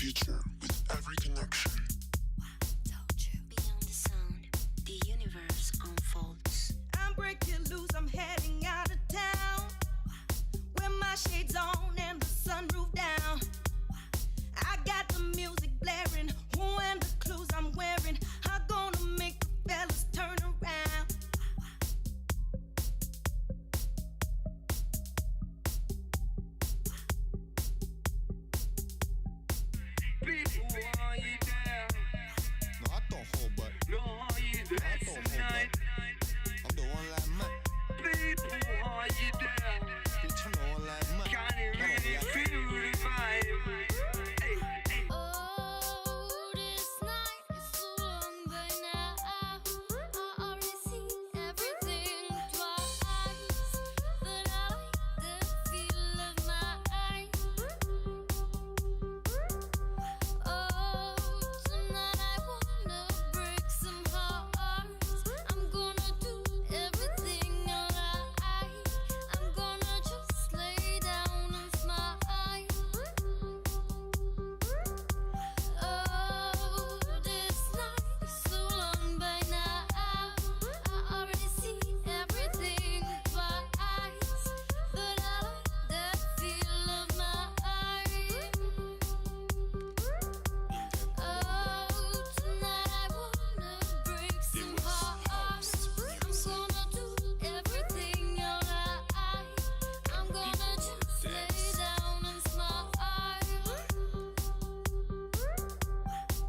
future with every connection. Beyond the sound, the universe unfolds. I'm breaking loose, I'm heading out of town. With my shades on and the sunroof down. I got the music blaring, and the clothes I'm wearing are gonna make the fellas turn around. People, are you there? No, I don't hold back. No, are you there I don't hold tonight? back. I'm the one like man. People, are you there? Bitch, I'm the one like man. Can you really feel the vibe? Hey, hey. Oh, this night is so long by now. I already see everything twice, but I like the feel of my eyes. Oh, tonight I wanna break some hearts. I'm gonna do everything alright. I'm gonna just lay down and smile. Oh, this night is so long by now. I already see everything twice, but I like that feel of my eyes. Oh, tonight I wanna break some hearts. I'm gonna do everything alright. I'm gonna just lay down and smile.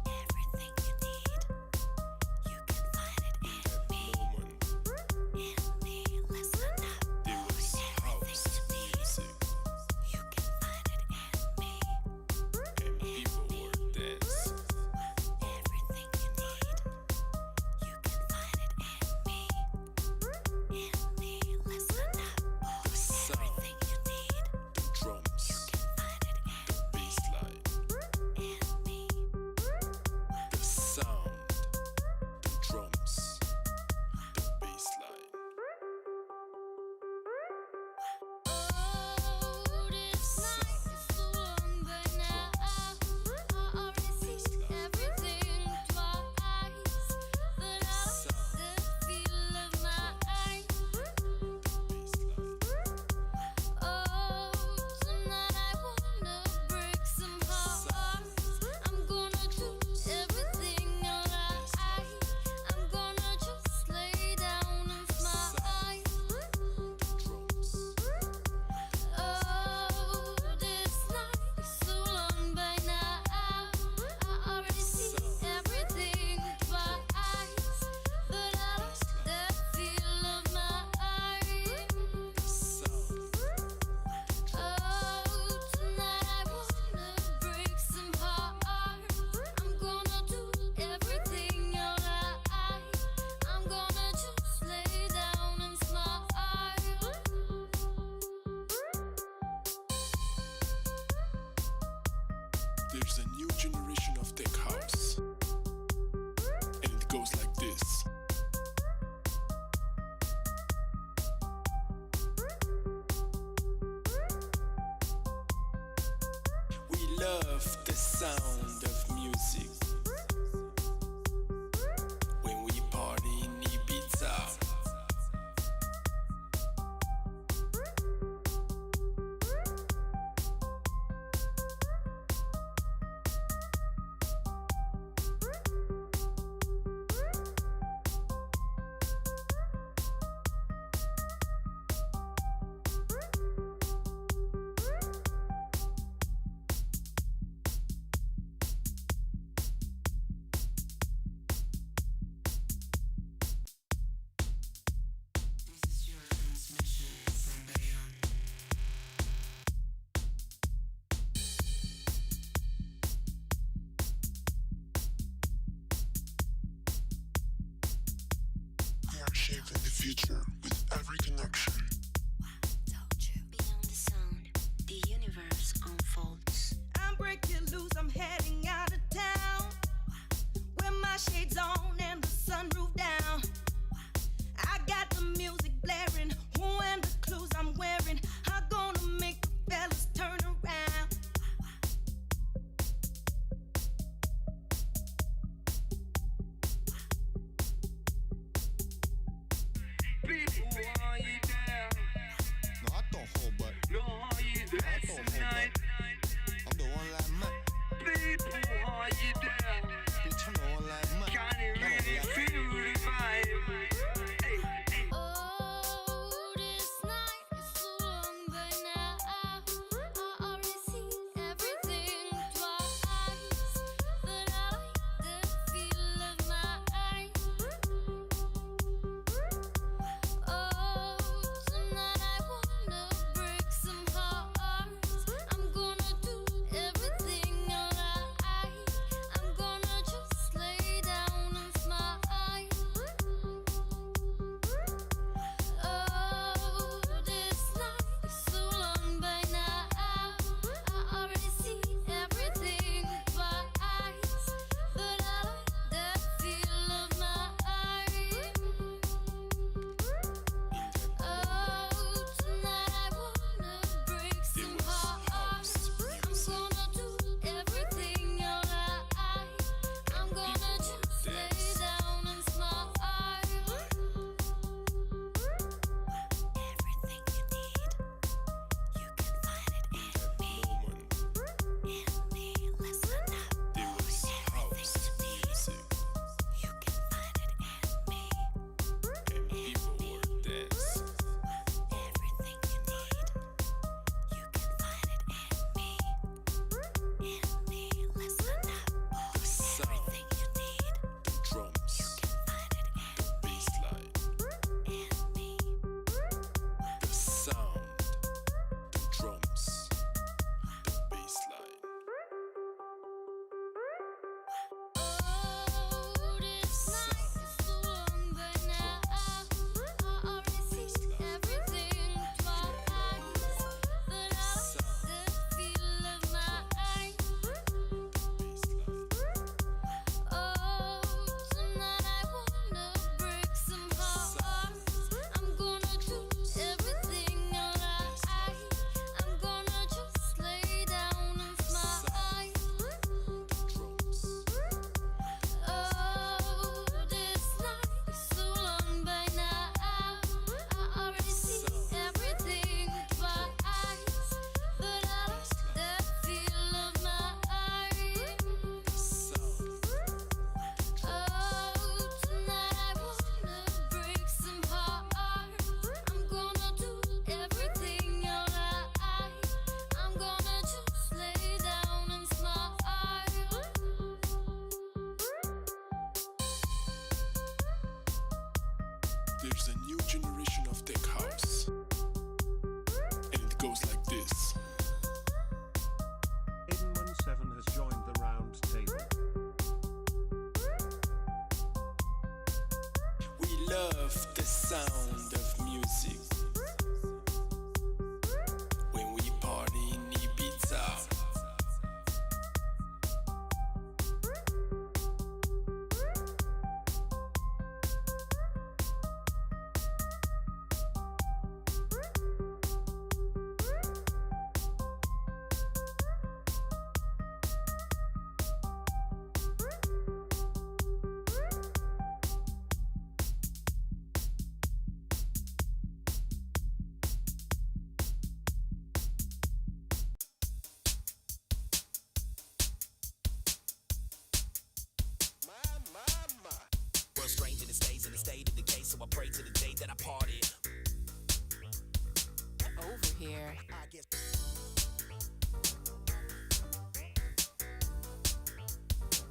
Everything you need, you can find it in me. In me, listen up. Everything you need, you can find it in me. In me, everything you need, you can find it in me. In me, listen up. Everything you need, Drums, you can find it in bassline, me. the sound, the drums, the bassline. Oh, this night is so long by now. I already see everything twice, but I like the feel of my eyes. Oh, tonight I wanna break some hearts. I'm gonna do everything alright. I'm gonna just lay down and smile. Oh, this night is so long by now. I already see everything twice, but I like that feel of my eyes. Oh, tonight I wanna break some hearts. I'm gonna do everything alright. I'm gonna just lay down and smile. There's a new generation of tech house, and it goes like this. We love the sound of music when we party in Ibiza. This is your transmission from beyond. We are shaping the future with every connection. Beyond the sound, the universe unfolds. I'm breaking loose, I'm heading out of town. With my shades on and the sunroof down. I got the music blaring, and the clothes I'm wearing are gonna make the fellas turn around. love the sound of music. When we party in Ibiza. World strange and it stays in the state of decay, so I pray to the day that I party. Over here. I guess.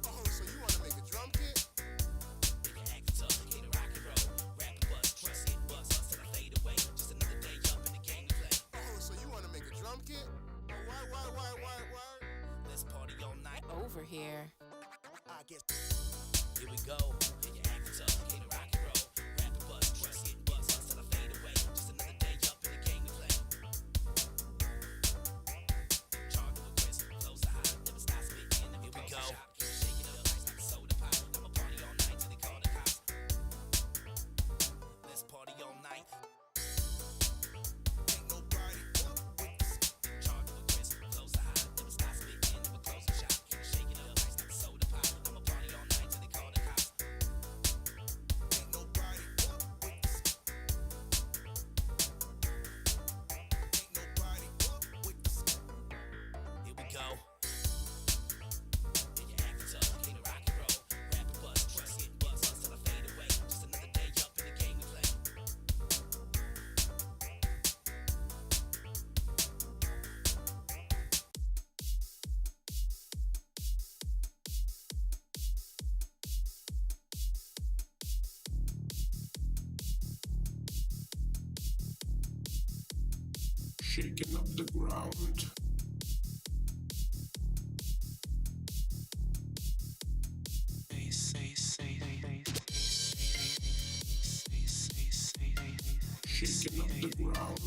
Oh, so you wanna make a drum kit? Make it act tough, can't rock and roll. Rap and buzz, trust it, buzz us till I fade away. Just another day up in the game to play. Oh, so you wanna make a drum kit? Why? Let's party all night. Over here. I guess. Here we go. Make it act tough, can't rock and roll. Rap and buzz, trust it, buzz us till I fade away. Just another day up in the game to play. Charge with Chris, close the high, never stop spitting. Here we go. Shake it up like a soda pop. I'ma party all night till they call the cops. Let's party all night. Ain't nobody up with us. Charge with Chris, close the high, never stop spitting. Never close the shop. Shake it up like a soda pop. I'ma party all night till they call the cops. Ain't nobody up with us. Ain't nobody up with us. Here we go. Yeah, you act tough, can't rock and roll. Rap and buzz, trust it, buzz us till I fade away. Just another day up in the game to play. Shaking up the ground. Shaking up the ground.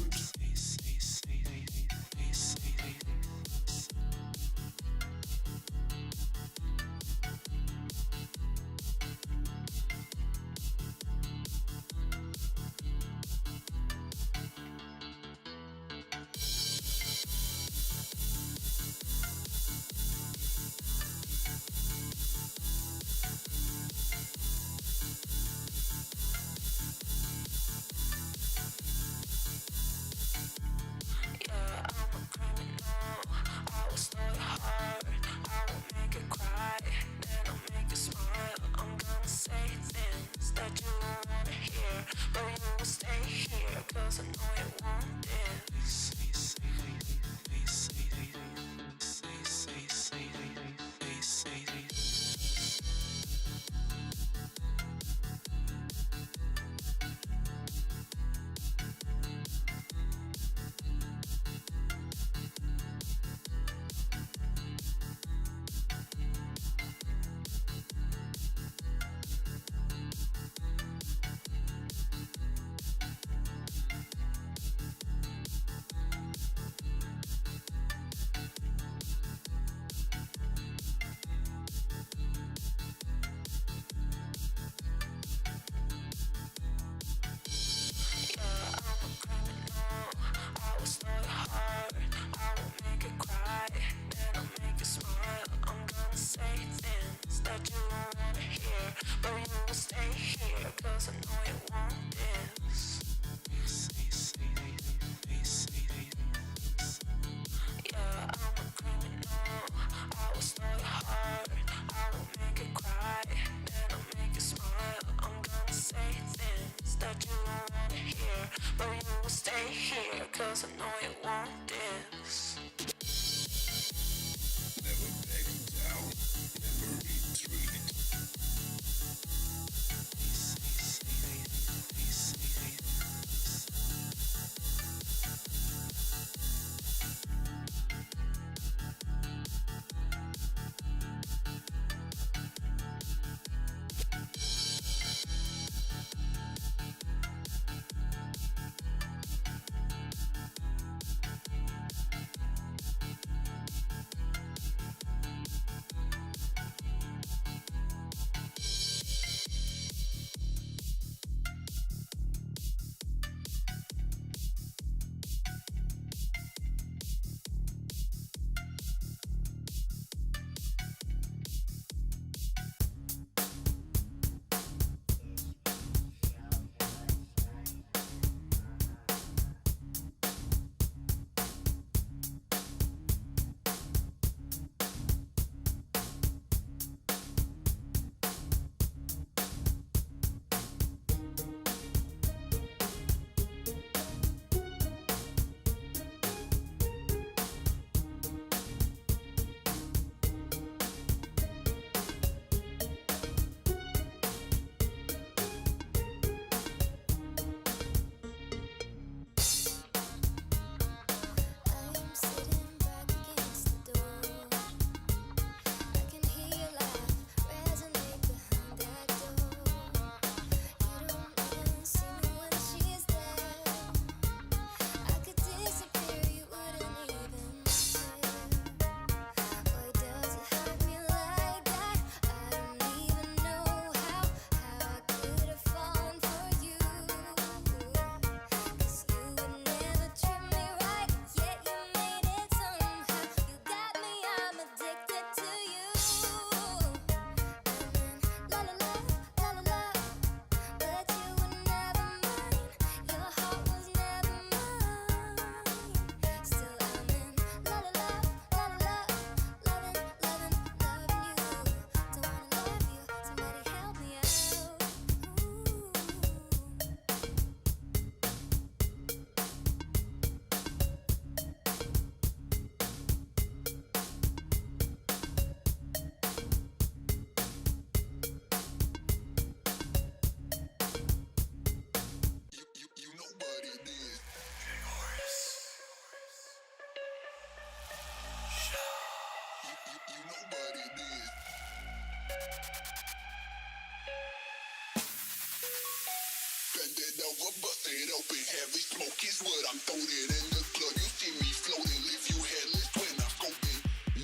Bend it over, bust it open, heavy smoke is what I'm throwing in the club. You see me floating, leave you headless when I go in.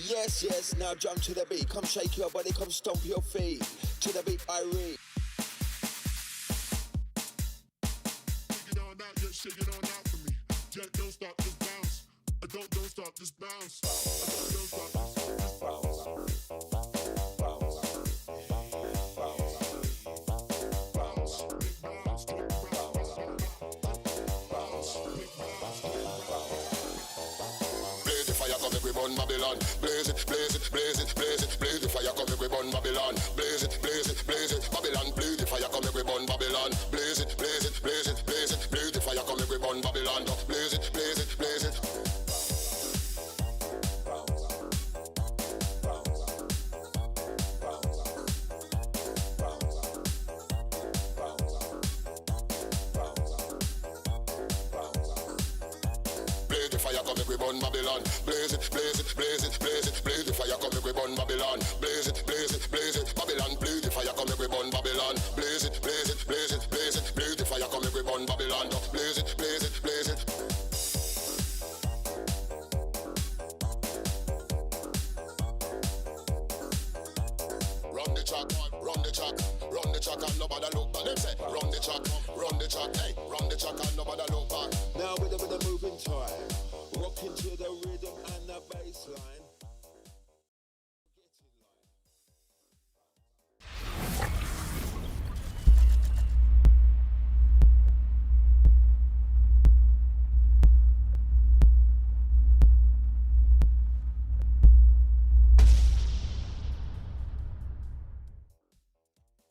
Yes, yes, now jump to the beat. Come shake your body, come stomp your feet. To the beat, Irene. Shake it on out, yeah, shake it on out for me. Yeah, don't stop, just bounce. Don't stop, just bounce. Don't stop, just bounce. Blaze the fire, come make we burn Babylon. Blaze it, blaze it, blaze it, blaze it. Blaze the fire, come make we burn Babylon. Blaze it, blaze it, blaze it. Babylon, blaze the fire, come make we burn Babylon. Blaze it, blaze it, blaze it, blaze it. Blaze the fire, come make we burn Babylon. Blaze it, blaze it, blaze it. Blaze the fire, come make we burn Babylon. Blaze it, blaze it, blaze it, blaze it. Blaze the fire, come make we burn Babylon. Blaze it, blaze it, blaze it. Babylon, blaze the fire, come make we burn Babylon. Blaze it, blaze it, blaze it, blaze it. Blaze the fire, come make we burn Babylon. Blaze it, blaze it, blaze it. Run the track, run the track, run the track and nobody look back. Them say, run the track, hey, run the track and nobody look back. Now with a moving time. Rocking to the rhythm and the bass line.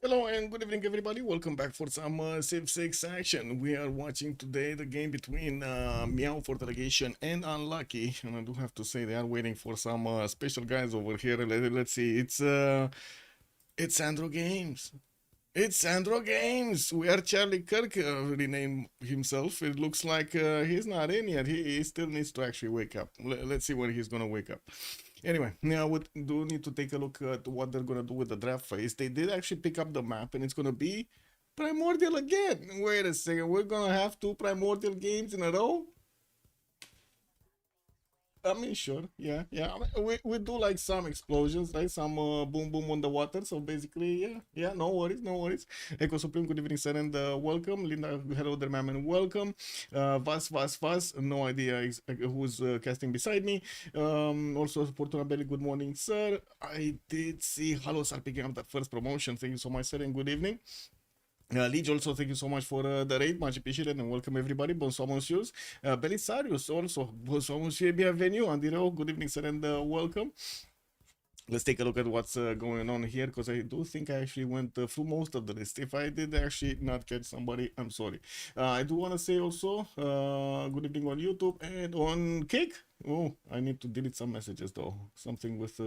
Hello and good evening, everybody. Welcome back for some Civ6 action. We are watching today the game between Meow for Delegation and Unlucky. And I do have to say they are waiting for some special guys over here. Let's see. It's Andro Games. It's Andro Games. We are Charlie Kirk renamed himself. It looks like he's not in yet. He still needs to actually wake up. Let's see when he's gonna wake up. Anyway, now we do need to take a look at what they're gonna do with the draft phase. They did actually pick up the map, and it's gonna be Primordial again. Wait a second, we're gonna have 2 Primordial games in a row? I mean, sure, yeah. I mean, we do like some explosions, right? Some boom boom on the water. So basically, yeah. No worries. Echo Supreme, good evening, sir, and welcome. Linda, hello there, ma'am, and welcome. Vas. No idea who's casting beside me. Also, Fortuna Belly, good morning, sir. I did see Halos are picking up that first promotion. Thank you so much, sir, and good evening. Lige, also thank you so much for the raid, much appreciated, and welcome everybody. Bonsoir, monsieurs. Belisarius also, bonsoir, monsieur, bienvenue. Andiro, good evening, sir, and welcome. Let's take a look at what's going on here, because I do think I actually went through most of the list. If I did actually not catch somebody, I'm sorry. I do want to say also, good evening on YouTube and on Kick. Oh, I need to delete some messages though. Something with,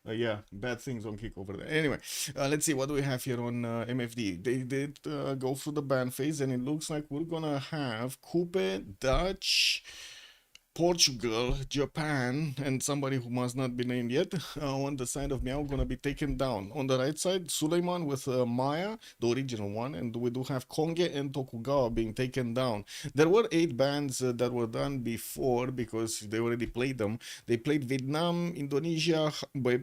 yeah, bad things on Kick over there. Anyway, let's see what do we have here on MFD. They did go through the ban phase, and it looks like we're gonna have Coupe, Dutch, Portugal, Japan, and somebody who must not be named yet on the side of Meow gonna be taken down. On the right side, Suleiman with Maya, the original one, and we do have Konge and Tokugawa being taken down. There were 8 bands that were done before because they already played them. They played Vietnam, Indonesia,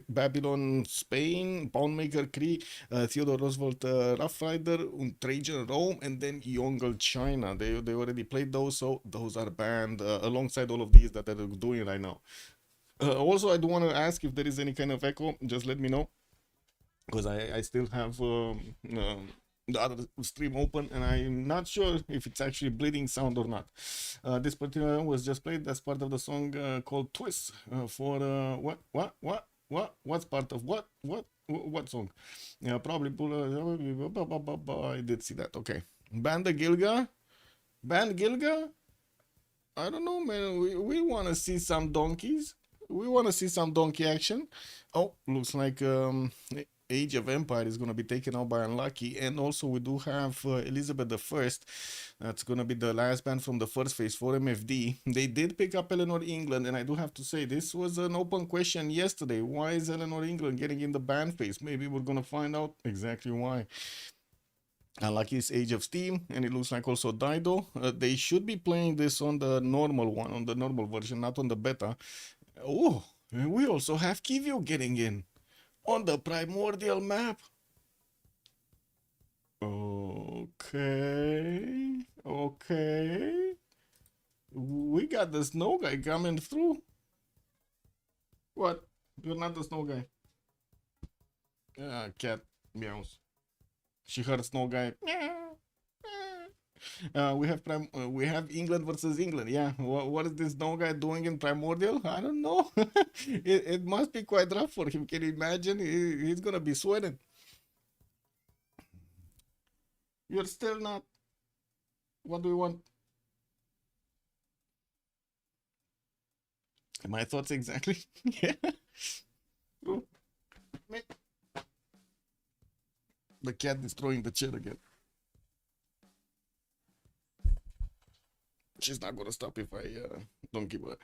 Babylon, Spain, Poundmaker, Cree, Theodore Roosevelt, Rough Rider, Trajan, Rome, and then Yongle, China. They already played those, so those are banned alongside all of these that they're doing right now. Also, I do want to ask if there is any kind of echo. Just let me know, because I still have the other stream open, and I'm not sure if it's actually bleeding sound or not. This particular one was just played as part of the song called Twist for what's part of what song? Yeah, probably I did see that. Okay, Band Gilga. I don't know, man. We want to see some donkeys. We want to see some donkey action. Oh, looks like Age of Empire is going to be taken out by Unlucky, and also we do have Elizabeth the First. That's going to be the last band from the first phase for MFD. They did pick up Eleanor England, and I do have to say this was an open question yesterday. Why is Eleanor England getting in the band phase? Maybe we're going to find out exactly why. Unlucky is Age of Steam, and it looks like also Dido. They should be playing this on the normal one, on the normal version, not on the beta. Oh, and we also have Kivio getting in on the primordial map. Okay, okay. We got the snow guy coming through. What? You're not the snow guy. Cat meows. She heard snow guy. We have England versus England. Yeah, what is this snow guy doing in primordial? I don't know. It must be quite rough for him. Can you imagine? He's gonna be sweating. You're still not. What do you want? My thoughts exactly. Yeah. True. The cat destroying the chair again. She's not gonna stop if I don't give her.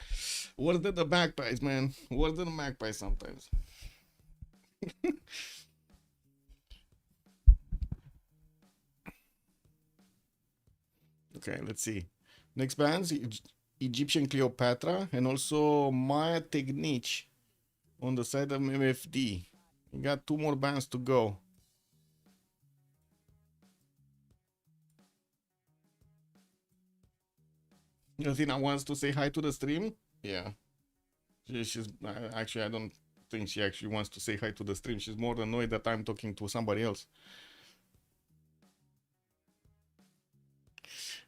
Worse than the magpies, man. Worse than the magpies sometimes. Okay, let's see. Next bands, Egyptian Cleopatra and also Maya Technique on the side of MFD. We got 2 more bands to go. Athena wants to say hi to the stream. Yeah, she's actually, I don't think she actually wants to say hi to the stream. She's more annoyed that I'm talking to somebody else.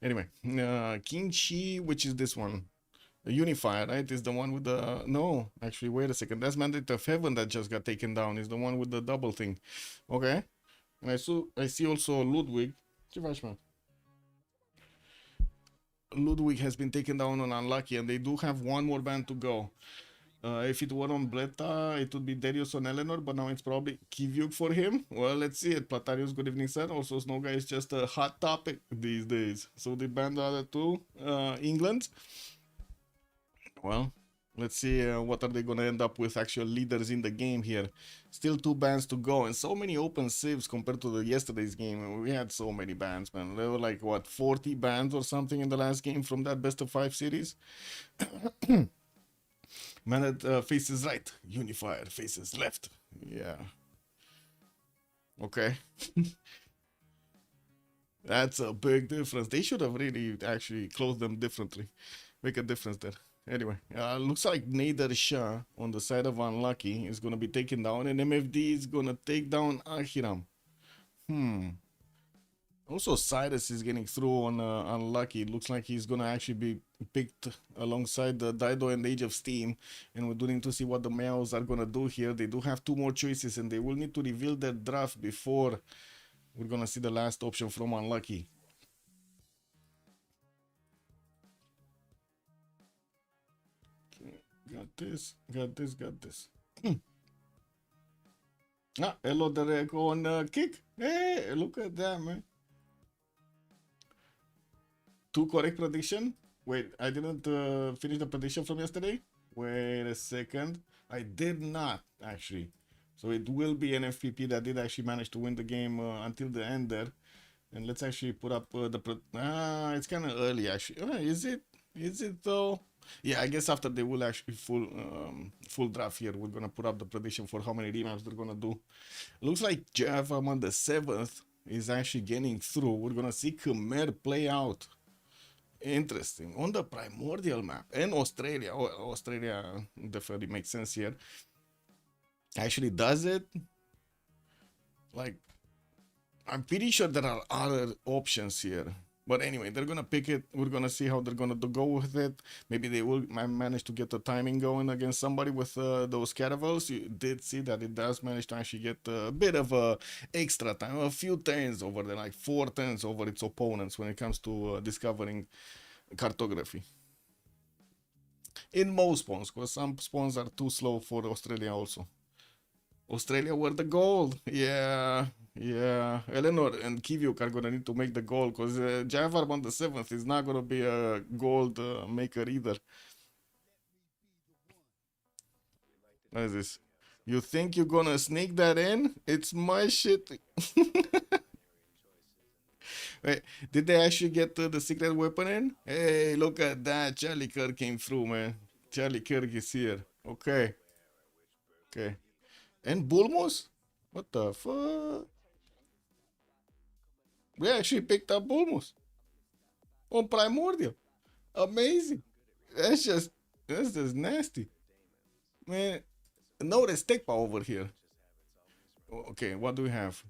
Anyway, King Chi, which is this one, Unifier, right? Is the one with the no. Actually, wait a second. That's Mandate of Heaven that just got taken down. Is the one with the double thing. Okay, and I see also Ludwig. Ce faci, mă? Ludwig has been taken down on Unlucky, and they do have 1 more band to go. If it were on Bleta, it would be Darius on Eleanor, but now it's probably Kivyuk for him. Well, let's see it. Platarius, good evening, sir. Also, Snow Guy is just a hot topic these days. So they banned the other 2, England. Well, let's see what are they gonna end up with actual leaders in the game here. Still 2 bands to go, and so many open civs compared to the yesterday's game. We had so many bands, man. There were like what 40 bands or something in the last game from that best of 5 series. Man that faces right, Unifier faces left. Yeah. Okay. That's a big difference. They should have really actually closed them differently. Make a difference there. Anyway, looks like Nader Shah on the side of Unlucky is going to be taken down, and MFD is going to take down Ahiram. Also, Cyrus is getting through on Unlucky. It looks like he's going to actually be picked alongside the Dido and Age of Steam, and we're doing to see what the Meows are going to do here. They do have 2 more choices, and they will need to reveal their draft before we're going to see the last option from Unlucky. Got this, got this, got this. Hello, Derek on kick. Hey, look at that, man. 2 correct prediction. Wait, I didn't finish the prediction from yesterday. Wait a second. I did not, actually. So it will be an FPP that did actually manage to win the game until the end there. And let's actually put up it's kind of early, actually. Is it? Is it though? Yeah, I guess after they will actually full draft here, we're gonna put up the prediction for how many remaps they're gonna do. Looks like Java on the 7th is actually getting through. We're gonna see Khmer play out. Interesting. On the primordial map. And Australia. Oh, Australia definitely makes sense here. Actually does it. Like, I'm pretty sure there are other options here. But anyway, they're gonna pick it. We're gonna see how they're gonna go with it. Maybe they will manage to get the timing going against somebody with those caravels. You did see that it does manage to actually get a bit of a extra time, a few turns over there, like 4 turns over its opponents when it comes to discovering cartography. In most spawns, because some spawns are too slow for Australia also. Australia were the gold. Yeah, yeah. Eleanor and Kivyuk are gonna need to make the goal because Javar on the 7th is not gonna be a gold maker either. What is this? You think you're gonna sneak that in? It's my shit. Wait, did they actually get the secret weapon in? Hey, look at that. Charlie Kirk came through, man. Charlie Kirk is here. Okay, okay. And Bulmos? What the fuck? We actually picked up Bulmos on Primordial. Amazing. That's just nasty. Man, no stick power over here. Okay, what do we have?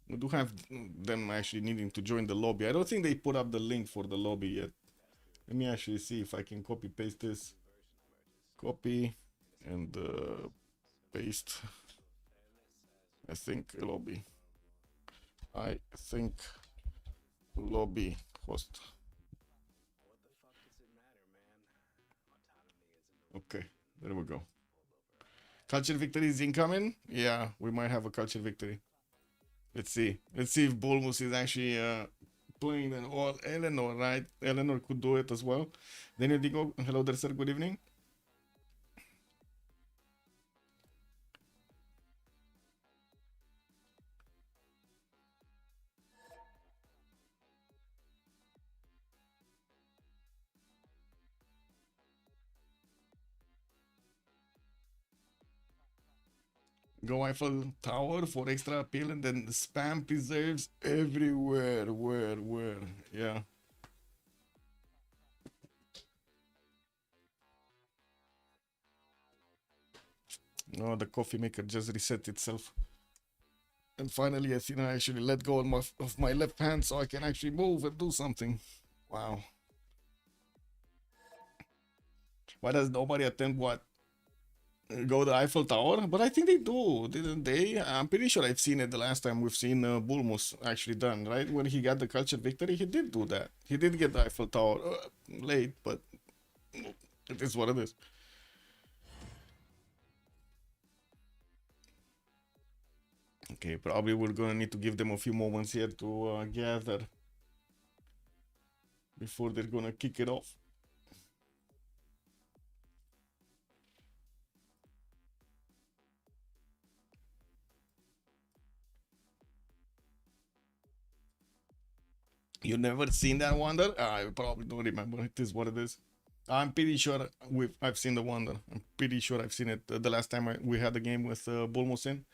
We do have them actually needing to join the lobby. I don't think they put up the link for the lobby yet. Let me actually see if I can copy paste this. Copy and paste. I think lobby. I think lobby host. Okay, there we go. Culture victory is incoming. Yeah, we might have a culture victory. Let's see. Let's see if Bolmus is actually playing an all Eleanor, right? Eleanor could do it as well. Daniel Digo, hello there, sir. Good evening. Go Eiffel Tower for extra appeal and then spam preserves everywhere. Where? Yeah. No, the coffee maker just reset itself. And finally, I think I actually let go of my left hand so I can actually move and do something. Wow. Why does nobody attempt what? Go the Eiffel Tower? But I think they do, didn't they? I'm pretty sure I've seen it the last time we've seen Bulmus actually done, right? When he got the culture victory, he did do that. He did get the Eiffel Tower late, but it is what it is. Okay, probably we're gonna need to give them a few moments here to gather before they're gonna kick it off. You never seen that Wonder? I probably don't remember. It is what it is. I'm pretty sure I've seen the Wonder. I'm pretty sure I've seen it the last time we had the game with Bulmos in.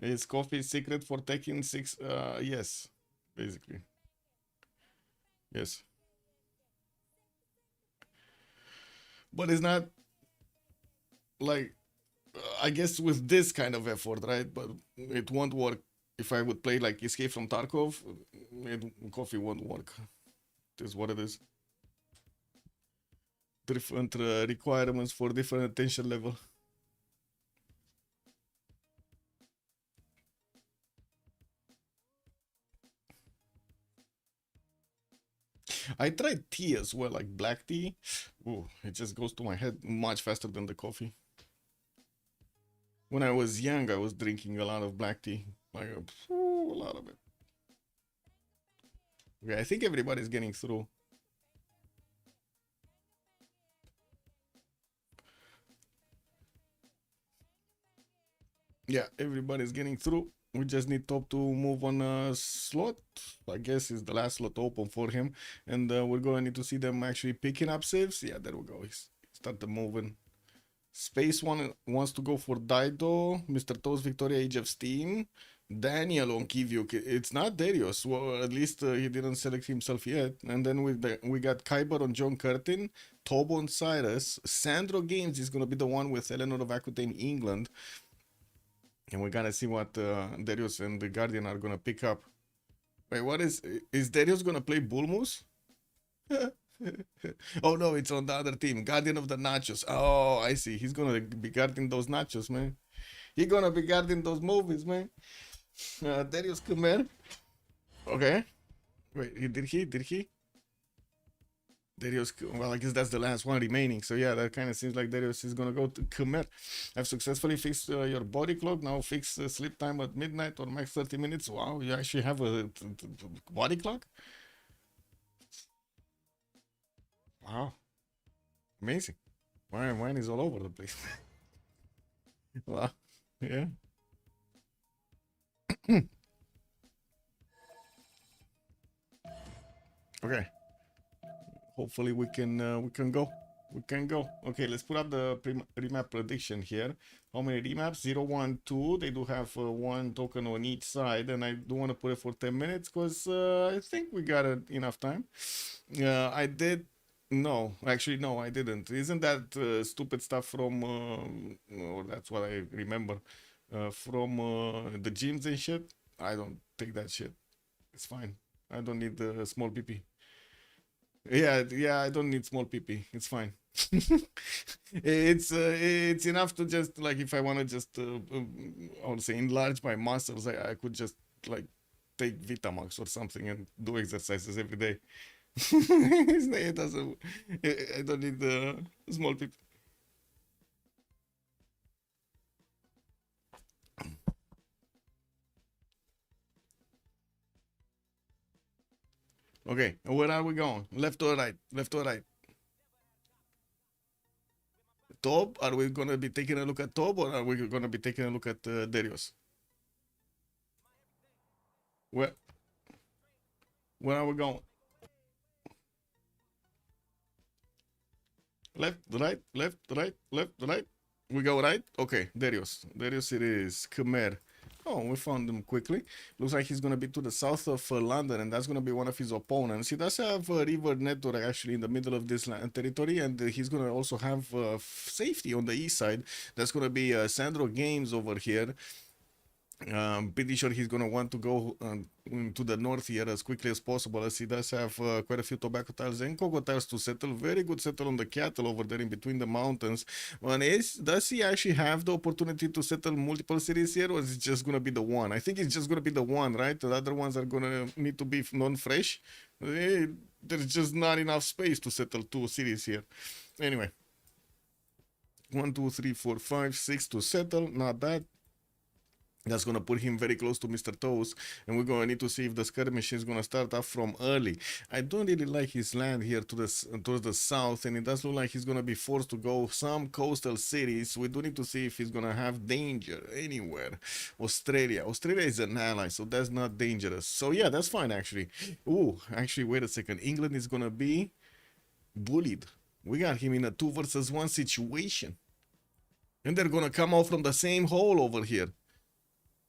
Is coffee secret for Tekken 6? Yes, basically. Yes. But it's not like, I guess with this kind of effort, right? But it won't work if I would play like Escape from Tarkov. Coffee won't work. It is what it is. Different requirements for different attention level. I tried tea as well, like black tea. Ooh, it just goes to my head much faster than the coffee. When I was young, I was drinking a lot of black tea, like a lot of it. Okay, I think everybody's getting through. Yeah, everybody's getting through. We just need Top to move on a slot. I guess is the last slot open for him. And we're gonna need to see them actually picking up saves. Yeah, there we go. He started moving. Space One wants to go for Dido. Mr. Toes Victoria Age of Steam. Daniel on Kivyuk. It's not Darius. Well, at least he didn't select himself yet. And then we got Kyber on John Curtin. Tobo on Cyrus. Sandro Games is gonna be the one with Eleanor of Aquitaine, England. And we gotta see what Darius and the Guardian are gonna pick up. Wait, what is Darius gonna play Bulmus? Oh no, it's on the other team. Guardian of the Nachos. Oh, I see. He's gonna be guarding those nachos, man. He's gonna be guarding those movies, man. Darius, come here. Okay. Wait, did he? Darius, well, I guess that's the last one remaining. So yeah, that kind of seems like Darius is gonna go to Khmer. I've successfully fixed your body clock. Now fix sleep time at midnight or max 30 minutes. Wow, you actually have a body clock? Wow, amazing. Wine is all over the place. Wow, yeah. Okay. Hopefully we can go. We can go. Okay, let's put up the remap prediction here. How many remaps? 0, 1, 2. They do have one token on each side, and I do want to put it for 10 minutes because I think we got enough time. I did. No, actually, no, I didn't. Isn't that stupid stuff from? Or that's what I remember from the gyms and shit. I don't take that shit. It's fine. I don't need the small PP. Yeah, I don't need small PP. It's fine. It's enough to just like if I want to just I would say enlarge my muscles, I could just like take Vitamax or something and do exercises every day. It doesn't. I don't need the small PP. Okay, where are we going? Left or right? Left or right? Top? Are we gonna be taking a look at Top or are we gonna be taking a look at Darius? Where are we going? Left, right, left, right, left, right. We go right? Okay, Darius. Darius it is. Khmer. Oh, we found him quickly. Looks like he's going to be to the south of London, and that's going to be one of his opponents. He does have a river network actually in the middle of this territory, and he's going to also have safety on the east side. That's going to be Sandro Games over here. Pretty sure he's gonna want to go to the north here as quickly as possible, as he does have quite a few tobacco tiles and cocoa tiles to settle. Very good settle on the cattle over there in between the mountains. Does he actually have the opportunity to settle multiple cities here, or is it just gonna be the one? I think it's just gonna be the one, right? The other ones are gonna need to be non-fresh. There's just not enough space to settle 2 cities here. Anyway, 1, 2, 3, 4, 5, 6 to settle. Not bad. That's going to put him very close to Mr. Toes, and we're going to need to see if the skirmish is going to start off from early. I don't really like his land here towards the south, and it does look like he's going to be forced to go some coastal cities. We do need to see if he's going to have danger anywhere. Australia is an ally, so that's not dangerous. So yeah, that's fine actually. Ooh, actually, wait a second. England is going to be bullied. We got him in a 2 versus 1 situation, and they're going to come out from the same hole over here.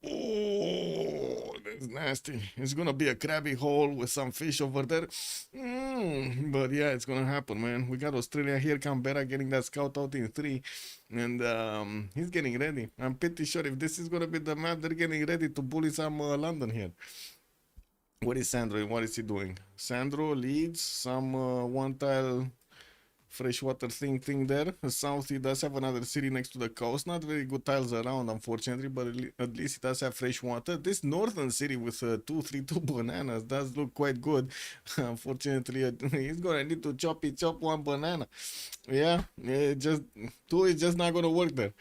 Oh, that's nasty. It's gonna be a crabby hole with some fish over there. But yeah, it's gonna happen, man. We got Australia here, Canberra getting that scout out in 3. And he's getting ready. I'm pretty sure if this is gonna be the map, they're getting ready to bully some London here. What is Sandro? What is he doing? Sandro leads some one tile freshwater thing there. South, he does have another city next to the coast. Not very good tiles around, unfortunately, but at least it does have fresh water. This northern city with 232 bananas does look quite good. Unfortunately, he's gonna need to chop 1 banana. Yeah, just 2 is just not gonna work there.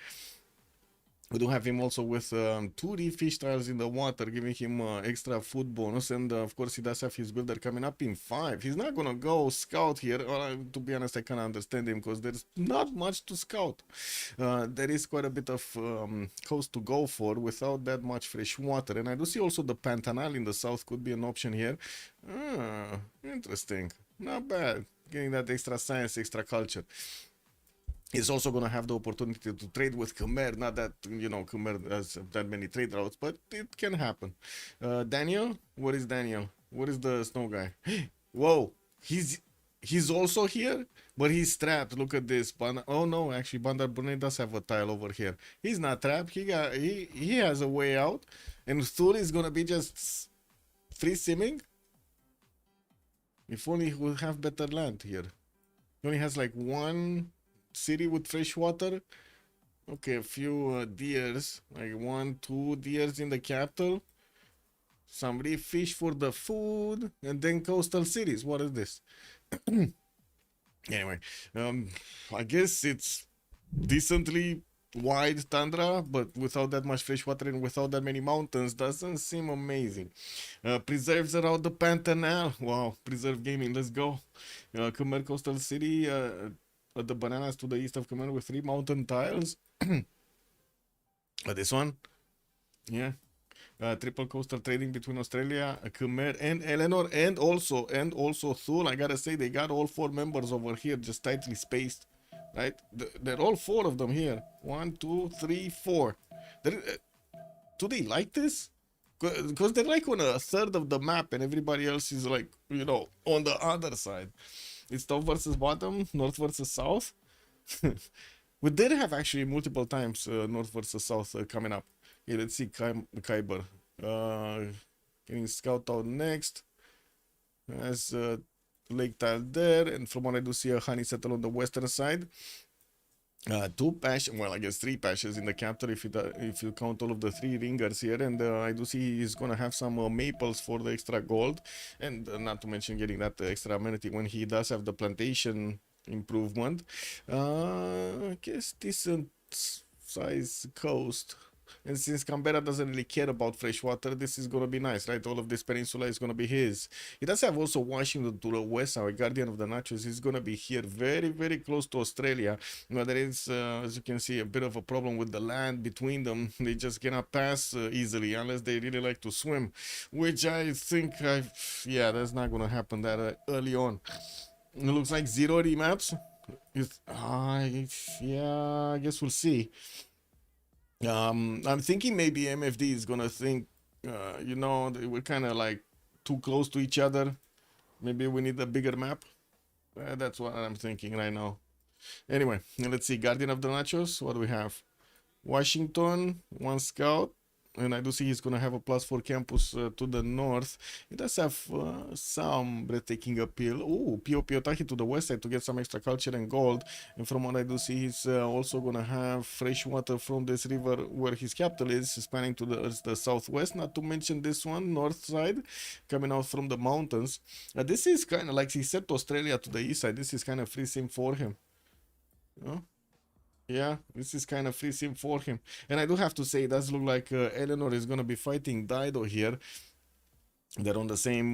We do have him also with 2 reef fish tiles in the water, giving him extra food bonus. And of course, he does have his builder coming up in 5. He's not going to go scout here. To be honest, I can't understand him because there's not much to scout. There is quite a bit of coast to go for without that much fresh water. And I do see also the Pantanal in the south could be an option here. Interesting. Not bad. Getting that extra science, extra culture. He's also going to have the opportunity to trade with Khmer. Not that, Khmer has that many trade routes, but it can happen. Daniel? What is Daniel? What is the snow guy? Whoa, he's also here, but he's trapped. Look at this. Oh no, actually, Bandar Brunei does have a tile over here. He's not trapped. He has a way out, and Thul is going to be just free simming. If only he would have better land here. He only has like 1 city with fresh water. Okay, a few deers, like 1, 2 deers in the capital. Some reef fish for the food, and then coastal cities. What is this? Anyway, I guess it's decently wide tundra, but without that much fresh water and without that many mountains, doesn't seem amazing. Preserves around the Pantanal. Wow, preserve gaming, let's go. Khmer Coastal City, the bananas to the east of Khmer with 3 mountain tiles. This one, yeah. Triple coastal trading between Australia, Khmer, and Eleanor, and also Thule. I gotta say, they got all 4 members over here, just tightly spaced, right? They're all 4 of them here. 1, 2, 3, 4. Do they like this? Because they're like on a third of the map, and everybody else is like, you know, on the other side. It's top versus bottom, north versus south. We did have actually multiple times north versus south coming up. Yeah, let's see Khyber. Getting scout out next. As lake tile there, and from what I do see a honey settle on the western side. 2 pashes, well, I guess 3 pashes in the capital if you count all of the 3 ringers here, and I do see he's gonna have some maples for the extra gold, and not to mention getting that extra amenity when he does have the plantation improvement. I guess decent size coast. And since Canberra doesn't really care about fresh water, this is gonna be nice, right? All of this peninsula is gonna be his. He does have also Washington to the west, our guardian of the nachos. He's gonna be here very, very close to Australia. Now, there is, as you can see, a bit of a problem with the land between them. They just cannot pass easily unless they really like to swim, which I think, yeah, that's not gonna happen that early on. It looks like 0 remaps. Yeah, I guess we'll see. I'm thinking maybe MFD is gonna think, you know, we're kind of like too close to each other. Maybe we need a bigger map. That's what I'm thinking right now. Anyway, let's see. Guardian of the Nachos. What do we have? Washington, 1 scout. And I do see he's going to have a +4 campus to the north. He does have some breathtaking appeal. Ooh, Piotahi to the west side to get some extra culture and gold. And from what I do see, he's also going to have fresh water from this river where his capital is, spanning to the southwest. Not to mention this one, north side, coming out from the mountains. This is kind of like he said to Australia to the east side. This is kind of free sim for him. Yeah, this is kind of free sim for him. And I do have to say, it does look like Eleanor is going to be fighting Dido here. They're on the same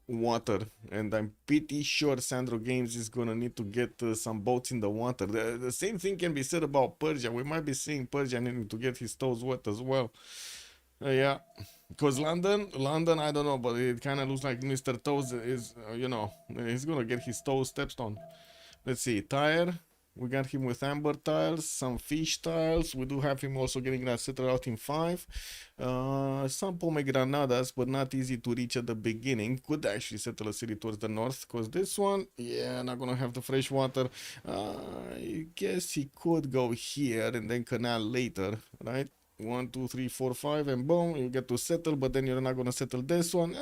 water. And I'm pretty sure Sandro Games is going to need to get some boats in the water. The same thing can be said about Persia. We might be seeing Persia needing to get his toes wet as well. Yeah, because London, I don't know, but it kind of looks like Mr. Toes is, you know, he's going to get his toes stepped on. Let's see, Tyre. We got him with amber tiles, some fish tiles. We do have him also getting that settled out in 5. Some pomegranadas, but not easy to reach at the beginning. Could actually settle a city towards the north, because this one, yeah, not gonna have the fresh water. I guess he could go here and then canal later, right? 1, 2, 3, 4, 5, and boom, you get to settle, but then you're not gonna settle this one.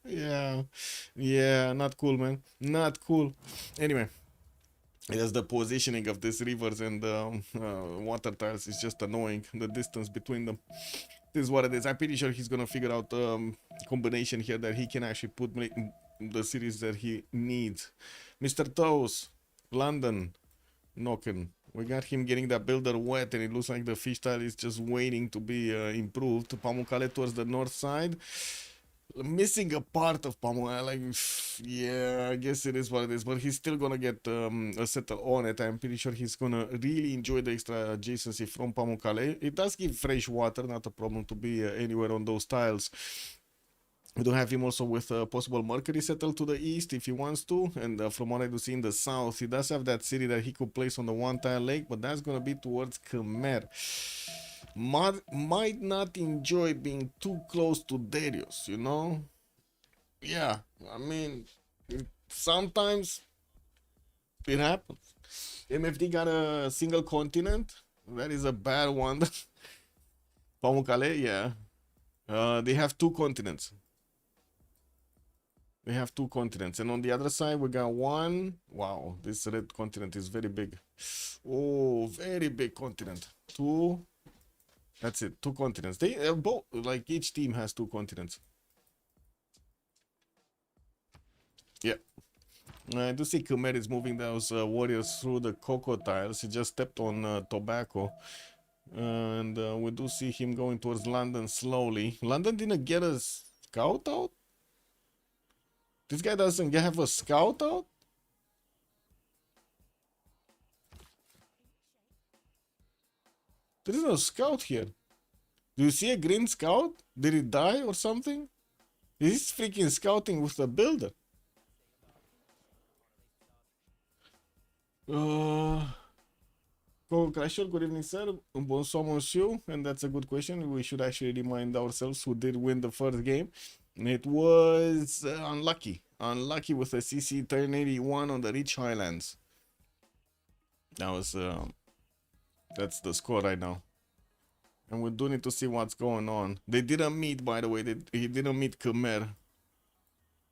Yeah, not cool, man. Not cool. Anyway. It is the positioning of these rivers and water tiles is just annoying. The distance between them. This is what it is. I'm pretty sure he's gonna figure out combination here that he can actually put the cities that he needs. Mr. Toes, London, knocking. We got him getting that builder wet, and it looks like the fish tile is just waiting to be improved. Pamukkale towards the north side. Missing a part of Pamukkale, like, yeah, I guess it is what it is, but he's still gonna get a settle on it. I'm pretty sure he's gonna really enjoy the extra adjacency from Pamukkale. It does give fresh water, not a problem to be anywhere on those tiles. We do have him also with a possible Mercury settle to the east if he wants to, and from what I do see in the south, he does have that city that he could place on the 1-tile lake, but that's gonna be towards Khmer. Might not enjoy being too close to Darius, you know? Yeah, I mean, sometimes it happens. MFD got a single continent. That is a bad one. Pamukkale, yeah. They have 2 continents. They have 2 continents. And on the other side, we got 1. Wow, this red continent is very big. Oh, very big continent. 2. That's it. 2 continents. They both, like, each team has 2 continents. Yeah. I do see Khmer is moving those warriors through the cocoa tiles. He just stepped on tobacco. And we do see him going towards London slowly. London didn't get a scout out? This guy doesn't have a scout out? There is no scout here. Do you see a green scout? Did he die or something? He's freaking scouting with the builder. Crasher, good evening, sir. Bonsoir, monsieur. And that's a good question. We should actually remind ourselves who did win the first game. It was unlucky. Unlucky with a CC 1081 on the Rich Highlands. That was that's the score right now. And we do need to see what's going on. They didn't meet, by the way. He didn't meet Khmer.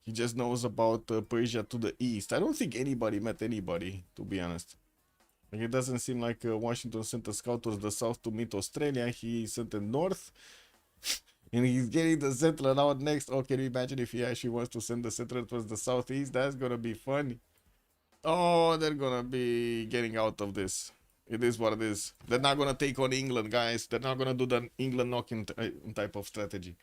He just knows about Persia to the east. I don't think anybody met anybody, to be honest. Like, it doesn't seem like Washington sent a scout towards the south to meet Australia. He sent it north. And he's getting the settler out next. Oh, can you imagine if he actually wants to send the settler towards the southeast? That's gonna be funny. Oh, they're gonna be getting out of this. It is what it is. They're not gonna take on England, guys. They're not gonna do the England knocking type of strategy.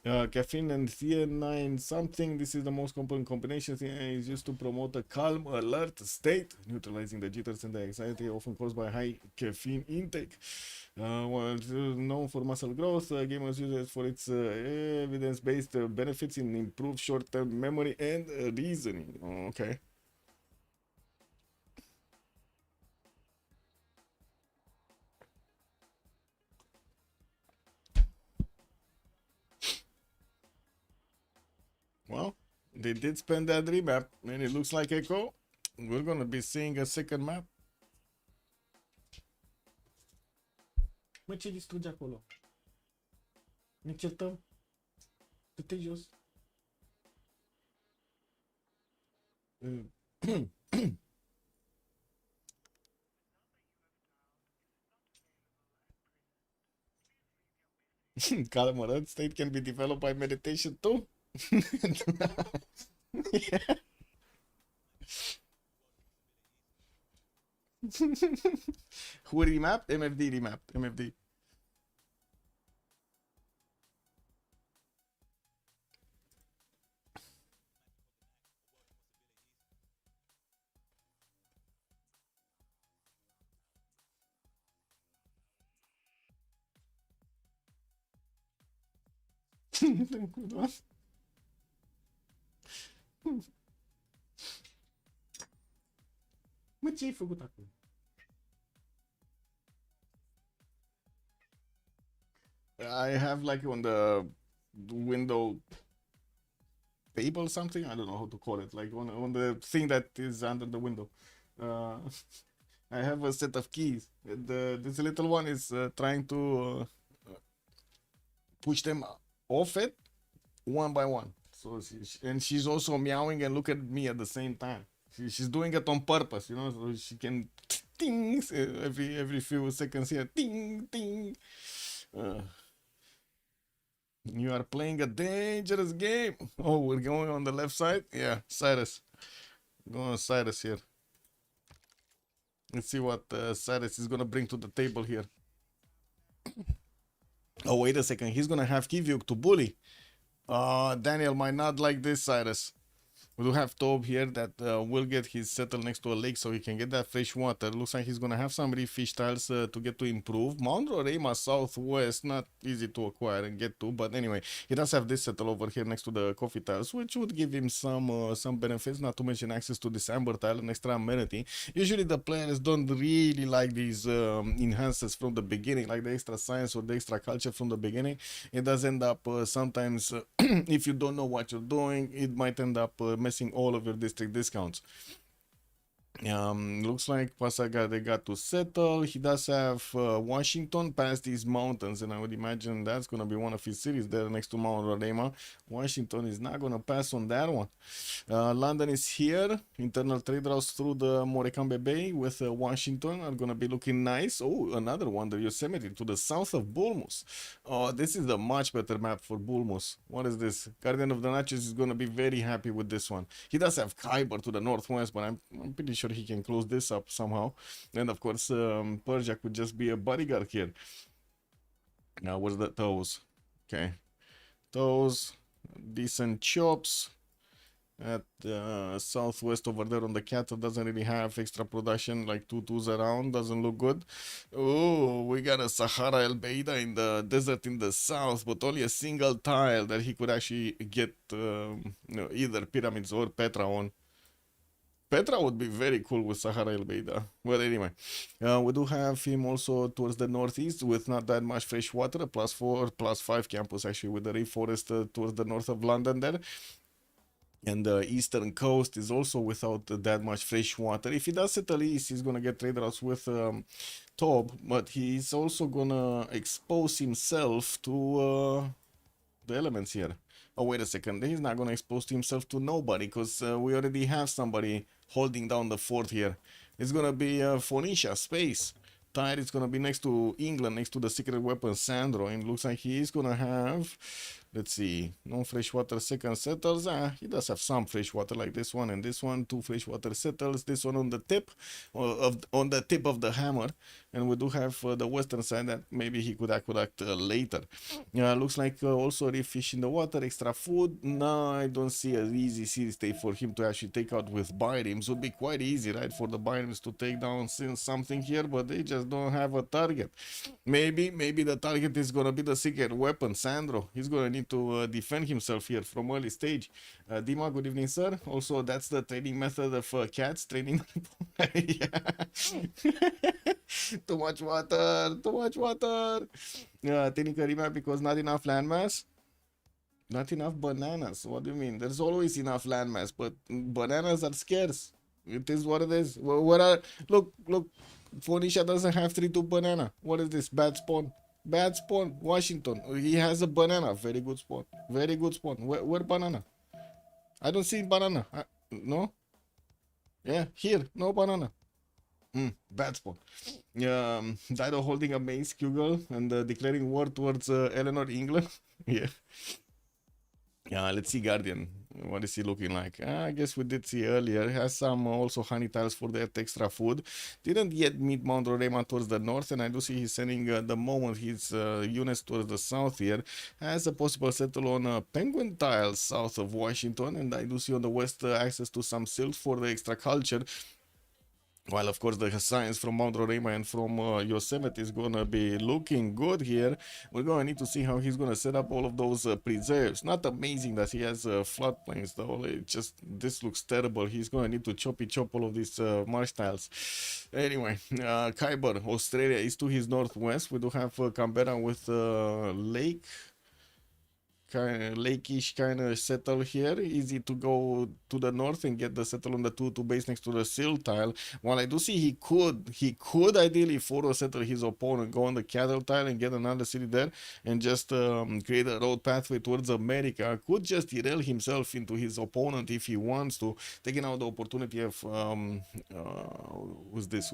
Caffeine and CN9 something. This is the most common combination. CN9 is used to promote a calm, alert state, neutralizing the jitters and the anxiety often caused by high caffeine intake. Well, known for muscle growth, gamers use it for its evidence-based benefits in improved short-term memory and reasoning. Okay. Well, they did spend that remap, and it looks like Echo. We're gonna be seeing a second map. Mă, ce distruge acolo? Ne certăm? Du-te jos. Calm state can be developed by meditation too. Yeah. Who remapped? MFD remapped. MFD. Mă, ce ai făcut acum? I have like on the window table something. I don't know how to call it. Like on the thing that is under the window. I have a set of keys. This little one is trying to push them off it one by one. So she's also meowing and look at me at the same time. She's doing it on purpose, you know, so she can ting every few seconds here. Ting ting. You are playing a dangerous game. Oh, we're going on the left side. Yeah, Cyrus. Going on Cyrus here. Let's see what Cyrus is gonna bring to the table here. Oh, wait a second. He's gonna have Kivyuk to bully. Daniel might not like this, Cyrus. We do have Tob here that will get his settle next to a lake so he can get that fresh water. Looks like he's gonna have some reef fish tiles to get to improve. Mount Roraima Southwest, not easy to acquire and get to, but anyway, he does have this settle over here next to the coffee tiles, which would give him some benefits, not to mention access to this amber tile, an extra amenity. Usually the players don't really like these enhancers from the beginning, like the extra science or the extra culture from the beginning. It does end up sometimes, if you don't know what you're doing, it might end up messing all of your district discounts. Looks like Pasaga they got to settle. He does have Washington past these mountains, and I would imagine that's gonna be one of his cities there next to Mount Roraima. Washington is not gonna pass on that one. London is here. Internal trade routes through the Morecambe Bay with Washington are gonna be looking nice. Oh, another one, the Yosemite to the south of Bulmus. Oh, this is a much better map for Bulmus. What is this? Guardian of the Natchez is gonna be very happy with this one. He does have Khyber to the northwest, but I'm pretty sure he can close this up somehow. And of course, Persia could just be a bodyguard here. Now, where's the toes? Okay, toes, decent chops. At southwest over there on the cattle doesn't really have extra production, like 2 twos around, doesn't look good. Oh, we got a Sahara El Beida in the desert in the south, but only a single tile that he could actually get either pyramids or Petra on. Petra would be very cool with Sahara El Beida. Well, anyway, we do have him also towards the northeast with not that much fresh water, a +4, +5 campus actually with the rainforest towards the north of London there. And the eastern coast is also without that much fresh water. If he does settle east, he's gonna get trade routes with Tob, but he's also gonna expose himself to the elements here. Oh, wait a second. He's not gonna expose himself to nobody because we already have somebody holding down the fort here. It's gonna be Phoenicia, space. Tyre is gonna be next to England, next to the secret weapon Sandro, and looks like he is gonna have, let's see, no freshwater second settles. He does have some freshwater like this one and this one, 2 freshwater settles. This one on the tip on the tip of the hammer, and we do have the western side that maybe he could aqueduct later. Looks like also reef fish in the water, extra food. No, I don't see an easy city state for him to actually take out with biomes. Would be quite easy, right, for the biomes to take down something here, but they just don't have a target. Maybe the target is gonna be the secret weapon Sandro. He's gonna need to defend himself here from early stage. Dima, good evening, sir. Also, that's the training method of cats training. Too much water, too much water. Technical remap because not enough landmass. Not enough bananas. What do you mean? There's always enough landmass, but bananas are scarce. It is what it is. What are look? Phoenicia doesn't have 3-2 banana. What is this? Bad spawn. Bad spawn. Washington. He has a banana. Very good spawn. Very good spawn. Where banana? I don't see banana. No? Yeah, here. No banana. Bad spawn. Dido holding a mace Kugel and declaring war towards Eleanor, England. Yeah. Let's see Guardian. What is he looking like? I guess we did see earlier. Has some also honey tiles for that extra food. Didn't yet meet Mount Roraima towards the north, and I do see he's sending the moment his units towards the south here. Has a possible settle on penguin tiles south of Washington, and I do see on the west access to some silk for the extra culture. While of course the science from Mount Roraima and from Yosemite is gonna be looking good here. We're gonna need to see how he's gonna set up all of those preserves. Not amazing that he has floodplains though. It just, this looks terrible. He's gonna need to chop all of these marsh tiles. Anyway, Khyber, Australia is to his northwest. We do have Canberra with lake. Lakeish kind of settle here. Easy to go to the north and get the settle on the 2-2 base next to the seal tile. While I do see he could ideally photo settle his opponent, go on the cattle tile and get another city there and just create a road pathway towards America. Could just derail himself into his opponent if he wants to, taking out the opportunity of who's this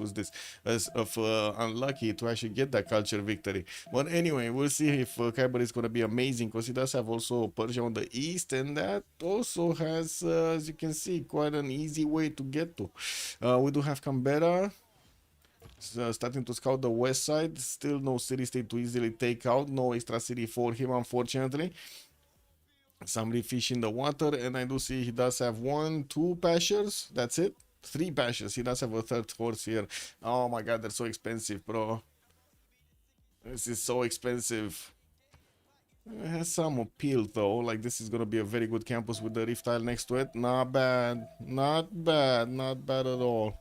of unlucky to actually get that culture victory. But anyway, we'll see if Khyber is going to be amazing, because he does have also Persia on the east, and that also has, as you can see, quite an easy way to get to. We do have Canberra starting to scout the west side. Still no city state to easily take out, no extra city for him, unfortunately. Some reef fish in the water, and I do see he does have 1-2 pastures. That's it. 3 pastures. He does have a third horse here. Oh my god, they're so expensive, bro. This is so expensive. It has some appeal though, like this is gonna be a very good campus with the reef tile next to it. Not bad, not bad, not bad at all.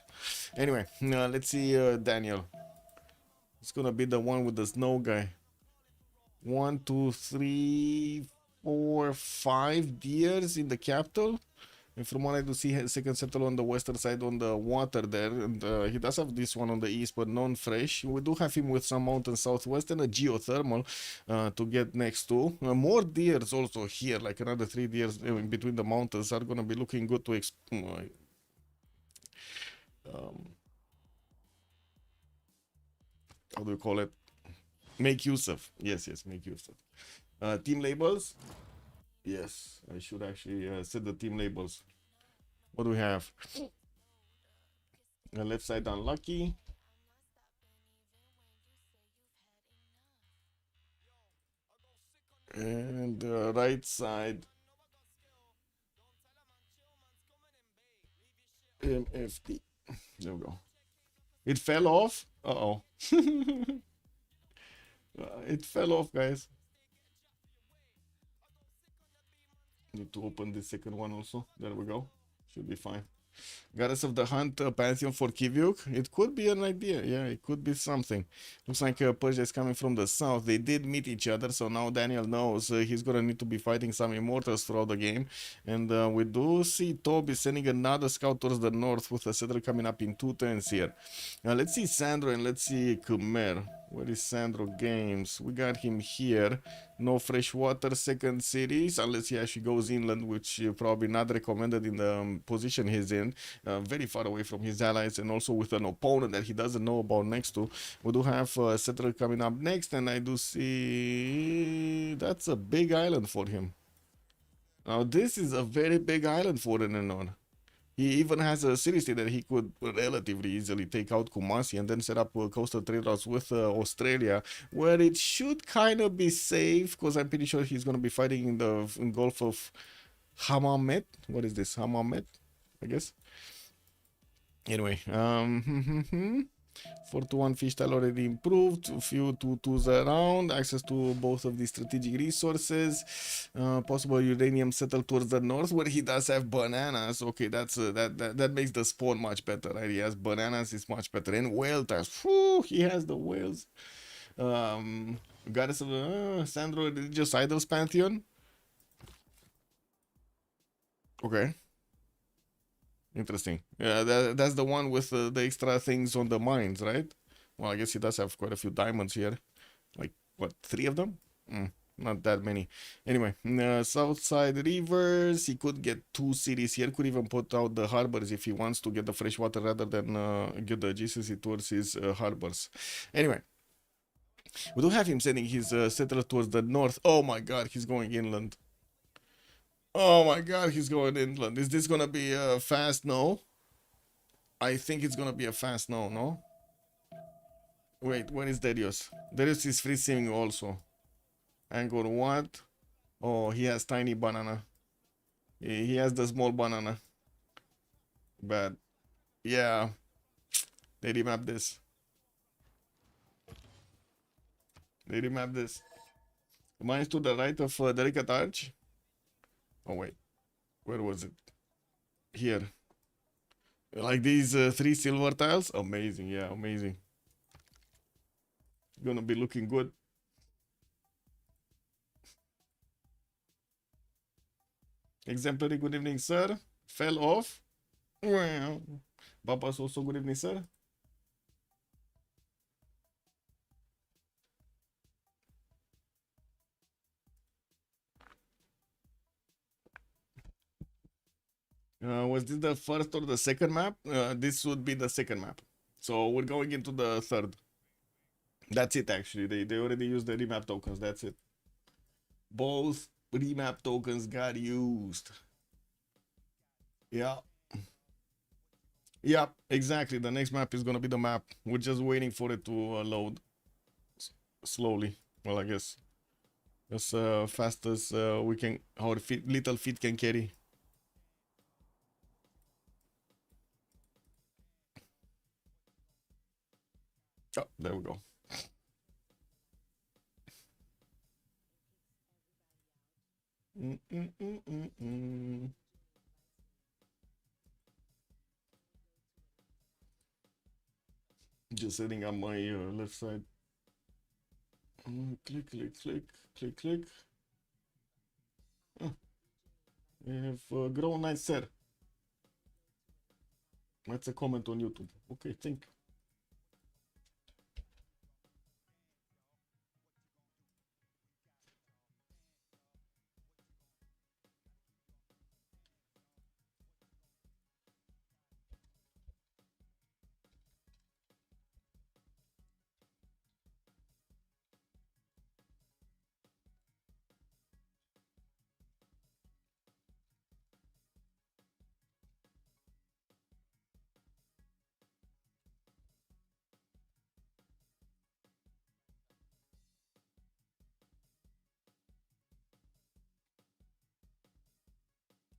Anyway, let's see Daniel. It's gonna be the one with the snow guy. 1, 2, 3, 4, 5 deers in the capital. And from what I do see, second settle on the western side on the water there, and he does have this one on the east, but non-fresh. We do have him with some mountain southwest and a geothermal to get next to. More deers also here, like another 3 deers in between the mountains are gonna be looking good to how do you call it? Make use of. Yes, make use of. Team labels. Yes, I should actually set the team labels. What do we have? Left side unlucky. And right side MFT. There we go. It fell off. Uh-oh. It fell off, guys. Need to open the second one also. There we go. Should be fine. Goddess of the Hunt Pantheon for Kivyuk. It could be an idea. Yeah, it could be something. Looks like Persia is coming from the south. They did meet each other, so now Daniel knows he's gonna need to be fighting some immortals throughout the game. And we do see Toby sending another scout towards the north with a settler coming up in 2 turns here. Now let's see Sandro and let's see Khmer. Where is Sandro Games? We got him here. No fresh water, second series, unless he actually goes inland, which probably not recommended in the position he's in. Very far away from his allies, and also with an opponent that he doesn't know about next to. We do have a settler coming up next, and I do see that's a big island for him. Now this is a very big island for Renanon. He even has a city state that he could relatively easily take out Kumasi and then set up coastal trade routes with Australia, where it should kind of be safe, because I'm pretty sure he's going to be fighting in the Gulf of Hammamet. What is this? Hammamet, I guess. Anyway, 4-1 fish style already improved, a few 2-2s around, access to both of these strategic resources, possible uranium settled towards the north where he does have bananas. Okay, that's that makes the spawn much better, right? He has bananas, it's much better. And whale types, whew, he has the whales. Goddess of Sandro Religious Idols Pantheon. Okay. Interesting. Yeah, that's the one with the extra things on the mines, right? Well, I guess he does have quite a few diamonds here. Like, what, 3 of them? Not that many. Anyway, south side rivers. He could get 2 cities here. Could even put out the harbors if he wants to get the fresh water rather than get the GCC towards his harbors. Anyway, we do have him sending his settler towards the north. Oh my god, he's going inland. Oh my god, he's going inland. Is this gonna be a fast no? I think it's gonna be a fast no, no? Wait, where is Darius? Darius is free swimming also. Angor what? Oh, he has tiny banana. He has the small banana. But, yeah. They remap this. They remap this. Mine's to the right of Delicate Arch. Oh wait, where was it? Here. Like these 3 silver tiles? Amazing, yeah, amazing. Gonna be looking good. Exemplary, good evening, sir. Fell off. Well, Papa's also good evening, sir. Was this the first or the second map? This would be the second map. So we're going into the third. That's it, actually. They already used the remap tokens. That's it. Both remap tokens got used. Yeah. Yeah, exactly. The next map is going to be the map. We're just waiting for it to load slowly. Well, I guess as fast as we can, our little feet can carry. Oh, there we go. Just setting up my left side. Click, click, click, click, click. We have grown nice, sir. That's a comment on YouTube. Okay, thank you.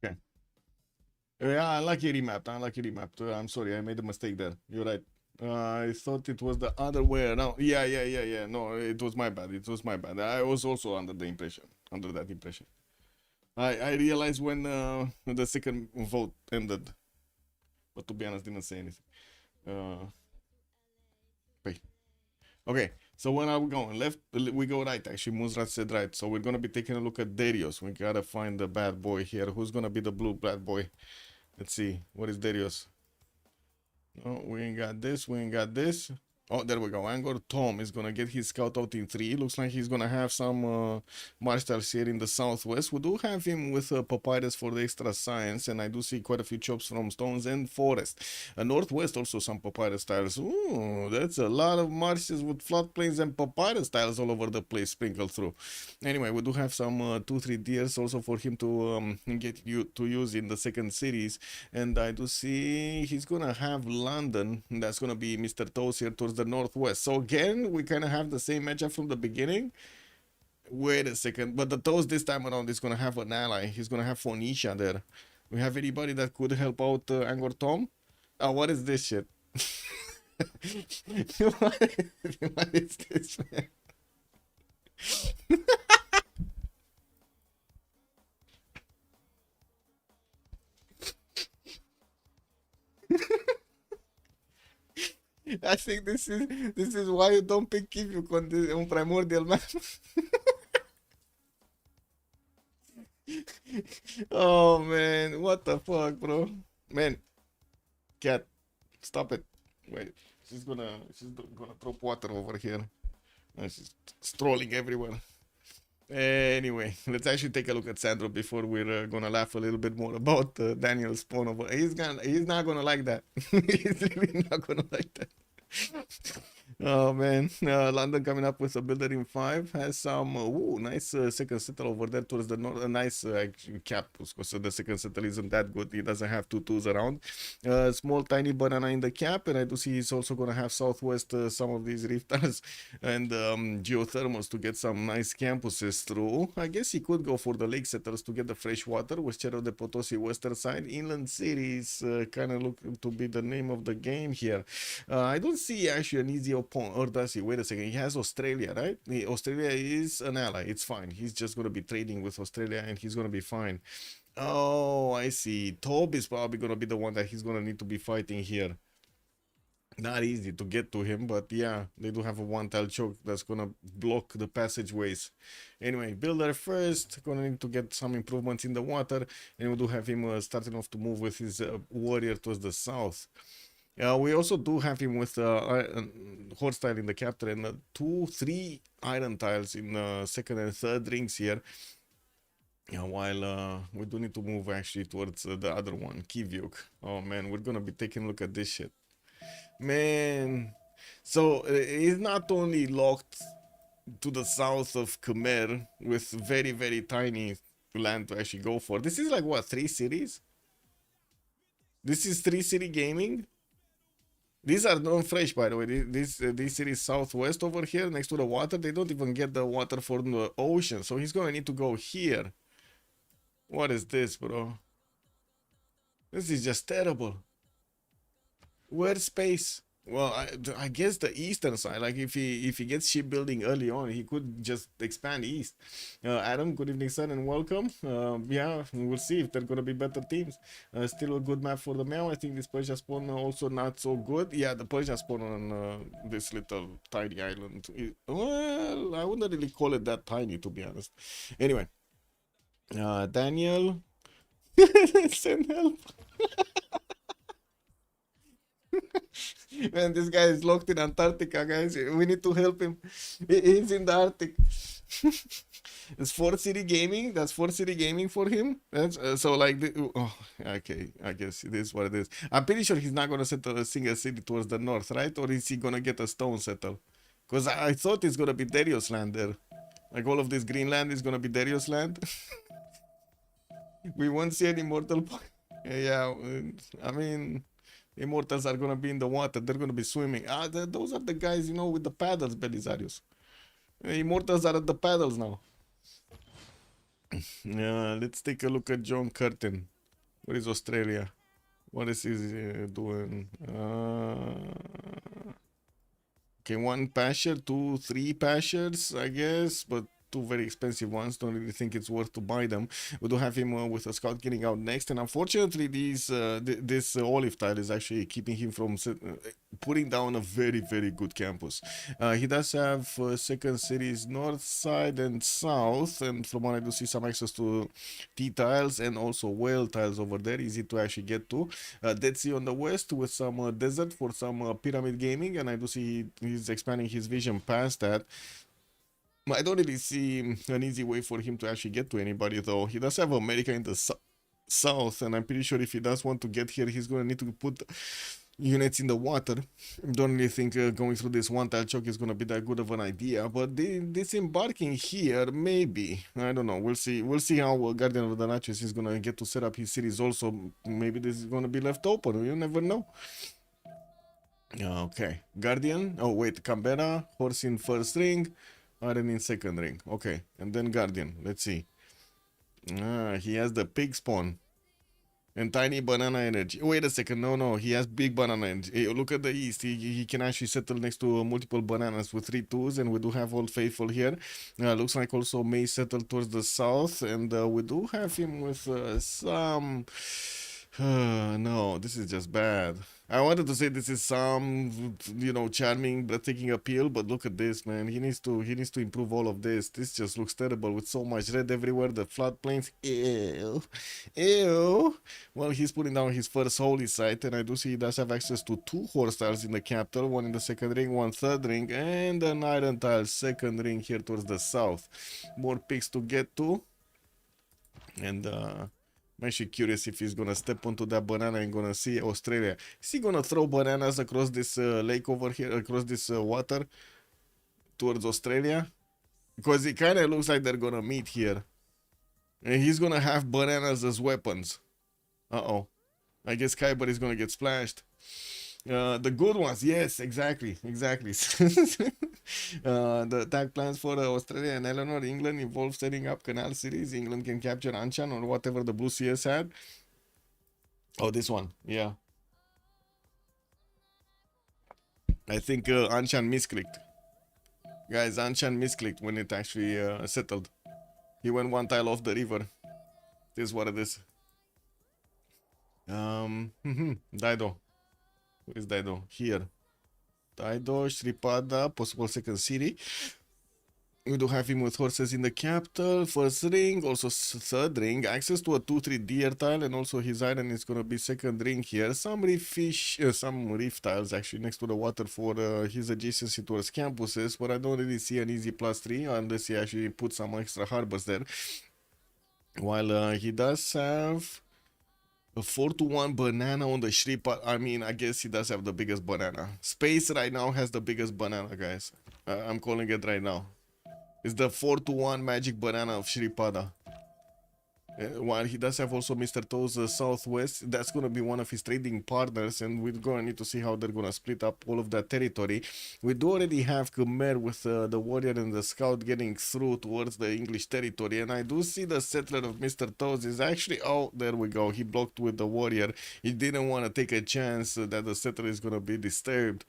Okay. Yeah, I like it remapped. I like it remapped. I'm sorry, I made a mistake there. You're right. I thought it was the other way around. Yeah. No, it was my bad. It was my bad. I was also under that impression. I realized when the second vote ended, but to be honest, didn't say anything. Wait. Okay, so when are we going? Left? We go right. Actually, Muzrat said right. So we're gonna be taking a look at Darius. We gotta find the bad boy here. Who's gonna be the blue bad boy? Let's see. What is Darius? Oh, we ain't got this. We ain't got this. Oh, there we go. Angor Tom is gonna get his scout out in 3. Looks like he's gonna have some marshals here in the southwest. We do have him with papyrus for the extra science, and I do see quite a few chops from stones and forest. Northwest also some papyrus tiles. Ooh, that's a lot of marshes with floodplains and papyrus tiles all over the place sprinkled through. Anyway, we do have some 2-3 deers also for him to get you to use in the second series, and I do see he's gonna have London. That's gonna be Mr. Toes here towards the northwest. So again, we kind of have the same matchup from the beginning. Wait a second, but the Toes this time around is gonna have an ally. He's gonna have Phoenicia there. We have anybody that could help out Angor Tom? Oh, what is this shit? What is this, man? I think this is why you don't pick Kivuk on Primordial Map. Oh man, what the fuck, bro? Man, cat, stop it. Wait, she's gonna throw water over here. And she's strolling everywhere. Anyway, let's actually take a look at Sandro before we're gonna laugh a little bit more about Daniel's spawn over. He's not gonna like that. He's really not gonna like that. Oh man, London coming up with a builder in 5 has some nice second settle over there towards the north. A nice cap because the second settle isn't that good. He doesn't have 2 2s around. Small tiny banana in the cap, and I do see he's also gonna have southwest some of these rifters and geothermals to get some nice campuses through. I guess he could go for the lake settlers to get the fresh water with Cerro de Potosi western side. Inland cities kind of look to be the name of the game here. I don't see actually an easy opponent. Or does he? Wait a second. He has Australia, right? Australia is an ally. It's fine. He's just going to be trading with Australia and he's going to be fine. Oh, I see. Tob is probably going to be the one that he's going to need to be fighting here. Not easy to get to him, but yeah, they do have a 1-tile choke that's going to block the passageways. Anyway, builder first. Going to need to get some improvements in the water. And we do have him starting off to move with his warrior towards the south. We also do have him with horse tile in the capture and 2-3 iron tiles in second and third rings here. While we do need to move actually towards the other one, Kivyuk. Oh man, we're gonna be taking a look at this shit. Man, so he's not only locked to the south of Khmer with very, very tiny land to actually go for. This is like what, 3 cities? This is 3 city gaming? These are non-fresh, by the way. This cities southwest over here, next to the water, they don't even get the water from the ocean. So he's gonna need to go here. What is this, bro? This is just terrible. Where's space? Well, I guess the eastern side. Like if he gets shipbuilding early on, he could just expand east. Adam, good evening, sir, and welcome. Yeah, we'll see if they're gonna be better teams. Still a good map for the Meow. I think this Persia spawn also not so good. Yeah, the Persia spawn on this little tiny island. Well, I wouldn't really call it that tiny, to be honest. Anyway, Daniel, send help. Man, this guy is locked in Antarctica, guys. We need to help him. He's in the Arctic. It's 4 City Gaming. That's 4 City Gaming for him. That's so like. Oh, okay. I guess it is what it is. I'm pretty sure he's not gonna settle a single city towards the north, right? Or is he gonna get a stone settle? Because I thought it's gonna be Darius land there. Like all of this Greenland is gonna be Darius land. We won't see any mortal. Yeah, I mean, immortals are gonna be in the water. They're gonna be swimming. Those are the guys, you know, with the paddles, Belisarius. Immortals are at the paddles now. Yeah, let's take a look at John Curtin. Where is Australia? What is he doing? Okay, 1 pasture, 2, 3 pastures, I guess, but 2 very expensive ones. Don't really think it's worth to buy them. We do have him with a scout getting out next, and unfortunately, this olive tile is actually keeping him from putting down a very good campus. He does have second cities north side and south, and from what I do see some access to T tiles and also whale tiles over there, easy to actually get to. Dead Sea on the west with some desert for some pyramid gaming, and I do see he's expanding his vision past that. I don't really see an easy way for him to actually get to anybody, though. He does have America in the south, and I'm pretty sure if he does want to get here, he's going to need to put units in the water. Don't really think going through this one tile choke is going to be that good of an idea, but disembarking here, maybe. I don't know. We'll see. We'll see how Guardian of the Natchez is going to get to set up his cities also. Maybe this is going to be left open. You never know. Okay. Guardian. Oh, wait. Canberra. Horse in first ring. Iron in second ring. Okay. And then Guardian. Let's see. He has the pig spawn. And tiny banana energy. Wait a second. No. He has big banana energy. Hey, look at the east. He can actually settle next to multiple bananas with 3 2s. And we do have Old Faithful here. Looks like also may settle towards the south. And we do have him with some... no, this is just bad. I wanted to say this is some, you know, charming, breathtaking appeal, but look at this, man. He needs to improve all of this. This just looks terrible with so much red everywhere. The floodplains, ew. Well, he's putting down his first holy site, and I do see he does have access to 2 horse tiles in the capital, 1 in the second ring, 1 third ring, and an iron tile second ring here towards the south. More pigs to get to, and I'm actually curious if he's gonna step onto that banana and gonna see Australia. Is he gonna throw bananas across this lake over here, across this water towards Australia? Because it kind of looks like they're gonna meet here. And he's gonna have bananas as weapons. Uh-oh. I guess Kyber is gonna get splashed. The good ones, yes, exactly. The attack plans for Australia and Eleanor, England involve setting up canal cities. England can capture Anshan or whatever the Blue CS had. Oh, this one, yeah. I think Anshan misclicked. Guys, Anshan misclicked when it actually settled. He went 1 tile off the river. This is what it is. Dido. Where is Dido? Here. Dido, Shripada, possible second city. We do have him with horses in the capital. First ring, also third ring. Access to a 2-3 deer tile, and also his iron is going to be second ring here. Some reef tiles actually next to the water for his adjacency towards campuses, but I don't really see an easy +3 unless he actually puts some extra harbors there. While he does have a 4-1 banana on the Shripa. I mean, I guess he does have the biggest banana. Space right now has the biggest banana, guys. I'm calling it right now. It's the 4-1 magic banana of Shripada. While he does have also Mr. Toes Southwest, that's going to be one of his trading partners, and we're going to need to see how they're going to split up all of that territory. We do already have Khmer with the warrior and the scout getting through towards the English territory, and I do see the settler of Mr. Toes is actually, oh, there we go, he blocked with the warrior. He didn't want to take a chance that the settler is going to be disturbed.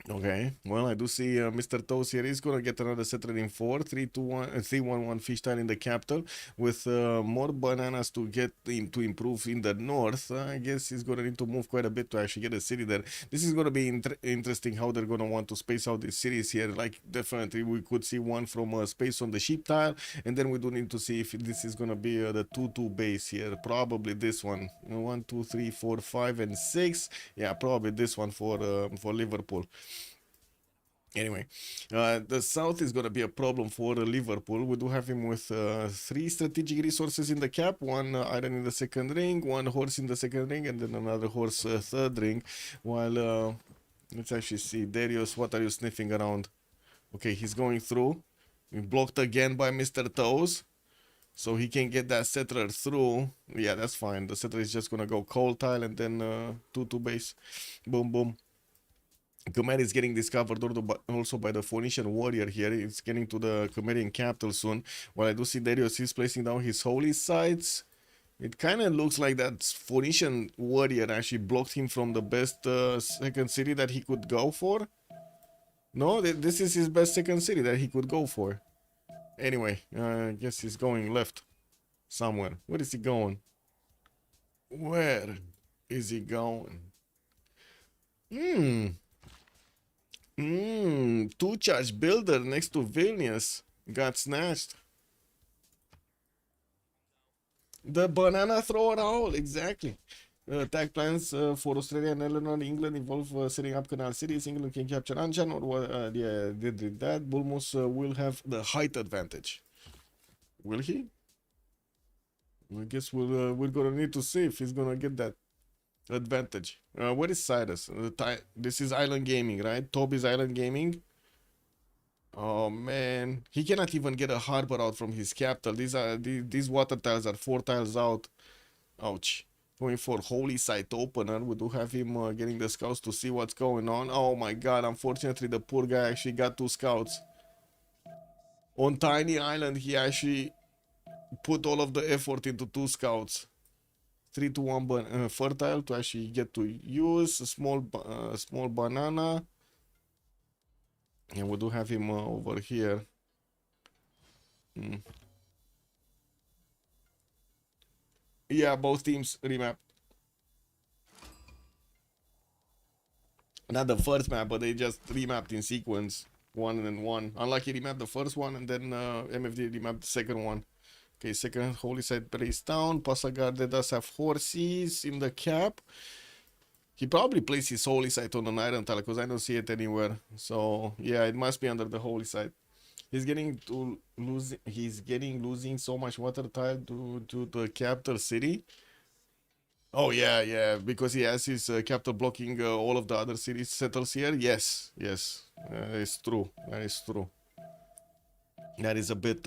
Okay, well, I do see Mr. Toes here is gonna get another settler in 4, 3-2-1, 3-1-1 fish tile in the capital with more bananas to get to improve in the north. I guess he's gonna need to move quite a bit to actually get a city there. This is gonna be interesting how they're gonna want to space out these cities here. Like, definitely we could see one from space on the sheep tile, and then we do need to see if this is gonna be the 2-2 base here. Probably this one. 1, 2, 3, 4, 5, and 6. Yeah, probably this one for Liverpool. Anyway, the south is going to be a problem for Liverpool. We do have him with 3 strategic resources in the cap, 1 iron in the second ring, 1 horse in the second ring, and then another horse third ring. While, let's actually see, Darius, what are you sniffing around? Okay, he's going through. Blocked again by Mr. Toes. So he can get that settler through. Yeah, that's fine. The settler is just going to go cold tile and then 2-2 base. Boom, boom. Khmer is getting discovered also by the Phoenician warrior here. It's getting to the Khmerian capital soon. While I do see Darius is placing down his holy sites. It kind of looks like that Phoenician warrior actually blocked him from the best second city that he could go for. No, this is his best second city that he could go for. Anyway, I guess he's going left somewhere. Where is he going? Where is he going? 2-charge builder next to Vilnius got snatched. The banana thrower owl, exactly. Attack plans for Australia and Eleanor, England involve setting up canal cities. England can capture Anshan, or yeah, they did that. Bulmus will have the height advantage. Will he? I guess we're gonna need to see if he's gonna get that advantage. Where is Cyrus? This is Island Gaming, right? Toby's Island Gaming. Oh man, he cannot even get a harbor out from his capital. These water tiles are 4 tiles out. Ouch. Going for holy site opener. We do have him getting the scouts to see what's going on. Oh my god, unfortunately the poor guy actually got 2 scouts. On tiny island he actually put all of the effort into 2 scouts. 3-1 fertile to actually get to use a small banana. And we do have him over here. Yeah, both teams remapped. Not the first map, but they just remapped in sequence. 1 and 1. Unlucky remapped the first one, and then MFD remapped the second one. Okay, second holy site placed down. Passagarde does have horses in the cap. He probably placed his holy site on an iron tile because I don't see it anywhere. So yeah, it must be under the holy site. He's getting losing so much water tile to the capital city. Oh yeah, because he has his capital blocking all of the other cities settles here. Yes, it's true. That is true. That is a bit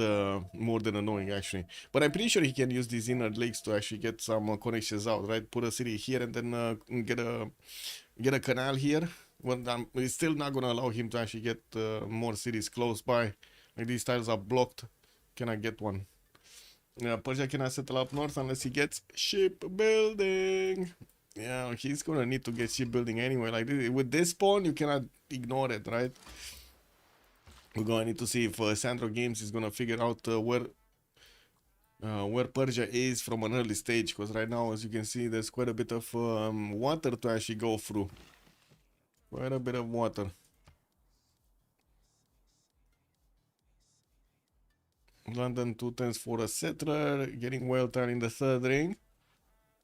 more than annoying, actually. But I'm pretty sure he can use these inner lakes to actually get some connections out, right? Put a city here and then get a canal here. Well, it's still not going to allow him to actually get more cities close by. Like, these tiles are blocked. Cannot get one. Persia cannot settle up north unless he gets shipbuilding. Yeah, he's going to need to get shipbuilding anyway. Like, with this spawn, you cannot ignore it, right? We're going to need to see if Sandro Games is going to figure out where Persia is from an early stage. Because right now, as you can see, there's quite a bit of water to actually go through. Quite a bit of water. London 2 turns for a settler. Getting well tile in the third ring.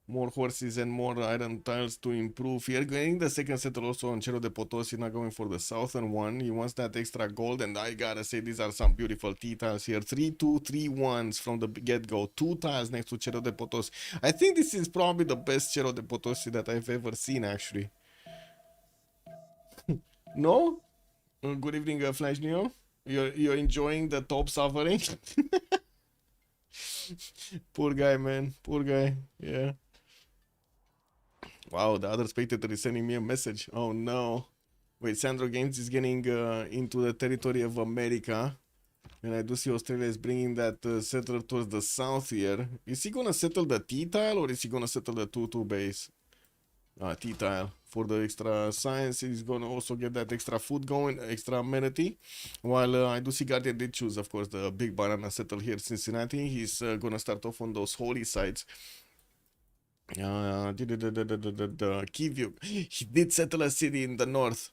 More horses and more iron tiles to improve here. Getting the second settler also on Cerro de Potosi, not going for the southern one. He wants that extra gold, and I gotta say these are some beautiful T tiles here. 3-2, 3-1s from the get-go. 2 tiles next to Cerro de Potosi. I think this is probably the best Cerro de Potosi that I've ever seen, actually. No? Good evening, Flash Neo. You're enjoying the top suffering? Poor guy, man. Poor guy. Yeah. Wow, the other spectator is sending me a message. Oh no. Wait, Sandro Games is getting into the territory of America. And I do see Australia is bringing that settler towards the south here. Is he gonna settle the T-tile or is he gonna settle the 2-2 base? T-tile. for the extra science. He's gonna also get that extra food going, extra amenity. While I do see Guardian did choose, of course, the big banana settle here, Cincinnati. He's gonna start off on those holy sites. Kivuk, he did settle a city in the north.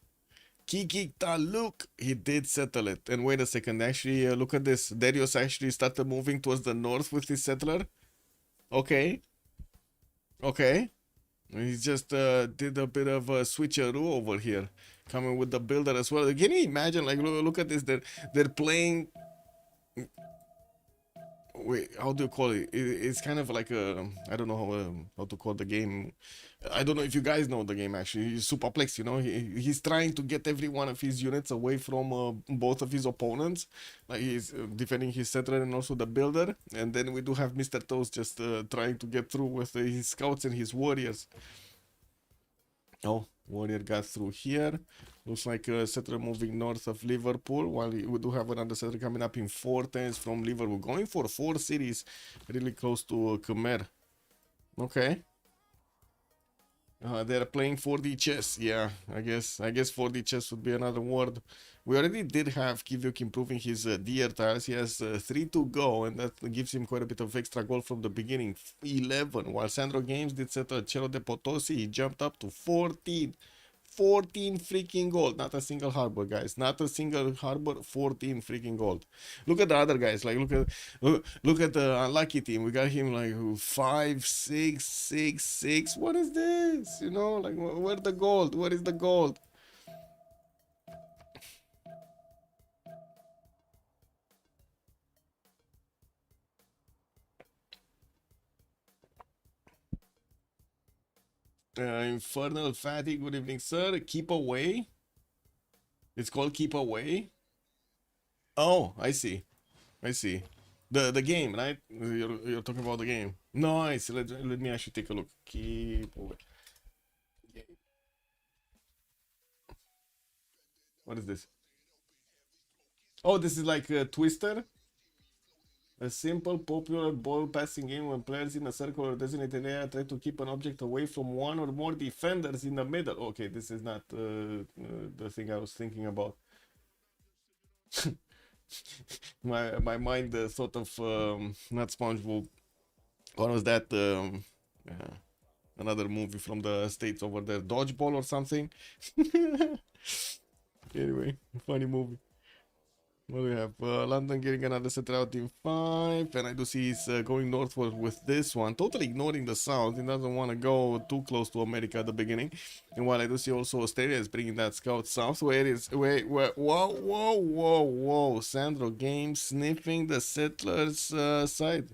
Look, he did settle it. And wait a second, actually, look at this. Darius actually started moving towards the north with his settler. Okay. Okay. He just did a bit of a switcheroo over here, coming with the builder as well. Can you imagine? Like, look at this. They're playing. Wait, how do you call it? It's kind of like a, I don't know how to call the game. I don't know if you guys know the game actually. He's Superplex, you know. He's trying to get every one of his units away from both of his opponents. Like he's defending his settler and also the builder. And then we do have Mr. Toast just trying to get through with his scouts and his warriors. Oh, warrior got through here. Looks like a settler moving north of Liverpool, while we do have another settler coming up in 410s from Liverpool, going for 4 cities, really close to Khmer. Okay. They're playing 4D chess. Yeah, I guess 4D chess would be another word. We already did have Kivuk improving his deer tiles. He has 3 to go, and that gives him quite a bit of extra gold from the beginning. 11. While Sandro Games did settle Cerro de Potosi, he jumped up to 14. 14 freaking gold. Not a single harbor, guys. Not a single harbor. 14 freaking gold. Look at the other guys. Like, look at the unlucky team. We got him like 5, 6, 6, 6. What is this? You know, like, where's the gold? Where is the gold? Infernal Fatty, good evening, sir. Keep away. It's called Keep Away. Oh, I see. I see. The game, right? You're talking about the game. Nice. Let me actually take a look. Keep away. What is this? Oh, this is like a Twister. A simple, popular ball passing game when players in a circle or designated area try to keep an object away from one or more defenders in the middle. Okay, this is not the thing I was thinking about. my mind thought of not SpongeBob. What was that? Another movie from the States over there, Dodgeball or something. Anyway, funny movie. What do we have? London getting another set out in 5, and I do see he's going northward with this one, totally ignoring the south. He doesn't want to go too close to America at the beginning. And while I do see also Australia is bringing that scout south, where whoa, Sandro Games sniffing the settlers side.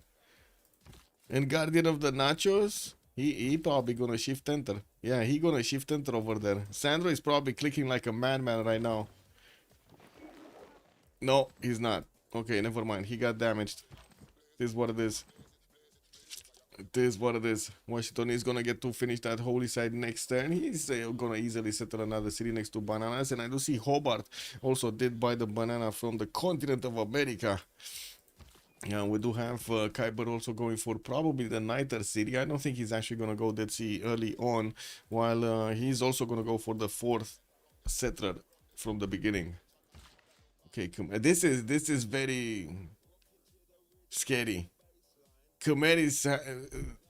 And Guardian of the Nachos, he probably gonna shift enter. Yeah, he gonna shift enter over there. Sandro is probably clicking like a madman right now. No, he's not. Okay, never mind. He got damaged. This is what it is. It is what it is. Washington is gonna get to finish that holy side next turn. He's gonna easily settle another city next to bananas. And I do see Hobart also did buy the banana from the continent of America. Yeah, we do have Kyber also going for probably the Niter city. I don't think he's actually gonna go Dead Sea early on. While he's also gonna go for the 4th settler from the beginning. Okay, this is very scary. Khmer is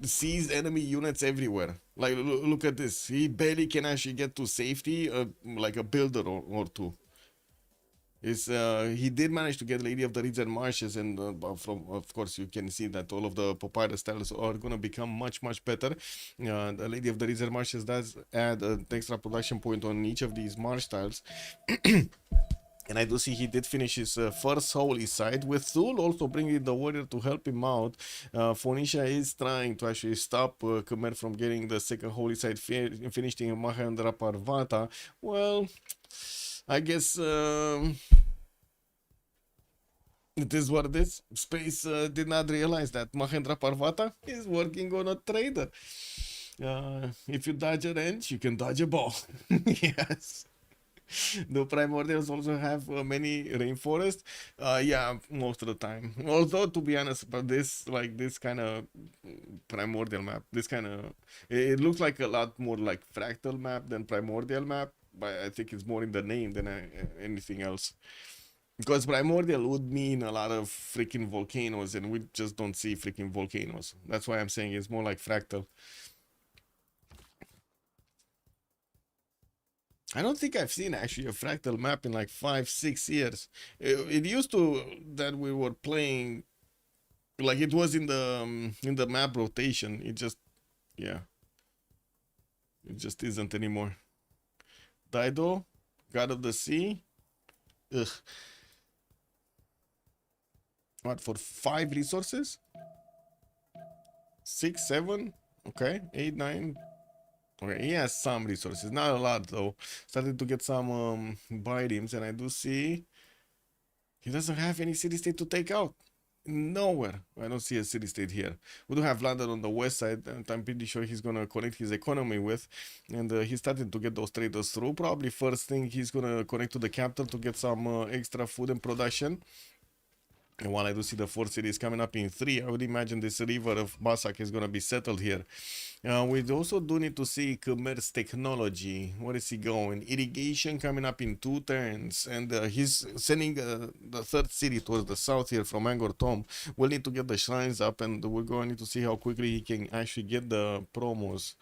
sees enemy units everywhere. Like, look at this. He barely can actually get to safety, like a builder or two. He did manage to get Lady of the Reeds and Marshes, and of course you can see that all of the papyrus tiles are gonna become much better. The Lady of the Reeds and Marshes does add an extra production point on each of these marsh tiles. And I do see he did finish his first holy site, with Thul also bringing the warrior to help him out. Phoenicia is trying to actually stop Khmer from getting the second holy site finished in Mahendra Parvata. Well, I guess it is what it is. Space did not realize that Mahendra Parvata is working on a trader. If you dodge a wrench, you can dodge a ball. Yes. Do primordials also have many rainforests? Yeah, most of the time. Although, to be honest, about this, like this kind of primordial map, this kind of, it looks like a lot more like fractal map than primordial map, but I think it's more in the name than anything else. Because primordial would mean a lot of freaking volcanoes, and we just don't see freaking volcanoes. That's why I'm saying it's more like fractal. I don't think I've seen actually a fractal map in like 5-6 years. It used to that we were playing, like it was in the map rotation. It just, yeah, it just isn't anymore. Dido, God of the Sea. Ugh. What, for 5 resources? 6, 7, okay, 8, 9. Okay, he has some resources, not a lot though. Started to get some items, and I do see he doesn't have any city state to take out. Nowhere. I don't see a city state here. We do have London on the west side, and I'm pretty sure he's gonna connect his economy with, and he's starting to get those traders through. Probably first thing he's gonna connect to the capital to get some extra food and production. And while I do see the 4 cities coming up in 3, I would imagine this river of Basak is going to be settled here. We also do need to see commerce technology. Where is he going? Irrigation coming up in 2 turns. And he's sending the 3rd city towards the south here from Angkor Thom. We'll need to get the shrines up, and we're going to need to see how quickly he can actually get the promos.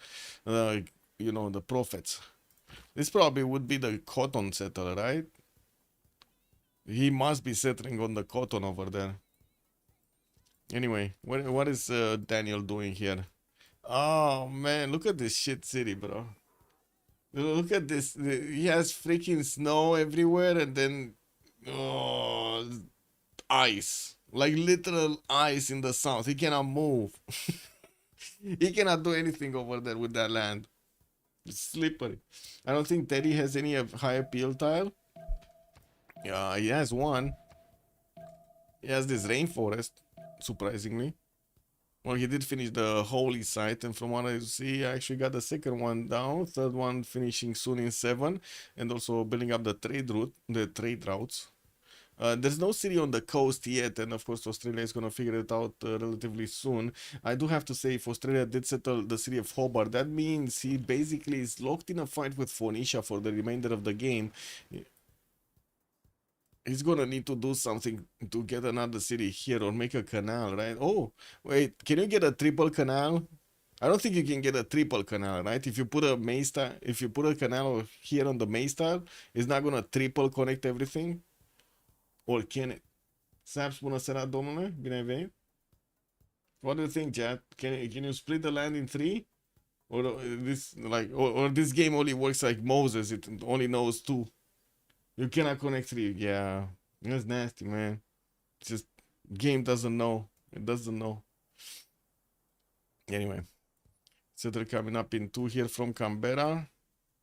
You know, the prophets. This probably would be the cotton settler, right? He must be settling on the cotton over there. Anyway, what is Daniel doing here? Oh man, look at this shit city, bro. Look at this. He has freaking snow everywhere, and then ice. Like literal ice in the south. He cannot move. He cannot do anything over there with that land. It's slippery. I don't think Teddy has any high appeal tile. Yeah, he has one. He has this rainforest, surprisingly. Well, he did finish the holy site, and from what I see, I actually got the second one down, third one finishing soon in 7, and also building up the trade routes. There's no city on the coast yet, and of course Australia is going to figure it out relatively soon. I do have to say, if Australia did settle the city of Hobart, that means he basically is locked in a fight with Phoenicia for the remainder of the game. He's gonna need to do something to get another city here, or make a canal, right? Oh, wait, can you get a triple canal? I don't think you can get a triple canal, right? If you put a maze tile, if you put a canal here on the maze tile, it's not gonna triple connect everything? Or can it? Saps, bună seara, domnule, bine ai venit. What do you think, chat? Can you split the land in 3? Or this or this game only works like Moses, it only knows 2. You cannot connect 3. Yeah, that's nasty, man. It's just game doesn't know. It doesn't know. Anyway, settle coming up in 2 here from Canberra,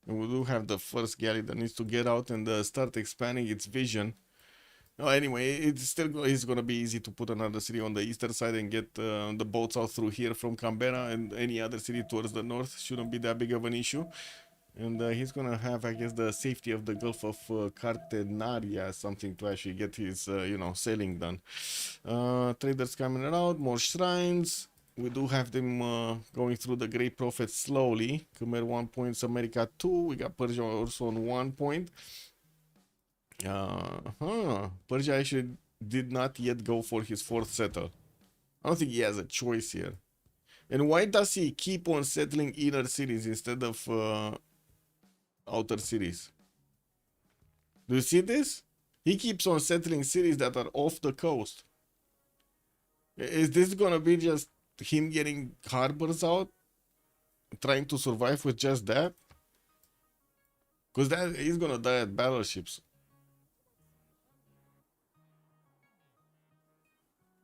and we do have the first galley that needs to get out and start expanding its vision. Oh, anyway, it's gonna be easy to put another city on the eastern side and get the boats out through here from Canberra, and any other city towards the north shouldn't be that big of an issue. And he's gonna have, I guess, the safety of the Gulf of Cartenaria, something to actually get his, sailing done. Traders coming around, more shrines. We do have them going through the Great Prophet slowly. Khmer 1 point, America 2. We got Persia also on 1 point. Persia actually did not yet go for his 4th settle. I don't think he has a choice here. And why does he keep on settling inner cities instead of outer cities? Do you see this? He keeps on settling cities that are off the coast. Is this gonna be just him getting harbors out, trying to survive with just that? Because that he's gonna die at battleships.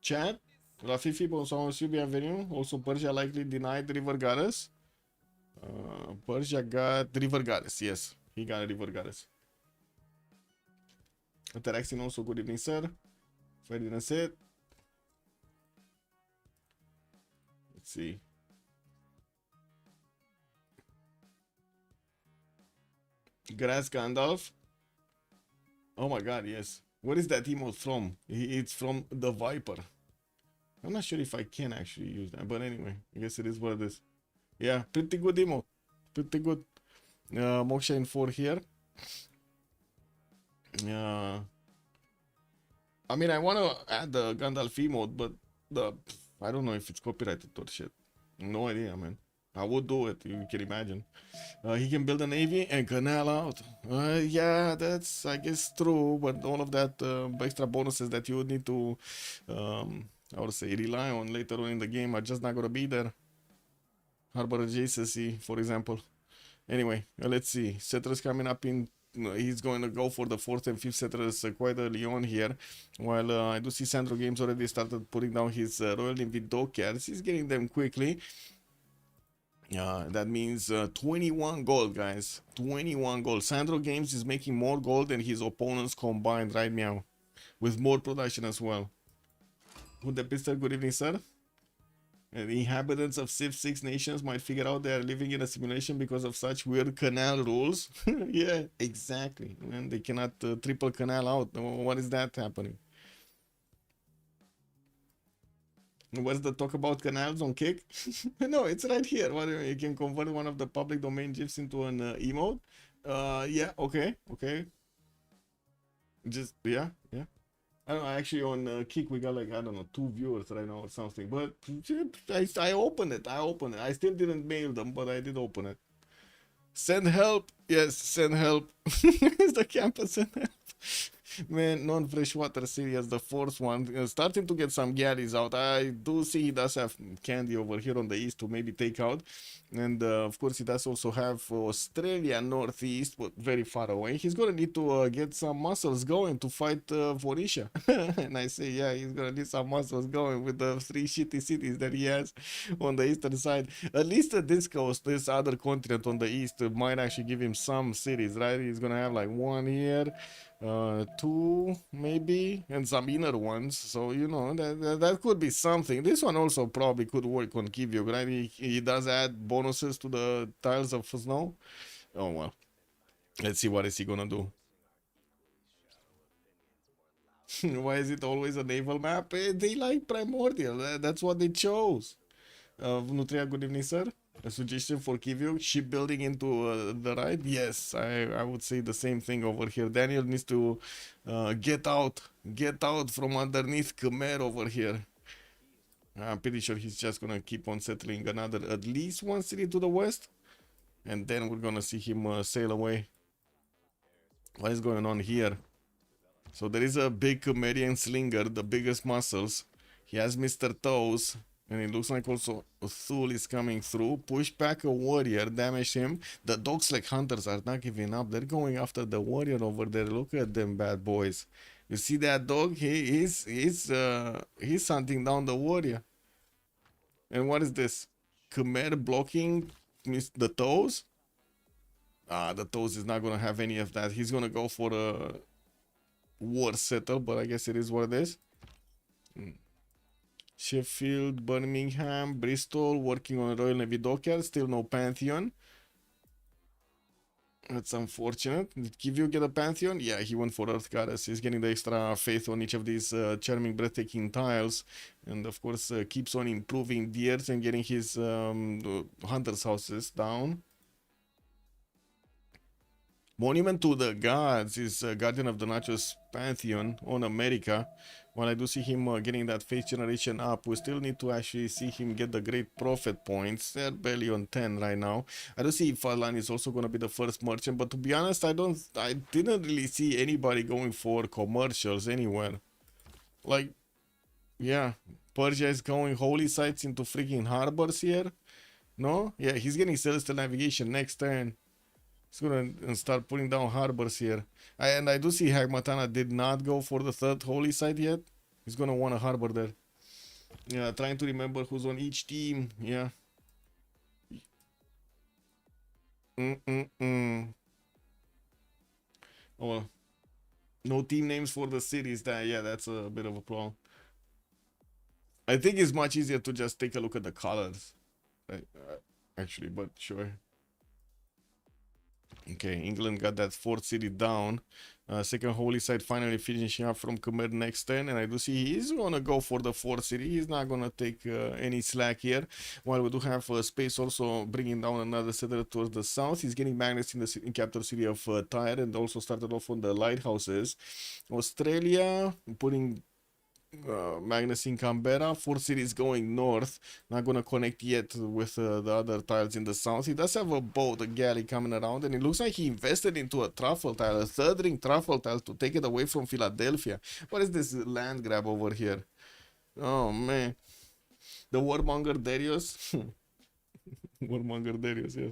Chat, Rafifi, bonsoir monsieur, bienvenue. Also, Persia likely denied River Goddess. Persia got River Goddess, yes. He got a River Goddess. Interaction also, good evening, sir. Ferdinand said. Let's see. Grass Gandalf. Oh my god, yes. What is that emote from? It's from the Viper. I'm not sure if I can actually use that, but anyway, I guess it is what it is. Yeah, pretty good emote. Pretty good. Moksha in 4 here. I mean, I want to add the Gandalf emote, but the I don't know if it's copyrighted or shit. No idea, man. I would do it, you can imagine. He can build a navy and canal out. Yeah, that's, I guess, true, but all of that extra bonuses that you would need to, I would say, rely on later on in the game are just not going to be there. Harbor adjacency, for example. Anyway, let's see. Settlers coming up in. He's going to go for the 4th and 5th settlers quite early on here. While I do see Sandro Games already started putting down his Royal Navy dockyards. He's getting them quickly. That means 21 gold, guys. 21 gold. Sandro Games is making more gold than his opponents combined right now. With more production as well. Good episode, good evening, sir. The inhabitants of Civ6 nations might figure out they are living in a simulation because of such weird canal rules. Yeah, exactly. And they cannot triple canal out. What is that happening? What's the talk about canals on Kick? No, it's right here. What do you mean? You can convert one of the public domain GIFs into an emote. Yeah, okay. Just, yeah. I don't know, actually on Kick we got like, I don't know, 2 viewers right now or something. But I opened it. I still didn't mail them, but I did open it. Send help. Yes, send help. It's the campus, send help. Man, non-freshwater series, the 4th one, starting to get some galleys out. I do see he does have candy over here on the east to maybe take out. And of course he does also have Australia northeast, but very far away. He's gonna need to get some muscles going to fight Vorisha. And I say, yeah, he's gonna need some muscles going with the 3 shitty cities that he has on the eastern side. At least at this coast, this other continent on the east might actually give him some cities, right? He's gonna have like 1 here, 2 maybe, and some inner ones. So you know that could be something. This one also probably could work on Kivio, right? He does add bonuses to the tiles of snow. Oh well, let's see what is he gonna do. Why is it always a naval map? They like primordial. That's what they chose. Nutria, good evening, sir. A suggestion for Kivio, shipbuilding into the right? Yes, I would say the same thing over here. Daniel needs to get out from underneath Khmer over here. I'm pretty sure he's just gonna keep on settling another, at least 1 city to the west, and then we're gonna see him sail away. What is going on here? So there is a big Khmerian slinger, the biggest muscles. He has Mr. Toes. And it looks like also Thul is coming through. Push back a warrior, damage him. The dogs like hunters are not giving up. They're going after the warrior over there. Look at them bad boys. You see that dog? He's hunting down the warrior. And what is this? Khmer blocking the toes? The toes is not gonna have any of that. He's gonna go for a war settle, but I guess it is what it is. Sheffield, Birmingham, Bristol, working on Royal Navy dockyard, still no Pantheon. That's unfortunate. Did Kivio get a Pantheon? Yeah, he went for Earth Goddess. He's getting the extra faith on each of these charming, breathtaking tiles. And of course, keeps on improving the earth and getting his hunters' houses down. Monument to the Gods is Guardian of the Nachos Pantheon on America. While I do see him getting that face generation up, we still need to actually see him get the Great Prophet points. They're barely on 10 right now. I do see Farlan is also going to be the first merchant, but to be honest, I didn't really see anybody going for commercials anywhere. Like, yeah, Persia is going holy sites into freaking harbors here. No? Yeah, he's getting Celestial Navigation next turn. He's gonna start putting down harbors here. And I do see Hagmatana did not go for the 3rd holy site yet. He's gonna want a harbor there. Yeah, trying to remember who's on each team. Yeah. Oh well. No team names for the cities. That's a bit of a problem. I think it's much easier to just take a look at the colors. Right? Actually, but sure. Okay, England got that fourth city down. Second holy site finally finishing up from Khmer next turn, and I do see he's gonna go for the fourth city. He's not gonna take any slack here. While we do have space also bringing down another settler towards the south. He's getting magnets in the capital city of Tyre, and also started off on the lighthouses. Australia putting Magnus in Canberra. Four cities going north. Not gonna connect yet with the other tiles in the south. He does have a boat, a galley coming around, and it looks like he invested into a truffle tile, a third ring truffle tile to take it away from Philadelphia. What is this land grab over here? Oh man, the warmonger Darius. Warmonger Darius, yeah.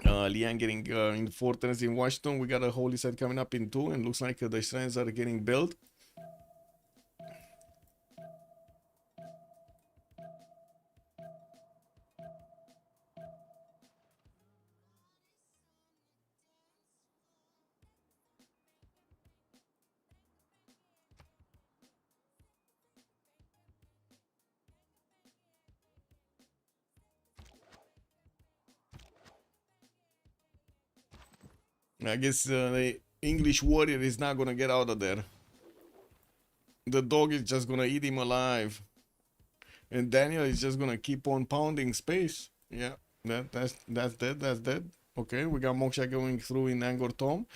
Lian getting in 4 turns in Washington. We got a holy site coming up in 2, and looks like the shrines are getting built. I guess the English warrior is not gonna get out of there. The dog is just gonna eat him alive. And Daniel is just gonna keep on pounding space. Yeah, that's dead. That's dead. Okay, we got Moksha going through in Angkor Thom.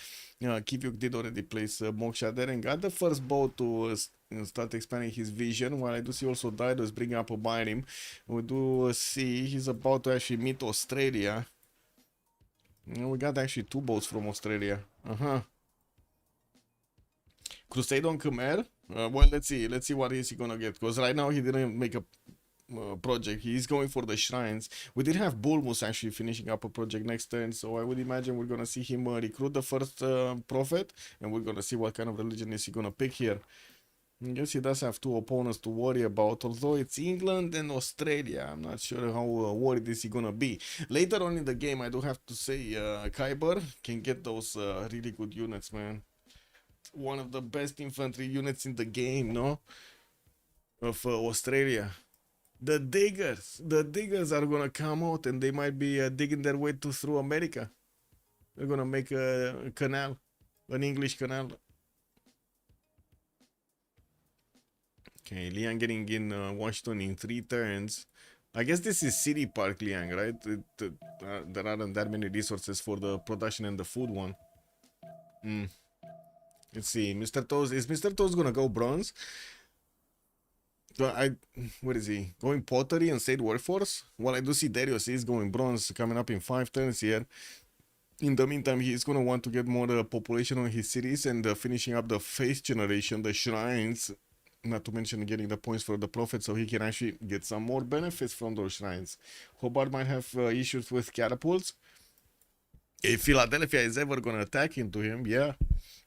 Kivyuk did already place Moksha there and got the first boat to start expanding his vision. While I do see also Dido bringing up behind him. We do see he's about to actually meet Australia. We got actually 2 boats from Australia. Crusade on Khmer. Well, let's see what is he gonna get. Because right now he didn't make a project. He's going for the shrines. We did have Bulmus actually finishing up a project next turn, so I would imagine we're gonna see him recruit the first prophet, and we're gonna see what kind of religion is he gonna pick here. I guess he does have 2 opponents to worry about, although it's England and Australia. I'm not sure how worried is he gonna be. Later on in the game, I do have to say Khyber can get those really good units, man. One of the best infantry units in the game, no? Of Australia. The diggers are gonna come out, and they might be digging their way through America. They're gonna make a canal, an English canal. Okay, Liang getting in Washington in 3 turns. I guess this is City Park, Liang, right? There aren't that many resources for the production and the food one. Let's see, Mr. Toes. Is Mr. Toes gonna go bronze? What is he? Going pottery and state workforce? Well, I do see Darius is going bronze coming up in 5 turns here. In the meantime, he's gonna want to get more population on his cities and finishing up the faith generation, the shrines. Not to mention getting the points for the prophet, so he can actually get some more benefits from those shrines. Hobart might have issues with catapults. If Philadelphia is ever gonna attack into him, yeah,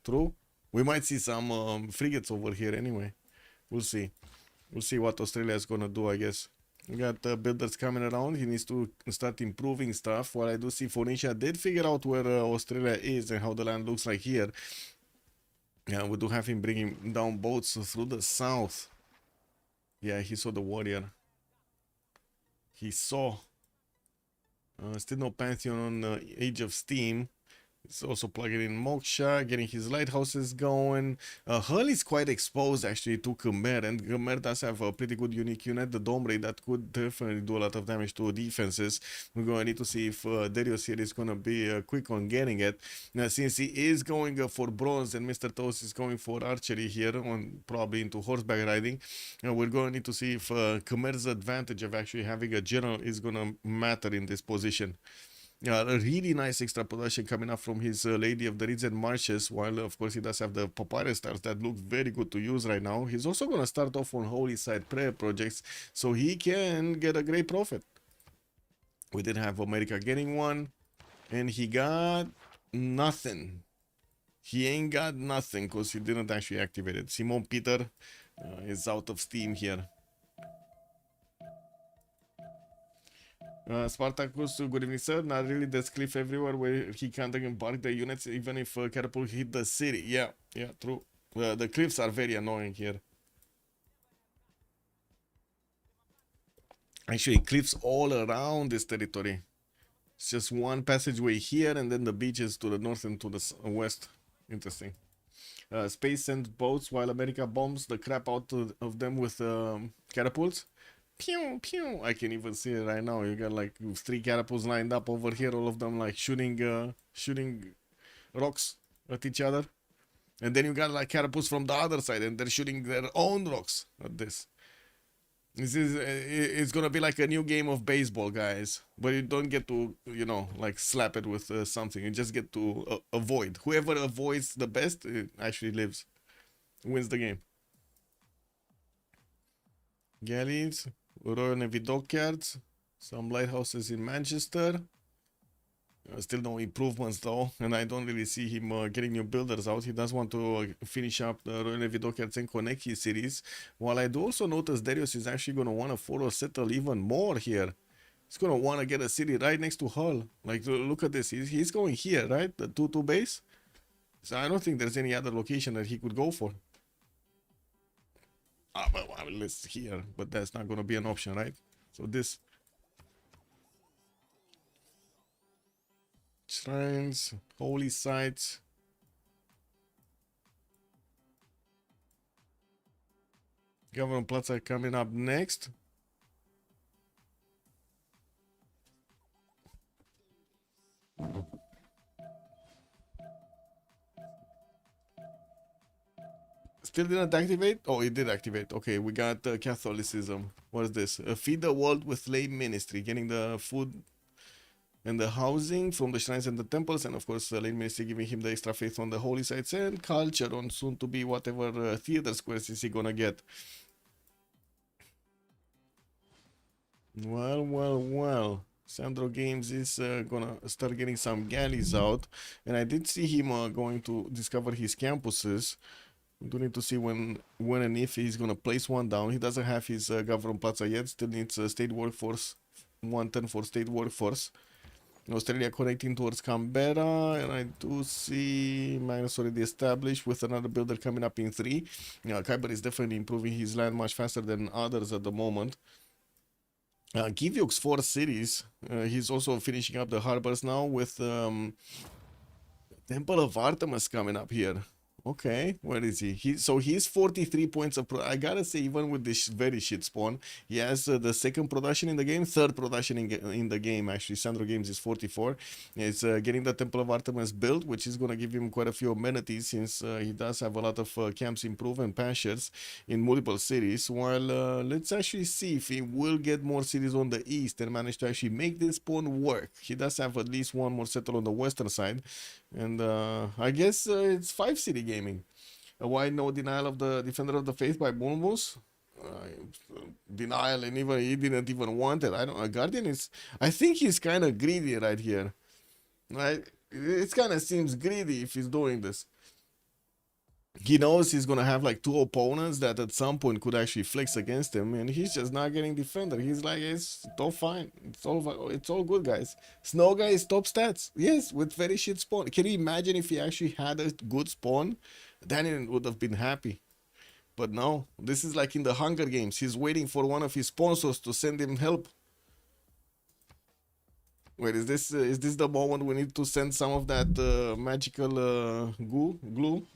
true. We might see some frigates over here anyway. We'll see. We'll see what Australia is gonna do, I guess. We got builders coming around. He needs to start improving stuff. While I do see Phoenicia did figure out where Australia is and how the land looks like here. Yeah, we do have him bringing down boats through the south. Yeah, he saw the warrior. He saw. Still no Pantheon on Age of Steam. He's also plugging in Moksha, getting his lighthouses going. Hull is quite exposed actually to Khmer, and Khmer does have a pretty good unique unit, the Dome Ray, that could definitely do a lot of damage to defenses. We're going to need to see if Darius here is going to be quick on getting it. Now, since he is going for bronze and Mr. Toast is going for archery here, on probably into horseback riding, we're going to need to see if Khmer's advantage of actually having a general is going to matter in this position. Yeah, a really nice extra production coming up from his Lady of the Reeds and Marshes, while of course he does have the Papyrus Stars that look very good to use right now. He's also going to start off on Holy Side prayer projects, so he can get a great profit. We did have America getting one, and he got nothing. He ain't got nothing because he didn't actually activate it. Simon Peter is out of steam here. Spartacus, good evening, sir. Not really, there's cliff everywhere where he can't embark the units even if catapult hit the city. Yeah, true. The cliffs are very annoying here. Actually, cliffs all around this territory. It's just one passageway here, and then the beaches to the north and to the west. Interesting. Space sends boats while America bombs the crap out of them with catapults. Pew pew! I can even see it right now. You got like 3 catapults lined up over here, all of them like shooting rocks at each other. And then you got like catapults from the other side, and they're shooting their own rocks at this. It's gonna be like a new game of baseball, guys. But you don't get to, you know, like slap it with something. You just get to avoid. Whoever avoids the best actually lives, wins the game. Galleys, Royal Navy dockyards, some lighthouses in Manchester. Still no improvements though, and I don't really see him getting new builders out. He does want to finish up the Royal Navy dockyards and connect his cities. While I do also notice Darius is actually going to want to follow settle even more here. He's going to want to get a city right next to Hull. Like, look at this. He's going here, right? The 2-2 base. So I don't think there's any other location that he could go for. Well, let's here, but that's not going to be an option, right? So this. Shrines, holy sites. Government Plaza coming up next. Still didn't activate? Oh, it did activate. Okay, we got Catholicism. What is this? Feed the world with lay ministry. Getting the food and the housing from the shrines and the temples, and of course the lay ministry giving him the extra faith on the holy sites, and culture on soon to be whatever theater squares is he gonna get. Well. Sandro Games is gonna start getting some galleys out, and I did see him going to discover his campuses. We do need to see when and if he's gonna place one down. He doesn't have his government plaza yet. Still needs state workforce 110 for state workforce. Australia connecting towards Canberra, and I do see Magnus already established with another builder coming up in 3. Kyber is definitely improving his land much faster than others at the moment. Givyuk's 4 cities. He's also finishing up the harbors now with Temple of Artemis coming up here. Okay, where is he? So he's 43 points of I gotta say, even with this very shit spawn, he has the second production in the game, third production in the game actually. Sandro Games is 44. He's getting the Temple of Artemis built, which is gonna give him quite a few amenities, since he does have a lot of camps improved and pastures in multiple cities. While let's actually see if he will get more cities on the east and manage to actually make this spawn work. He does have at least one more settle on the western side, and I guess it's 5 city gaming. Why no denial of the Defender of the Faith by Bulmus? Denial, and even he didn't even want it. I don't. Guardian is. I think he's kind of greedy right here. Right? It kind of seems greedy if he's doing this. He knows he's gonna have like 2 opponents that at some point could actually flex against him, and he's just not getting Defender. He's like, it's all fine, it's all good, guys. Snow guy is top stats, yes, with very shit spawn. Can you imagine if he actually had a good spawn? Daniel would have been happy. But no, this is like in the Hunger Games. He's waiting for one of his sponsors to send him help. Wait, is this the moment we need to send some of that magical glue,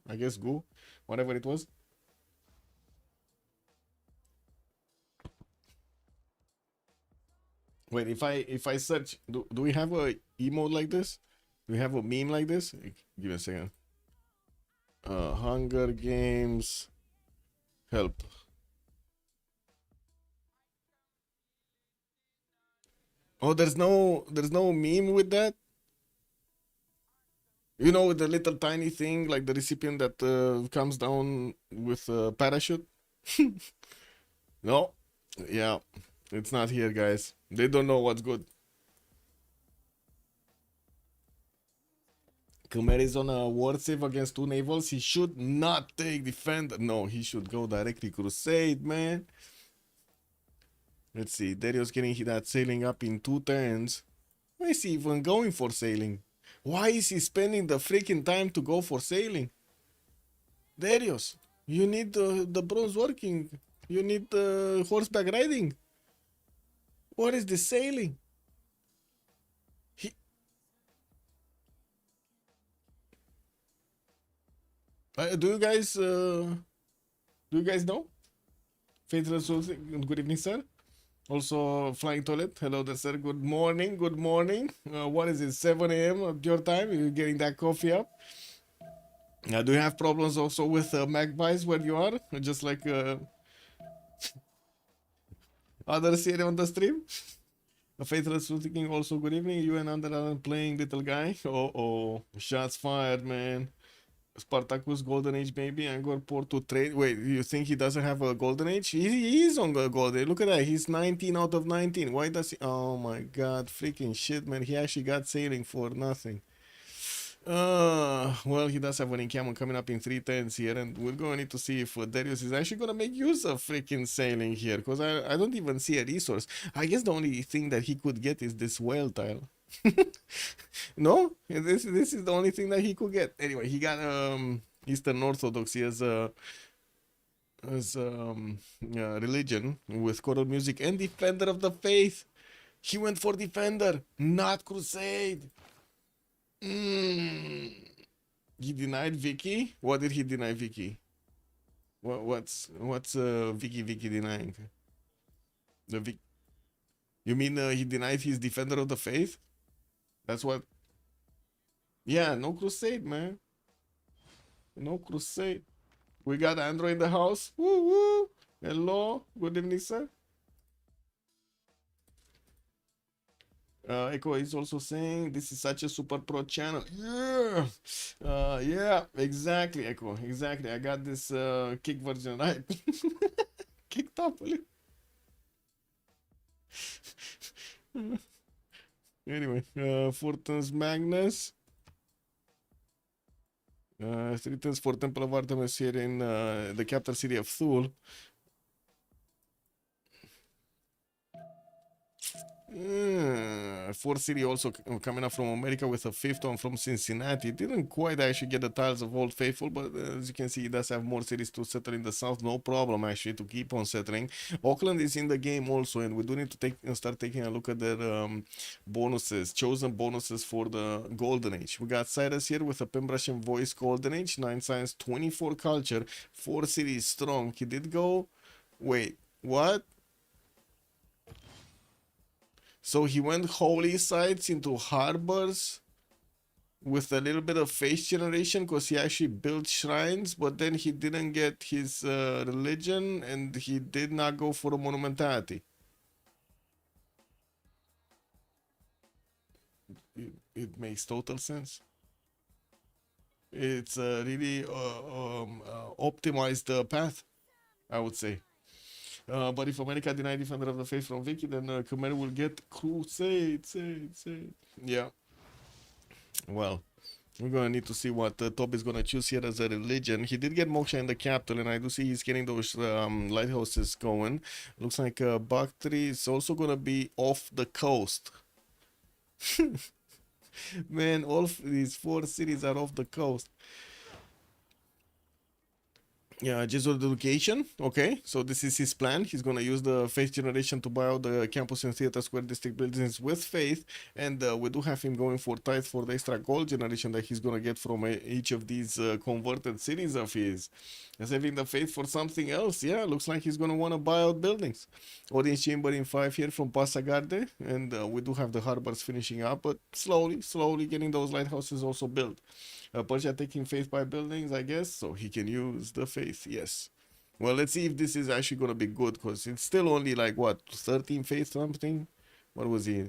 I guess goo, whatever it was. Wait, if I search, do we have a emote like this? Do we have a meme like this? Give me a second. Hunger Games help. Oh, there's no meme with that. You know, with the little tiny thing, like the recipient that comes down with a parachute? No? Yeah. It's not here, guys. They don't know what's good. Khmer is on a war save against 2 navals. He should not take Defender. No, he should go directly Crusade, man. Let's see. Darius getting that sailing up in 2 turns. Why is he even going for sailing? Why is he spending the freaking time to go for sailing? Darius, you need the bronze working. You need horseback riding. What is this sailing? Do you guys know? Faithful Souls, good evening, sir. Also, Flying Toilet, hello there, sir. Good morning, good morning. What is it, 7 a.m. at your time? You're getting that coffee up. Do you have problems also with magpies where you are? Just like others here on the stream? Faithful Souls thinking also good evening. You and Under are playing, little guy. Oh, shots fired, man. Spartacus Golden Age maybe. Angor Port to trade. Wait, you think he doesn't have a Golden Age? He is on the Golden Age. Look at that. He's 19 out of 19. Why does he? Oh my god. Freaking shit, man. He actually got sailing for nothing. Well, he does have an encampment coming up in 310s here, and we're going to need to see if Darius is actually going to make use of freaking sailing here, because I don't even see a resource. I guess the only thing that he could get is this whale tile. No, this is the only thing that he could get. Anyway, he got Eastern Orthodoxy as religion with choral music and Defender of the Faith. He went for Defender, not Crusade. He denied Vicky. What did he deny Vicky? What's Vicky denying? You mean he denied his Defender of the Faith? That's what. Yeah, no Crusade, man. No Crusade. We got Android in the house. Woo woo. Hello. Good evening, sir. Echo is also saying this is such a super pro channel. Yeah. Yeah, exactly, Echo. Exactly. I got this kick version right. Kick top. Anyway, Fortune's Magnus. 3 turns for Temple of Artemis here in the capital city of Thule. Fourth city also coming up from America with a fifth one from Cincinnati. Didn't quite actually get the tiles of Old Faithful, but as you can see, it does have more cities to settle in the south. No problem actually to keep on settling. Auckland is in the game also, and we do need to start taking a look at their bonuses, chosen bonuses for the Golden Age. We got Cyrus here with a Pembrasian Voice Golden Age, 9 science, 24 culture, 4 cities strong. He did go. Wait, what? So he went holy sites into harbors with a little bit of face generation because he actually built shrines, but then he didn't get his religion and he did not go for a monumentality. It makes total sense. It's a really optimized path, I would say. But if America denied Defender of the Faith from Vicky, then Khmer will get Crusade. Yeah. Well, we're going to need to see what Tob is going to choose here as a religion. He did get Moksha in the capital, and I do see he's getting those lighthouses going. Looks like Bactri is also going to be off the coast. Man, all these 4 cities are off the coast. Yeah, Jesuit Delegation. Okay, so this is his plan. He's gonna use the Faith generation to buy out the campus and theater square district buildings with Faith, and we do have him going for tithe for the extra gold generation that he's gonna get from each of these converted cities of his. Saving the Faith for something else. Yeah, looks like he's gonna wanna buy out buildings. Audience chamber in 5 here from Passagarde, and we do have the harbors finishing up, but slowly getting those lighthouses also built. Persia taking Faith by buildings, I guess, so he can use the Faith, yes. Well, let's see if this is actually going to be good, because it's still only like, what, 13 Faith something? What was he?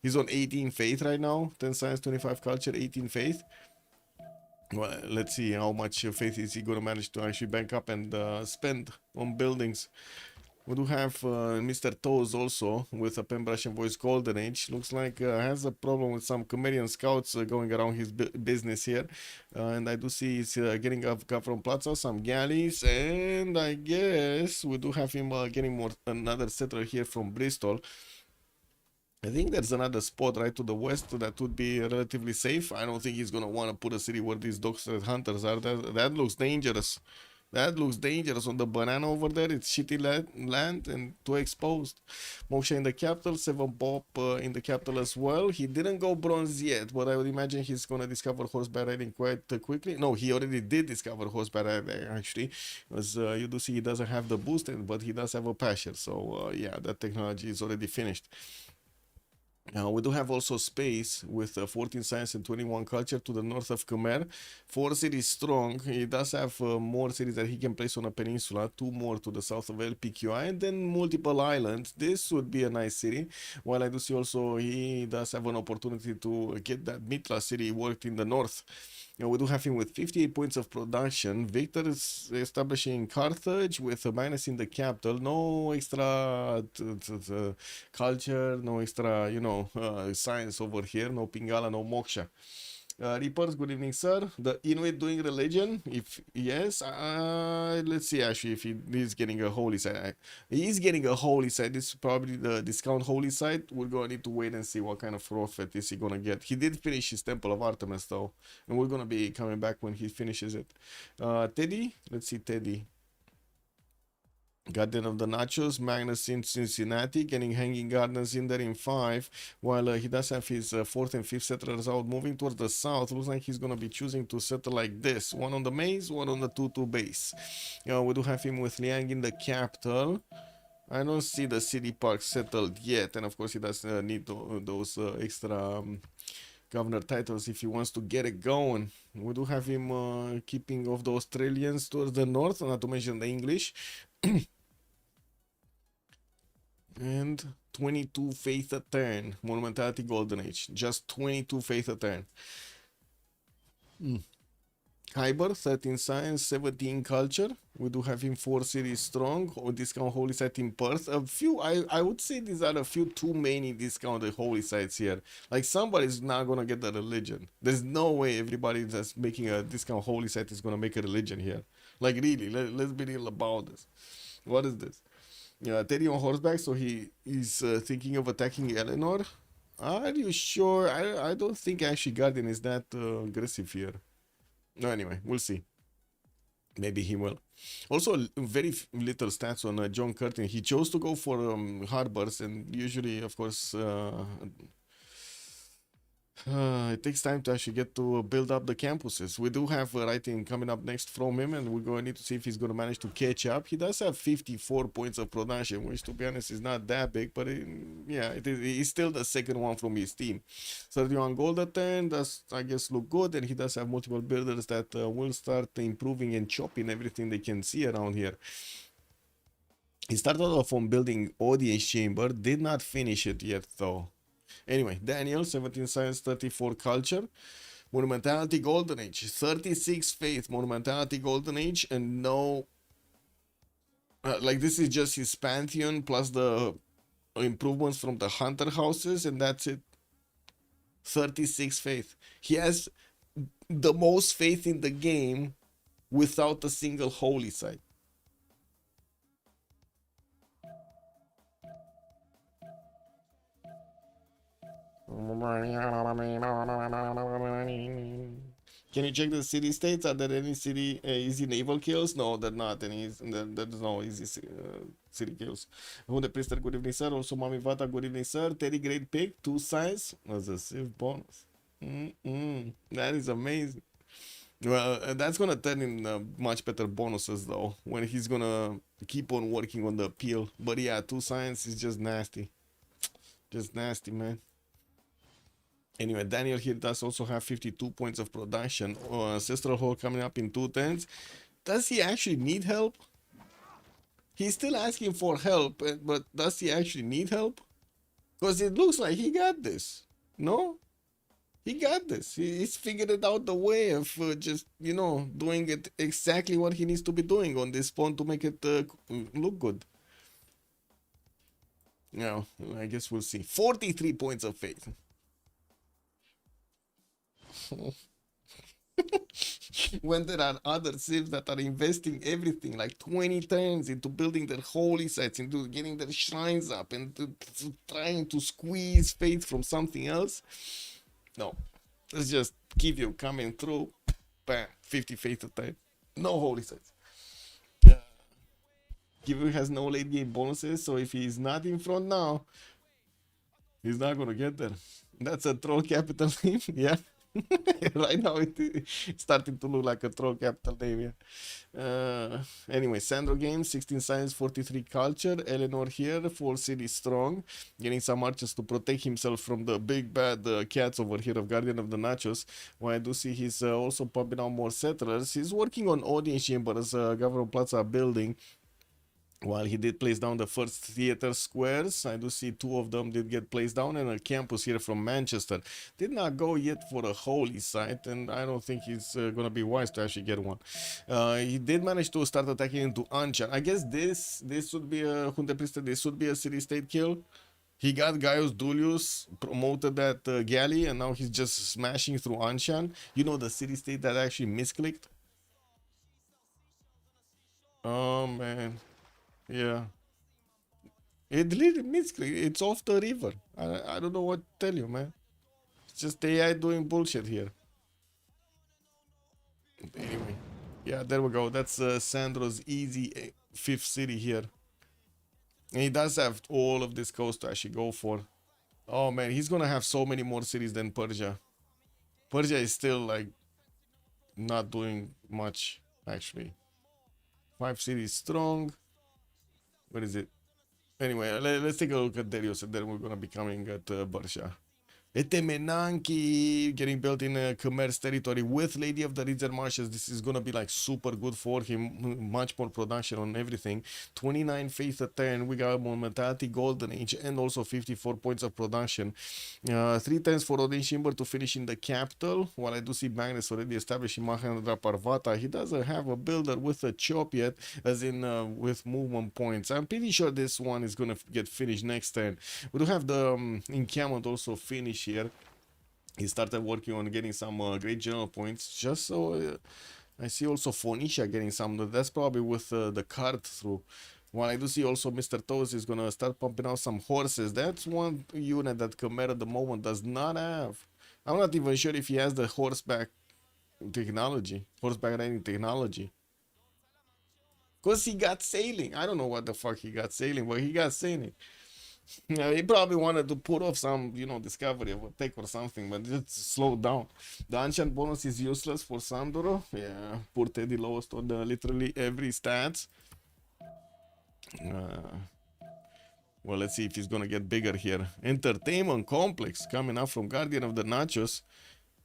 He's on 18 Faith right now, 10 Science, 25 Culture, 18 Faith. Well, let's see how much Faith is he going to manage to actually bank up and spend on buildings. We do have Mr. Toes also with a Pembrasian Voice Golden Age. Looks like has a problem with some Khmerian scouts going around his business here. And I do see he's getting up from Plaza, some galleys. And I guess we do have him getting another settler here from Bristol. I think there's another spot right to the west that would be relatively safe. I don't think he's going to want to put a city where these dogs hunters are. That looks dangerous. That looks dangerous on the banana over there. It's shitty land and too exposed. Moksha in the capital, 7 Bob in the capital as well. He didn't go bronze yet, but I would imagine he's gonna discover horseback riding quite quickly. No, he already did discover horseback riding actually, because you do see he doesn't have the boost, but he does have a passion. So yeah, that technology is already finished. We do have also space with 14 science and 21 culture to the north of Khmer. 4 cities strong. He does have more cities that he can place on a peninsula, 2 more to the south of LPQI, and then multiple islands. This would be a nice city. While I do see also he does have an opportunity to get that Mitra city worked in the north. We do have him with 58 points of production. Victor is establishing Carthage with a minus in the capital. No extra culture, no extra, science over here. No Pingala, no Moksha. Reapers, good evening, sir. The Inuit doing religion? If yes, let's see actually if he is getting a holy site. He is getting a holy site. This is probably the discount holy site. We're gonna need to wait and see what kind of prophet is he gonna get. He did finish his Temple of Artemis though, and we're gonna be coming back when he finishes it. Teddy, let's see Teddy. Guardian of the Nachos, Magnus in Cincinnati, getting Hanging Gardens in there in 5, while he does have his 4th and 5th settlers out, moving towards the south. Looks like he's going to be choosing to settle like this, 1 on the maze, 1 on the 2-2 base. We do have him with Liang in the capital. I don't see the city park settled yet, and of course he does need those extra governor titles if he wants to get it going. We do have him keeping off those trillions towards the north, not to mention the English. And 22 faith a turn. Monumentality Golden Age. Just 22 faith a turn. Hyber, 13 science, 17 culture. We do have him 4 cities strong. Or discount holy site in Perth. A few, I would say these are a few too many discounted holy sites here. Like somebody's not gonna get the religion. There's no way everybody that's making a discount holy site is gonna make a religion here. Like really, let's be real about this. What is this? Teddy on horseback, so he is thinking of attacking Eleanor. Are you sure? I don't think actually Guardian is that aggressive here. No, anyway, we'll see. Maybe he will. Also, very little stats on John Curtin. He chose to go for harbors, and usually, of course, it takes time to actually get to build up the campuses. We do have writing coming up next from him, and we're going to need to see if he's going to manage to catch up. He does have 54 points of production, which to be honest is not that big, but he's still the second one from his team. 31 gold a turn does, I guess, look good, and he does have multiple builders that will start improving and chopping everything they can see around here. He started off on building audience chamber, did not finish it yet though. Anyway, Daniel, 17 science, 34 culture. Monumentality Golden Age, 36 faith, Monumentality Golden Age, and no... like this is just his Pantheon plus the improvements from the Hunter houses, and that's it. 36 faith. He has the most faith in the game without a single holy site. Can you check the city states? Are there any city easy naval kills? No, there are not any. There's no easy city kills. Hunde Priester, good evening, sir. Also, Mami Vata, good evening, sir. Teddy, great pick. 2 science as a Civ bonus. That is amazing. Well, that's gonna turn in much better bonuses though when he's gonna keep on working on the appeal. But yeah, 2 science is just nasty. Just nasty, man. Anyway, Daniel here does also have 52 points of production. Ancestral Hall coming up in 2 turns. Does he actually need help? He's still asking for help, but does he actually need help? Because it looks like he got this. No? He got this. He's figured it out the way of just, doing it exactly what he needs to be doing on this pawn to make it look good. Now, I guess we'll see. 43 points of faith. When there are other civs that are investing everything like 20 turns into building their holy sites, into getting their shrines up, and trying to squeeze faith from something else. No, let's just keep you coming through. Bam, 50 faith a time. No holy sites. Kivu has no late game bonuses, so if he's not in front now, he's not gonna get there. That's a troll capital name, yeah. Right now it's starting to look like a troll capital name, yeah. Anyway, Sandro Games, 16 science, 43 culture. Eleanor here, 4 city strong, getting some archers to protect himself from the big bad cats over here of Guardian of the Nachos. Well, I do see he's also pumping out more settlers. He's working on audience chambers, Governor Plaza building. While he did place down the first theater squares, I do see 2 of them did get placed down, and a campus here from Manchester did not go yet for a holy site, and I don't think he's gonna be wise to actually get one. He did manage to start attacking into Anchan. I guess this would be a Hunte Priester, this would be a city state kill. He got Gaius Dulius promoted at Galley, and now he's just smashing through Anchan. You know, the city state that actually misclicked. Oh man. Yeah. It deleted misclick. It's off the river. I don't know what to tell you, man. It's just AI doing bullshit here. Anyway. Yeah, there we go. That's Sandro's easy 5th city here. And he does have all of this coast to actually go for. Oh man, he's gonna have so many more cities than Persia. Persia is still like not doing much, actually. 5 cities strong. Where is it? Anyway, let's take a look at Darius, and then we're gonna be coming at Barsha. Etemenanki getting built in Khmer's territory with Lady of the Ridge and Marshes. This is gonna be like super good for him. Much more production on everything. 29 faith at 10. We got Momentality Golden Age and also 54 points of production. 3 times for Odin Shimber to finish in the capital. While I do see Magnus already established in Mahendra Parvata, he doesn't have a builder with a chop yet, as in with movement points. I'm pretty sure this one is gonna get finished next turn. We do have the encampment also finished here. He started working on getting some great general points, just so I see also Phoenicia getting some. That's probably with the card through. While I do see also Mr. Toes is gonna start pumping out some horses. That's one unit that Khmer at the moment does not have. I'm not even sure if he has the horseback technology, horseback riding technology. Cause he got sailing. I don't know what the fuck he got sailing, but he got sailing. Yeah, he probably wanted to put off some, you know, discovery of a tech or something, but just slow down. The ancient bonus is useless for Sandoro. Yeah, poor Teddy lost on literally every stats. Well, let's see if he's gonna get bigger here. Entertainment complex coming up from Guardian of the Nachos.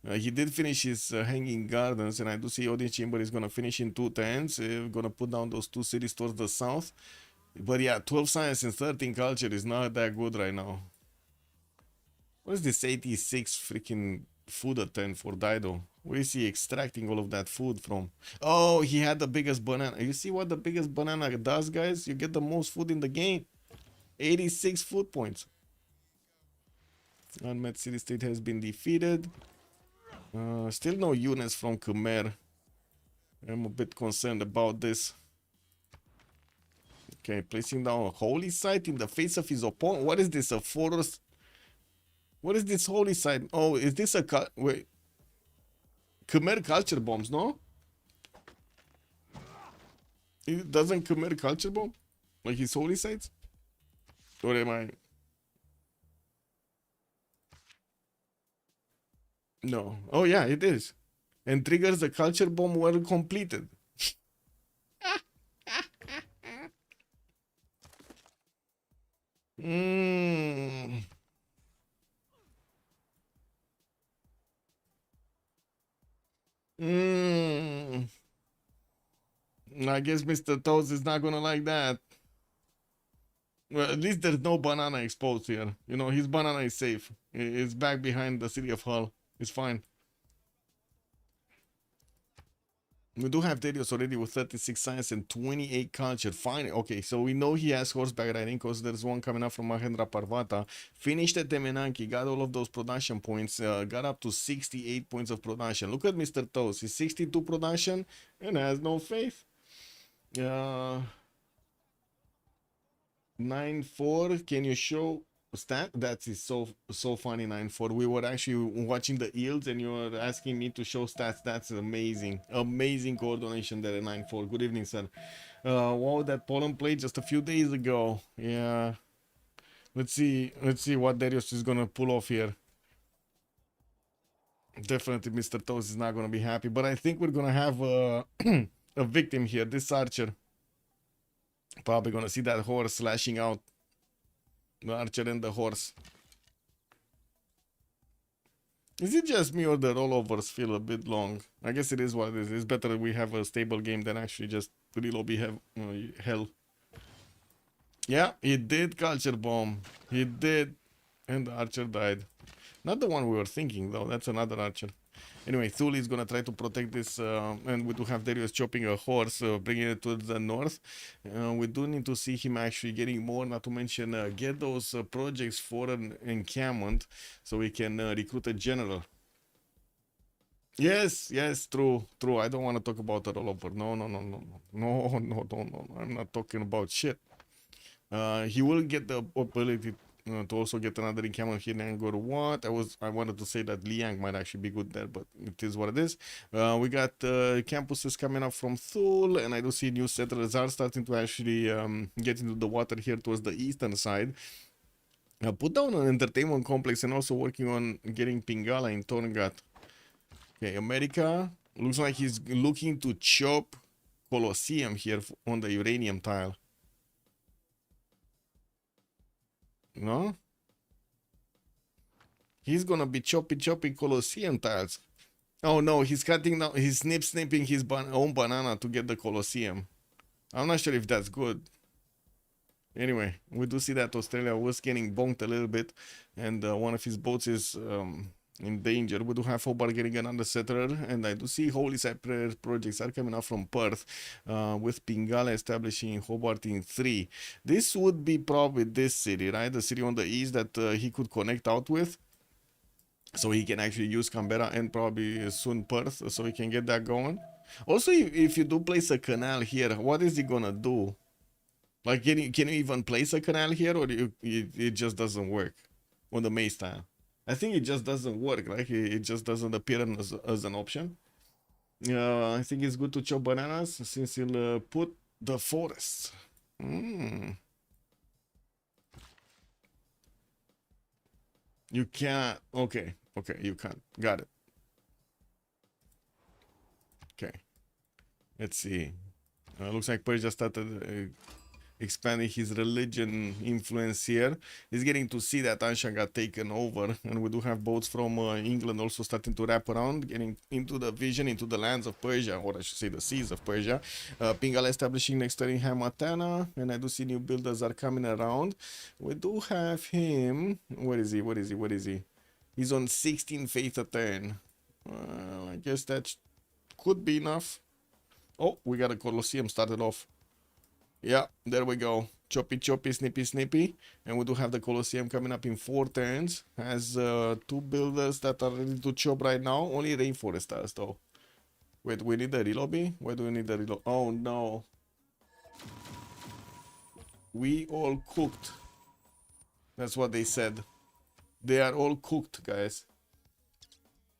He did finish his Hanging Gardens, and I do see Odin Chamber is gonna finish in 2 turns. Gonna put down those 2 cities towards the south. But yeah, 12 science and 13 culture is not that good right now. What is this 86 freaking food at 10 for Dido? Where is he extracting all of that food from? Oh, he had the biggest banana. You see what the biggest banana does, guys? You get the most food in the game. 86 food points. Unmet city state has been defeated. Still no units from Khmer. I'm a bit concerned about this. Okay, placing down a holy site in the face of his opponent. What is this? A forest? What is this holy site? Oh, is this a wait? Khmer culture bombs, no? It doesn't Khmer culture bomb like his holy sites? Or am I? No. Oh yeah, it is. And triggers the culture bomb were completed. I guess Mr. Toast is not gonna like that. Well, at least there's no banana exposed here. You know, his banana is safe. It's back behind the city of Hull. It's fine. We do have Darius already with 36 science and 28 culture. Fine. Okay, so we know he has horseback riding because there's one coming up from Mahendra Parvata. Finished at Temenanki, got all of those production points, got up to 68 points of production. Look at Mr. Toast. He's 62 production and has no faith. 9-4. Can you show stat? That is so funny. 9-4. We were actually watching the yields and you were asking me to show stats. That's amazing coordination there at 9-4. Good evening, sir. Wow, that Poland played just a few days ago. Yeah. Let's see what Darius is gonna pull off here. Definitely Mr. Toast is not gonna be happy, but I think we're gonna have a, a victim here. This archer. Probably gonna see that horse slashing out. The archer and the horse. Is it just me or the rollovers feel a bit long? I guess it is what it is. It's better we have a stable game than actually just reload hell. Yeah, he did culture bomb. He did. And the archer died. Not the one we were thinking though. That's another archer. Anyway, Thule is gonna try to protect this, and we do have Darius chopping a horse, bringing it to the north. We do need to see him actually getting more, not to mention get those projects for an encampment, so we can recruit a general. Yes, yes, true, true. I don't want to talk about the rollover. No, no, no, no, no, no, no, no, no. I'm not talking about shit. He will get the ability to also get another encampment here in Angkor Wat. I wanted to say that Liang might actually be good there, but it is what it is. We got campuses coming up from Thule, and I do see new settlers are starting to actually get into the water here towards the eastern side. Put down an entertainment complex and also working on getting Pingala in Torngat. Okay, America looks like he's looking to chop Colosseum here on the uranium tile. No? He's gonna be chopping Colosseum tiles. Oh no, he's cutting down, he's snipping his own banana to get the Colosseum. I'm not sure if that's good. Anyway, we do see that Australia was getting bonked a little bit, and one of his boats is in danger. We do have Hobart getting another settler, and I do see Holy Cypress projects are coming out from Perth, with Pingala establishing Hobart in 3. This would be probably this city, right? The city on the east that he could connect out with. So he can actually use Canberra and probably soon Perth, so he can get that going. Also, if you do place a canal here, what is he gonna do? Like, can you even place a canal here, or it just doesn't work on the maze tile? I think it just doesn't work, right? It just doesn't appear as an option. I think it's good to chop bananas since he'll put the forest. You can't. Okay, you can't. Got it. Okay. Let's see. Looks like Persia started expanding his religion influence here. He's getting to see that Anshan got taken over, and we do have boats from England also starting to wrap around, getting into the vision, into the lands of Persia, or I should say the seas of Persia. Pingala establishing next to Hamatana, and I do see new builders are coming around. We do have him. Where is he? He's on 16 faith a turn. I guess that could be enough. Oh, we got a Colosseum started off. Yeah, there we go. Choppy, snippy. And we do have the Colosseum coming up in 4 turns. Has 2 builders that are ready to chop right now. Only Rainforest stars though. Wait, we need the relobby? Why do we need the reload? Oh no. We all cooked. That's what they said. They are all cooked, guys.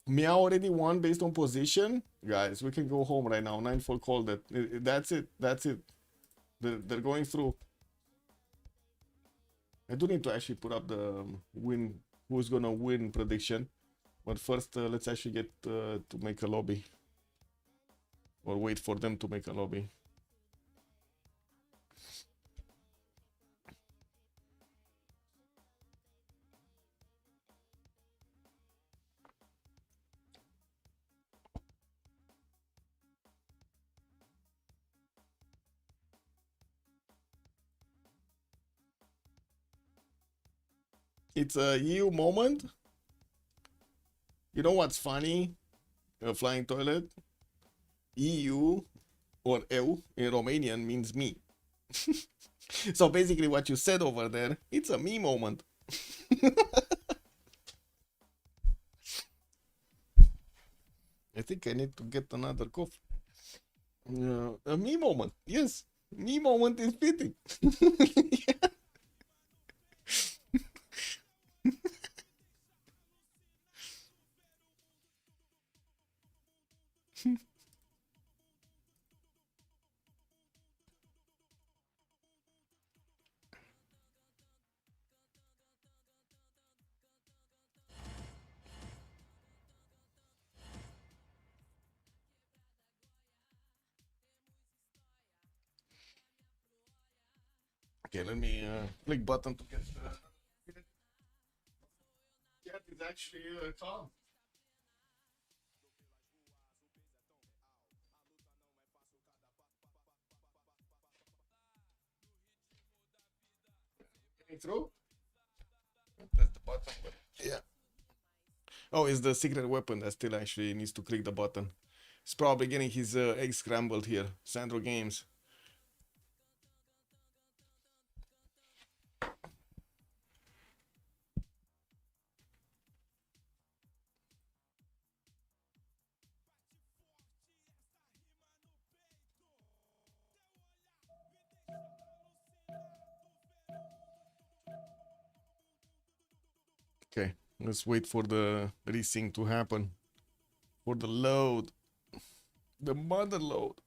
Meow already won based on position. Guys, we can go home right now. Ninefall called it. That's it. They're going through. I do need to actually put up the win, who's gonna win prediction. But first, let's actually get to make a lobby. Or wait for them to make a lobby. It's a EU moment. You know what's funny? A flying toilet. EU or EU in Romanian means me. So basically what you said over there, it's a me moment. I think I need to get another coffee. A me moment. Yes. Me moment is fitting. Yeah. Okay, let me click button to get the cat is actually calm. Getting through? Press the button, but yeah. Oh, it's the secret weapon that still actually needs to click the button. He's probably getting his eggs scrambled here. Sandro Games. Okay, let's wait for the resync to happen. For the load. The mother load.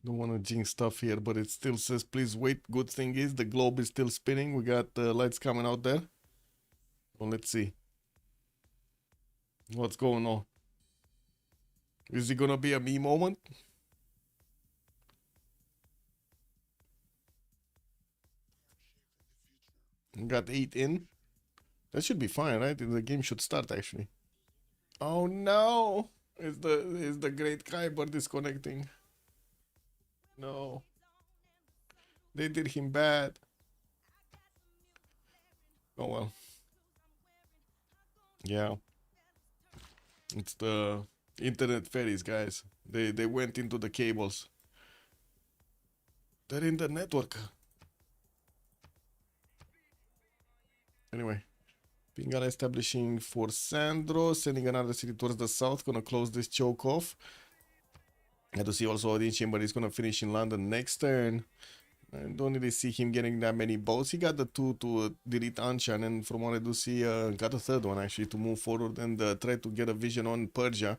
Don't want to jinx stuff here, but it still says please wait. Good thing is the globe is still spinning. We got lights coming out there. Well, let's see what's going on. Is it gonna be a me moment? Got 8 in. That should be fine, right? The game should start actually. Oh no! Is the great Kyber disconnecting? No. They did him bad. Oh well. Yeah. It's the internet fairies, guys. They went into the cables. They're in the network. Anyway. Pingala establishing for Sandro, sending another city towards the south, gonna close this choke off. Had to see also Odin Chamber is gonna finish in London next turn. I don't really see him getting that many boats. He got the 2 to delete Anshan, and from what I do see, got a third one actually to move forward and try to get a vision on Persia.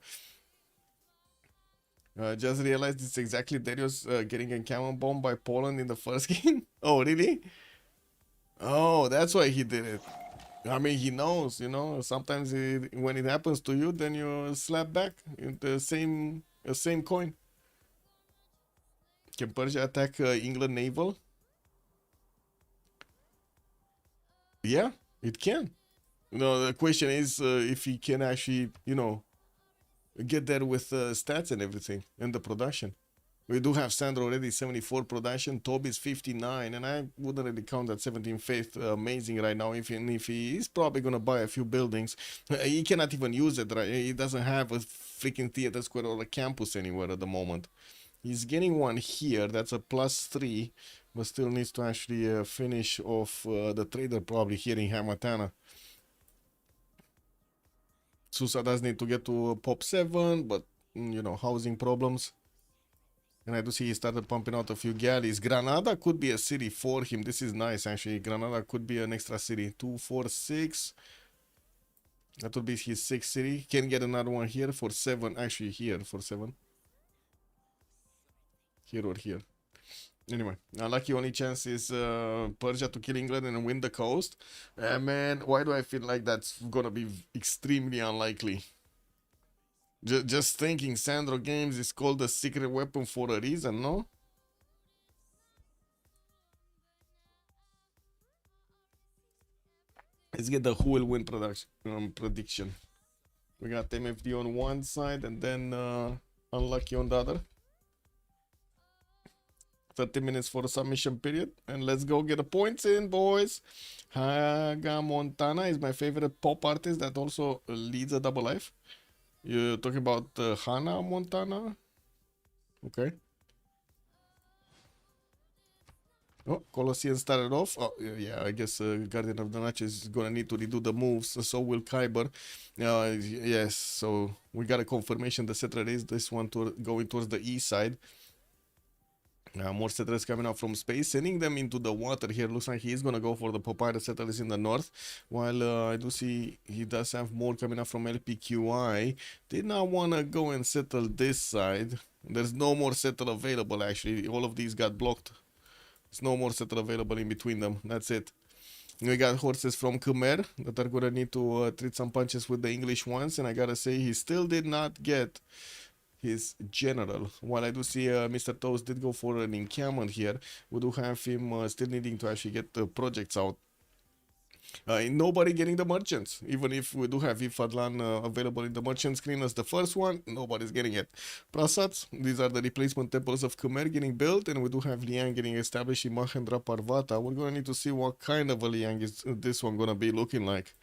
Just realized it's exactly Darius getting a cannon bomb by Poland in the first game. Oh, really? Oh, that's why he did it. I mean, he knows, you know, sometimes when it happens to you, then you slap back in the same coin. Can Persia attack England naval? Yeah, it can. You know, the question is if he can actually, you know, get there with stats and everything and the production. We do have Sandro already 74 production, Toby's 59, and I wouldn't really count that 17th amazing right now. If he is probably gonna buy a few buildings, he cannot even use it. Right, he doesn't have a freaking theater square or a campus anywhere at the moment. He's getting one here. That's a +3, but still needs to actually finish off the trader probably here in Hamatana. Susa does need to get to pop 7, but you know, housing problems. And I do see he started pumping out a few galleys. Granada could be a city for him. This is nice, actually. Granada could be an extra city. 2, 4, 6. That would be his 6th city. Can get another one here for 7. Actually, here for 7. Here or here. Anyway, unlucky only chance is Persia to kill England and win the coast. Man, why do I feel like that's gonna be extremely unlikely? Just thinking, Sandro Games is called a secret weapon for a reason, no? Let's get the who will win prediction. We got MFD on one side and then unlucky on the other. 30 minutes for the submission period, and let's go get the points in, boys. Haga Montana is my favorite pop artist that also leads a double life. You're talking about Hannah Montana? Okay. Oh, Colosseum started off. Oh, yeah, I guess Guardian of the Natch is gonna need to redo the moves. So will Kyber. Yes, so we got a confirmation the settler is this one going towards the east side. More settlers coming out from space, sending them into the water here. Looks like he's gonna go for the papyrus settlers in the north. While I do see he does have more coming out from LPQI. Did not wanna go and settle this side. There's no more settle available actually. All of these got blocked. There's no more settle available in between them. That's it. We got horses from Khmer that are gonna need to treat some punches with the English ones, and I gotta say he still did not get his general. While I do see Mr. Toast did go for an encampment here, we do have him still needing to actually get the projects out. Nobody getting the merchants. Even if we do have Ifadlan available in the merchant screen as the first one, nobody's getting it. Prasats, these are the replacement temples of Khmer getting built, and we do have Liang getting established in Mahendra Parvata. We're gonna need to see what kind of a Liang is this one gonna be looking like.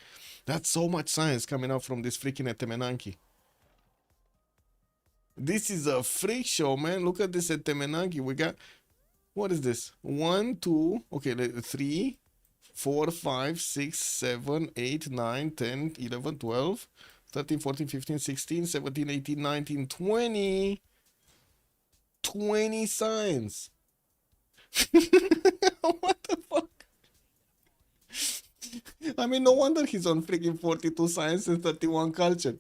That's so much science coming out from this freaking Etemenanki. This is a freak show, man. Look at this Etemenanki. We got, what is this? 1, 2, okay, 3, 4, 5, 6, 7, 8, 9, 10, 11, 12, 13, 14, 15, 16, 17, 18, 19, 20. 20 signs. What the fuck? I mean, no wonder he's on freaking 42 science and 31 culture.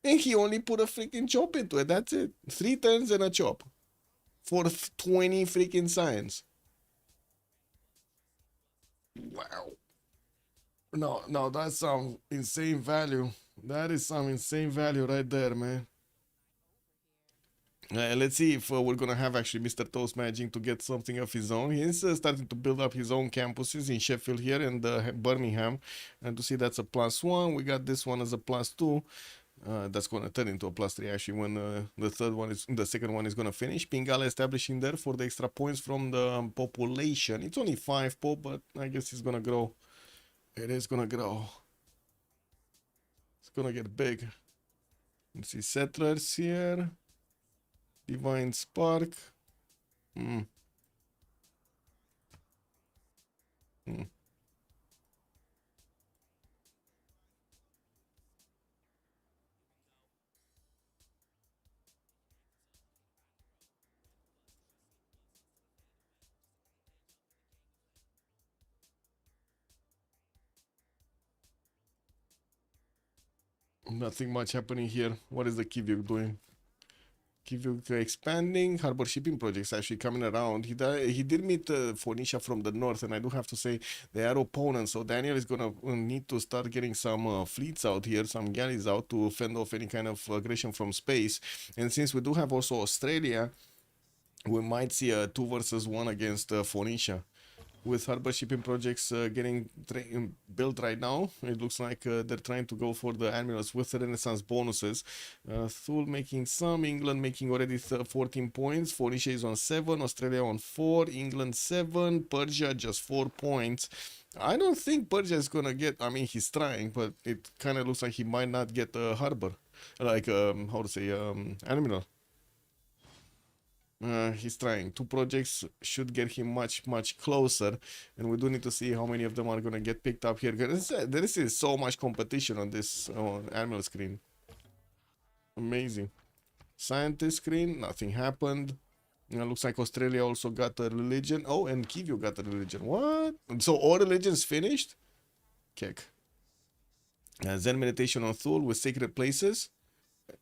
And he only put a freaking chop into it. That's it. 3 turns and a chop. For 20 freaking science. Wow. No, that's some insane value. That is some insane value right there, man. Let's see if we're gonna have actually Mr. Toast managing to get something of his own. He's starting to build up his own campuses in Sheffield here and Birmingham. And to see that's a +1. We got this one as a +2. That's going to turn into a +3 actually when the second one is going to finish. Pingala establishing there for the extra points from the population. It's only 5 pop, but I guess it's going to grow. It is going to grow. It's going to get big. Let's see, settlers here. Divine Spark. Nothing much happening here. What is the Kivyuk doing? Kivyuk expanding. Harbor shipping projects actually coming around. He did meet Phoenicia from the north, and I do have to say they are opponents. So Daniel is gonna need to start getting some fleets out here, some galleys out to fend off any kind of aggression from space. And since we do have also Australia, we might see a 2 versus 1 against Phoenicia. With harbor shipping projects getting built right now, it looks like they're trying to go for the admirals with the Renaissance bonuses. Thule making some, England making already 14 points, Phoenicia is on 7, Australia on 4, England 7, Persia just 4 points. I don't think Persia is gonna get, I mean he's trying, but it kind of looks like he might not get a harbor, like how to say, admiral. He's trying. 2 projects should get him much closer, and we do need to see how many of them are gonna get picked up here. There is so much competition on this admiral screen. Amazing. Scientist screen, nothing happened. Looks like Australia also got a religion. Oh, and Kivyu got a religion. What? So all religions finished? Kick. Zen meditation on Thule with sacred places.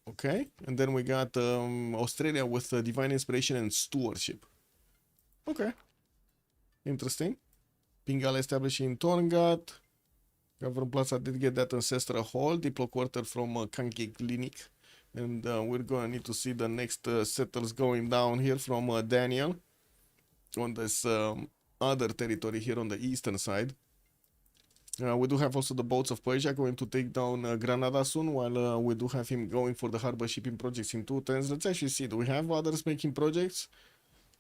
Okay, and then we got Australia with divine inspiration and stewardship. Okay, interesting. Pingala establishing Torngat. Government Plaza did get that ancestral hall. Diplo quarter from Kanki Clinic. And we're going to need to see the next settlers going down here from Daniel on this other territory here on the eastern side. We do have also the boats of Persia going to take down Granada soon, while we do have him going for the harbor shipping projects in 2 turns. Let's actually see, do we have others making projects?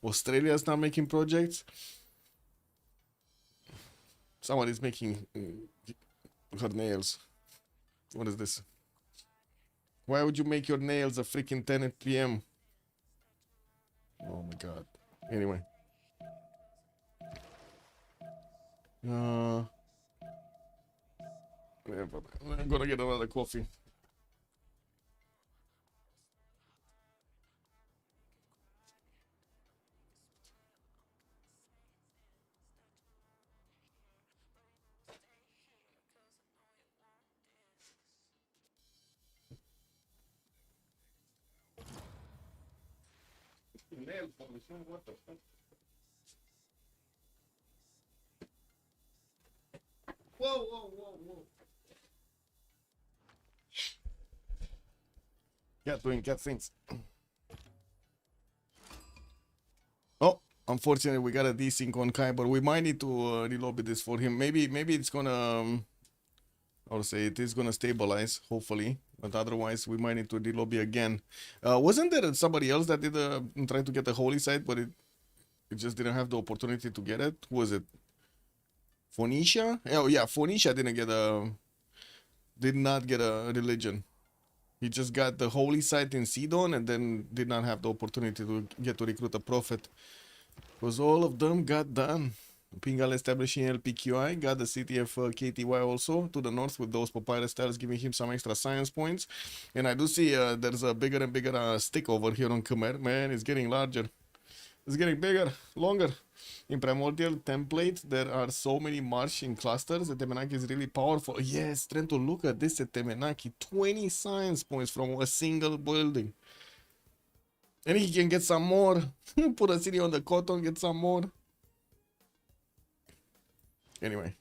Australia is not making projects. Someone is making her nails. What is this? Why would you make your nails at freaking 10 p.m.? Oh my god. Anyway. I'm gonna get another coffee. What the fuck? Whoa. Cat doing cat things. Oh, unfortunately, we got a desync on Kai, but we might need to relobby this for him. Maybe it's gonna, I would say it is gonna stabilize, hopefully. But otherwise, we might need to relobby again. Wasn't there somebody else that did trying to get the holy site, but it just didn't have the opportunity to get it? Who was it? Phoenicia? Oh yeah, Phoenicia did not get a religion. He just got the holy site in Sidon and then did not have the opportunity to get to recruit a prophet. Because all of them got done. Pingal establishing LPQI, got the city of KTY also to the north with those papyrus tiles giving him some extra science points. And I do see there's a bigger and bigger stick over here on Khmer. Man, it's getting larger. It's getting bigger, longer. In Primordial template, there are so many marching clusters. The Temenaki is really powerful. Yes, Trento, look at this at Temenaki. 20 science points from a single building. And he can get some more. Put a city on the cotton, get some more. Anyway,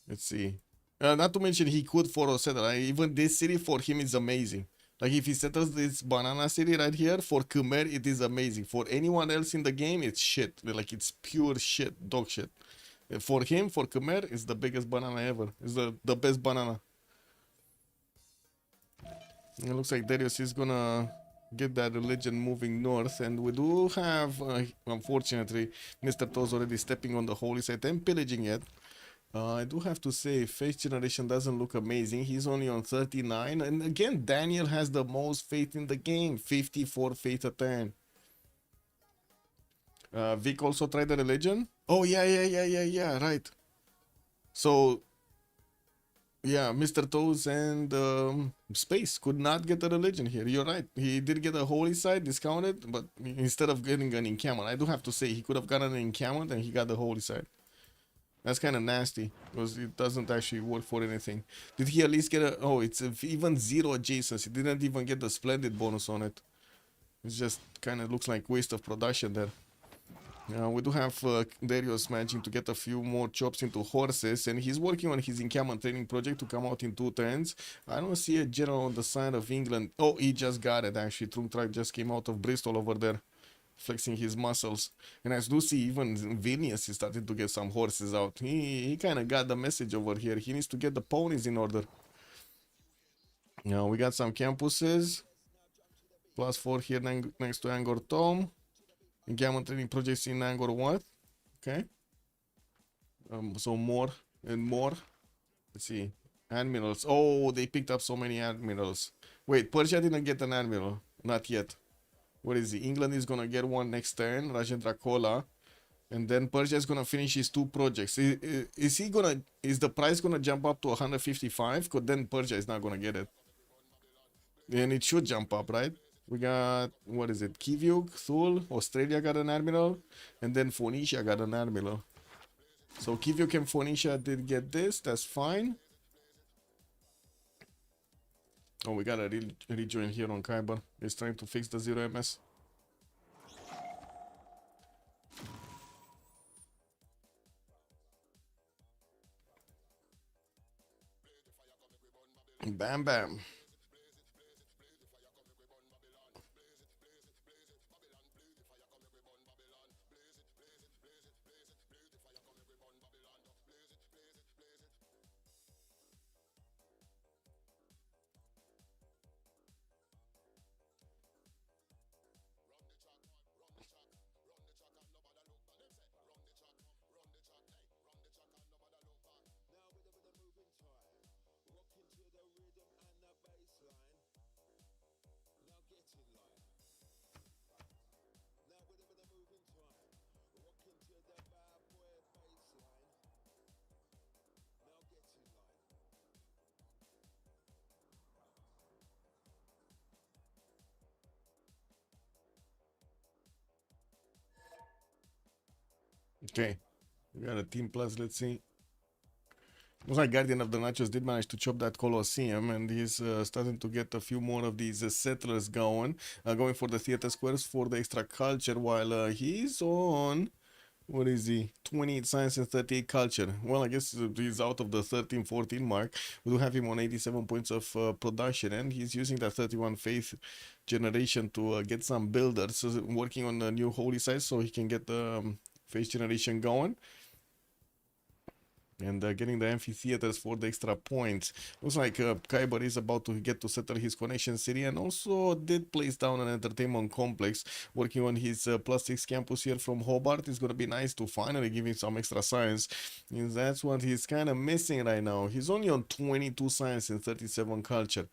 let's see. Not to mention he could for a settle. Even this city for him is amazing. Like if he settles this banana city right here, for Khmer it is amazing. For anyone else in the game, it's shit. Like it's pure shit, dog shit. For him, for Khmer, it's the biggest banana ever. It's the best banana. It looks like Darius is gonna get that religion moving north, and we do have, unfortunately, Mr. Toes already stepping on the holy site and pillaging it. I do have to say, Faith Generation doesn't look amazing. He's only on 39. And again, Daniel has the most faith in the game. 54 faith a turn. Vic also tried the religion? Oh, yeah, right. So, yeah, Mr. Toes and Space could not get the religion here. You're right. He did get a holy site discounted, but instead of getting an encampment, I do have to say, he could have gotten an encampment and he got the holy site. That's kind of nasty because it doesn't actually work for anything. Did he at least get a... Oh, it's even 0 adjacency. He didn't even get the splendid bonus on it. It just kind of looks like waste of production there. We do have Darius managing to get a few more chops into horses, and he's working on his encampment training project to come out in 2 turns. I don't see a general on the side of England. Oh, he just got it actually. Trungtrak just came out of Bristol over there, flexing his muscles. And I do see even Vilnius is starting to get some horses out. He kind of got the message over here. He needs to get the ponies in order. Now we got some campuses. +4 here next to Angkor Thom. Encampment training projects in Angkor Wat. Okay. So more and more. Let's see. Admirals. Oh, they picked up so many admirals. Wait, Persia didn't get an admiral. Not yet. What is he? England is gonna get one next turn, Rajendra Kola, and then Persia is gonna finish his 2 projects. Is the price gonna jump up to 155? Because then Persia is not gonna get it. And it should jump up, right? We got, what is it? Kivyuk, Thul, Australia got an admiral, and then Phoenicia got an admiral. So Kivyuk and Phoenicia did get this, that's fine. Oh, we got a rejoin here on Khyber. He's trying to fix the 0 MS. Bam, bam. Okay. We got a team plus, let's see. Looks like Guardian of the Nachos did manage to chop that Colosseum, and he's starting to get a few more of these settlers going. Going for the theater squares for the extra culture, while he's on... What is he? 28 science and 38 culture. Well, I guess he's out of the 13-14 mark. We do have him on 87 points of production, and he's using that 31 faith generation to get some builders, so working on the new holy sites so he can get the faith generation going. And getting the amphitheaters for the extra points. Looks like Kyber is about to get to settle his connection city, and also did place down an entertainment complex, working on his +6 campus here from Hobart. It's gonna be nice to finally give him some extra science, and that's what he's kind of missing right now. He's only on 22 science and 37 culture.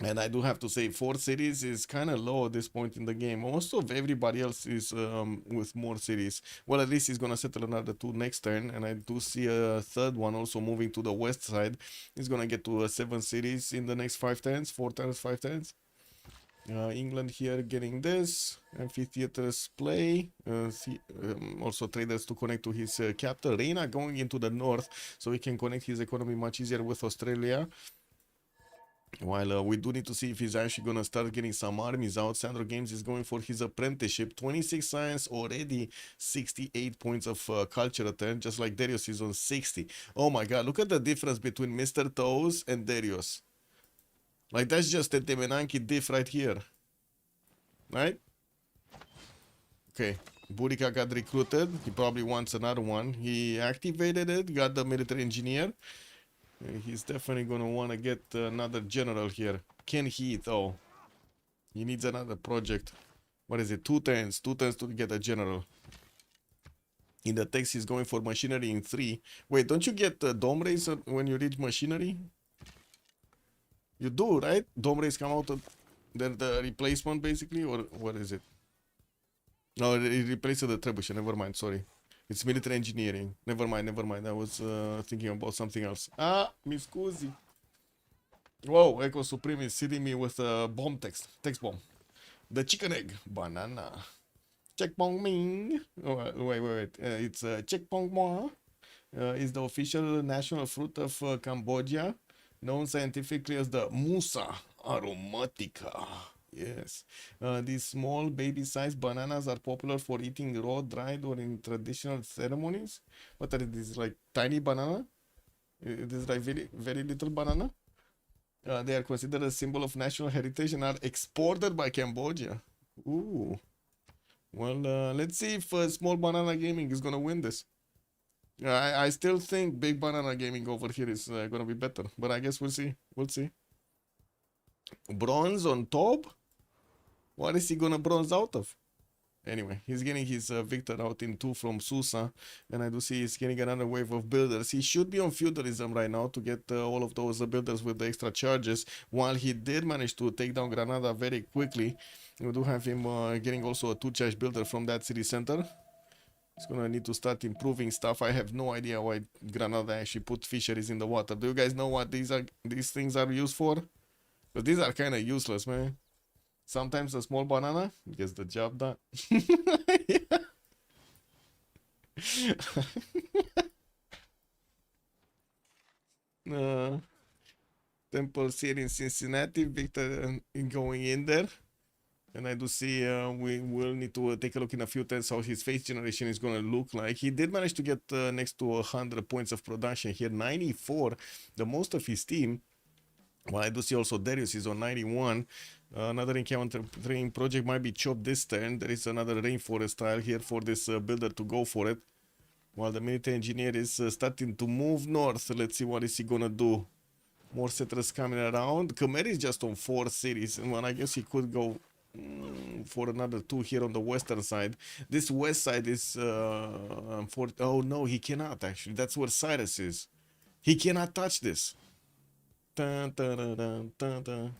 And I do have to say, 4 cities is kind of low at this point in the game. Most of everybody else is with more cities. Well, at least he's going to settle another 2 next turn. And I do see a third one also moving to the west side. He's going to get to 7 cities in the next 5 turns. 4 turns, 5 turns. England here getting this. Amphitheaters play. Also traders to connect to his capital. Reina going into the north, so he can connect his economy much easier with Australia. While we do need to see if he's actually going to start getting some armies out. Sandro Games is going for his apprenticeship. 26 science, already 68 points of culture a turn, just like Darius is on 60. Oh my god, look at the difference between Mr. Toes and Darius. Like, that's just a Temenanki diff right here. Right? Okay. Burika got recruited. He probably wants another one. He activated it, got the military engineer. He's definitely going to want to get another general here. Can he, though? He needs another project. What is it? 2 turns. 2 turns to get a general. In the text, he's going for machinery in 3. Wait, don't you get dome rays when you reach machinery? You do, right? Dome rays come out of the replacement, basically? Or what is it? No, it replaces the trebuchet. Never mind, sorry. It's military engineering. Never mind, never mind. I was thinking about something else. Ah, mi scusi. Whoa, Echo Supreme is hitting me with a bomb text. Text bomb. The chicken egg. Banana. Check bong ming. Oh, wait. It's check bong moi. Is the official national fruit of Cambodia, known scientifically as the Musa aromatica. Yes. These small baby-sized bananas are popular for eating raw, dried, or in traditional ceremonies. What are these, like tiny banana? It is like very, very little banana. They are considered a symbol of national heritage and are exported by Cambodia. Ooh. Well, let's see if Small Banana Gaming is gonna win this. I still think Big Banana Gaming over here is gonna be better, but I guess we'll see. We'll see. Bronze on top? What is he gonna bronze out of? Anyway, he's getting his Victor out in 2 from Susa, and I do see he's getting another wave of builders. He should be on feudalism right now to get all of those builders with the extra charges, while he did manage to take down Granada very quickly. We do have him getting also a 2-charge builder from that city center. He's gonna need to start improving stuff. I have no idea why Granada actually put fisheries in the water. Do you guys know what these things are used for? But these are kind of useless, man. Sometimes a small banana gets the job done. Temples here in Cincinnati. Victor going in there. And I do see we will need to take a look in a few times how his face generation is going to look like. He did manage to get next to 100 points of production here. 94, the most of his team. Well, I do see also Darius is on 91. Another encountering project might be chopped this turn. There is another rainforest tile here for this builder to go for it. While the military engineer is starting to move north. Let's see what is he gonna do. More settlers coming around. Khmer is just on 4 cities. And well, I guess he could go for another 2 here on the western side. This west side is for... Oh no, he cannot actually. That's where Cyrus is. He cannot touch this. Dun, dun, dun, dun, dun, dun.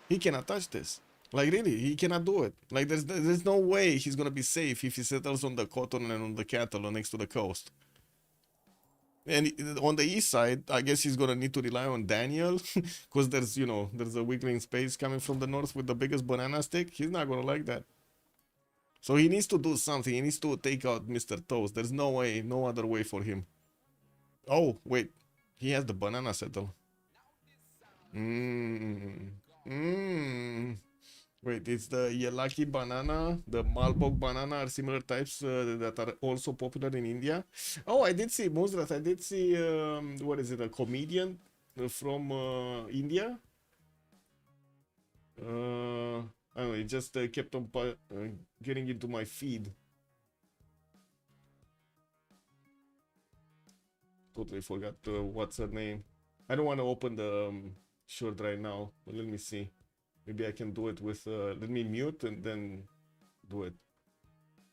He cannot touch this. Like, really, he cannot do it. Like, there's no way he's gonna be safe if he settles on the cotton and on the cattle next to the coast. And on the east side, I guess he's gonna need to rely on Daniel, because there's, you know, there's a weakling space coming from the north with the biggest banana stick. He's not gonna like that. So he needs to do something. He needs to take out Mr. Toast. There's no way, no other way for him. Oh, wait. He has the banana settle. Wait, it's the Yelaki banana, the Malbok banana are similar types that are also popular in India. Oh, I did see, Muzrat, I did see, what is it, a comedian from India? I don't know, it just kept on getting into my feed. Totally forgot what's her name. I don't want to open the shirt right now, but let me see. Maybe I can do it with, let me mute and then do it.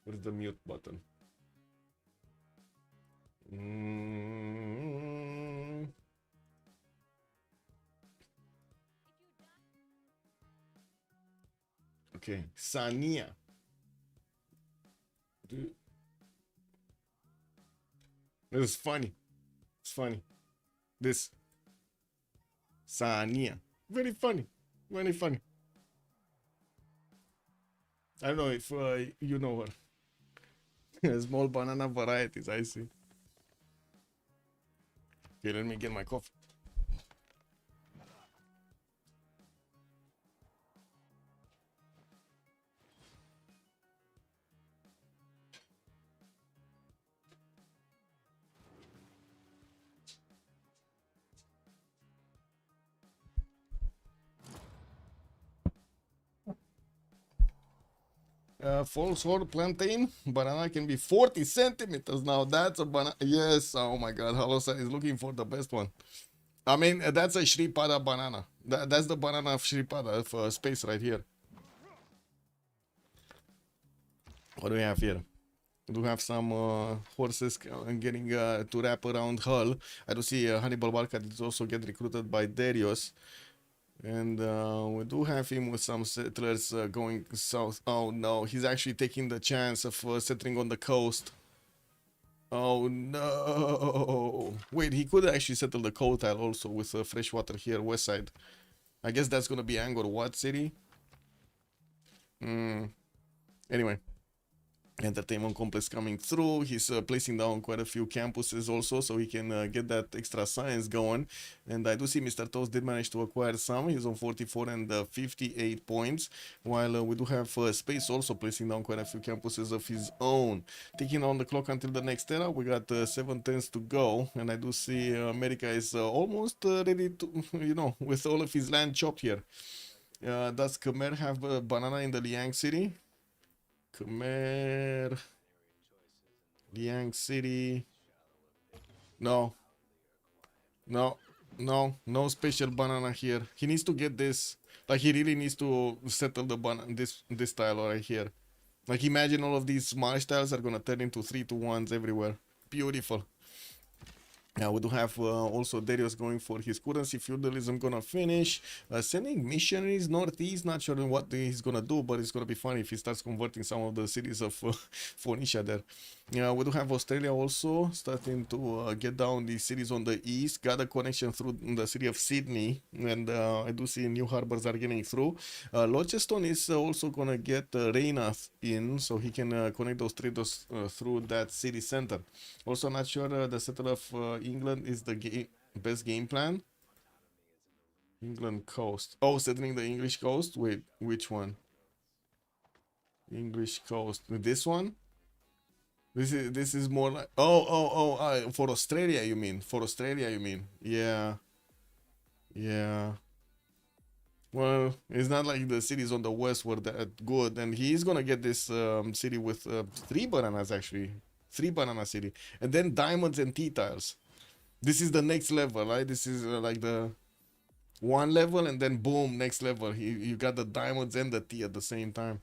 Where's the mute button? Okay, Sania. This is funny. It's funny. This Sania. Very funny. Very funny. I don't know if you know her. Small banana varieties, I see. Okay, let me get my coffee. False sword plantain banana can be 40 centimeters. Now that's a banana. Yes. Oh my God. Halosan is looking for the best one. I mean, that's a Shripada banana. That's the banana of Shripada of space right here. What do we have here? We do have some horses getting to wrap around Hull. I do see Hannibal Barca did also get recruited by Darius. And we do have him with some settlers going south. Oh no, he's actually taking the chance of settling on the coast. Oh no. Wait, he could actually settle the coast tile also with fresh water here, west side. I guess that's gonna be Angkor Wat City. Anyway. Entertainment complex coming through. He's placing down quite a few campuses also, so he can get that extra science going. And I do see Mr. Toast did manage to acquire some. He's on 44 and 58 points, while we do have Space also placing down quite a few campuses of his own. Ticking on the clock until the next era. We got 7 turns to go, and I do see America is almost ready to, you know, with all of his land chopped here. Does Khmer have a banana in the Liang City? Khmer, Liang City. No, no special banana here. He needs to get this. Like he really needs to settle the banana this tile right here. Like imagine all of these marsh tiles are gonna turn into 3-1s everywhere. Beautiful. Now we do have also Darius going for his currency feudalism gonna finish, sending missionaries northeast. Not sure what he's gonna do, but it's gonna be funny if he starts converting some of the cities of Phoenicia there. We do have Australia also starting to get down the cities on the east. Got a connection through the city of Sydney, and I do see new harbors are getting through. Launceston is also gonna get Reina in, so he can connect those traders through that city center. Also not sure the settler of England is the best game plan. England coast. Oh, settling the English coast. Wait, which one? English coast. This one? This is more like for Australia you mean? For Australia you mean? Yeah. Yeah. Well, it's not like the cities on the west were that good, and he's gonna get this city with 3 bananas actually. 3 banana city, and then diamonds and tea tiles. This is the next level, right? This is like the 1 level, and then boom, next level. You got the diamonds and the tea at the same time.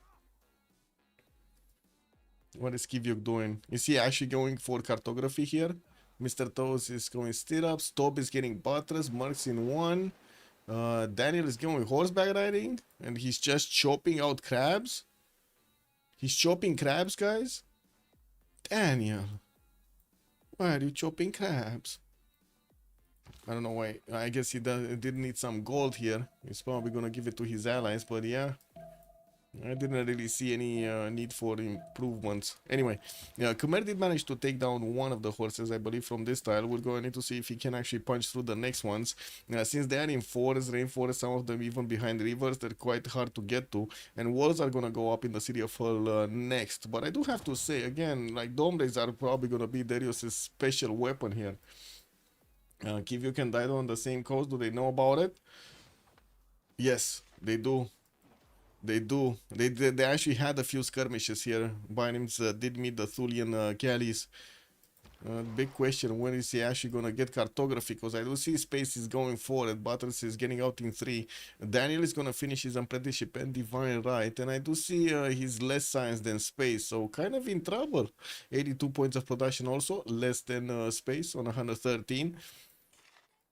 What is Kivyuk doing? Is he actually going for cartography here? Mr. Toes is going stirrups. Tob is getting buttress. Marks in 1. Daniel is going horseback riding, and he's just chopping out crabs. He's chopping crabs, guys. Daniel, why are you chopping crabs? I don't know why. I guess he did need some gold here. He's probably gonna give it to his allies, but yeah. I didn't really see any need for improvements. Anyway, yeah, Khmer did manage to take down one of the horses, I believe, from this tile. We're going to need to see if he can actually punch through the next ones. Since they are in forests, rainforests, some of them even behind rivers, they're quite hard to get to. And walls are going to go up in the City of Hull next. But I do have to say, again, like dome raids are probably going to be Darius' special weapon here. Kivyu and Daido on the same coast. Do they know about it? Yes, they do. They do. They actually had a few skirmishes here. Binims did meet the Thulian galleys. Big question, when is he actually gonna get cartography? Because I do see Space is going forward, Butters is getting out in 3. Daniel is gonna finish his apprenticeship and Divine Right, and I do see he's less science than Space, so kind of in trouble. 82 points of production also, less than Space on 113.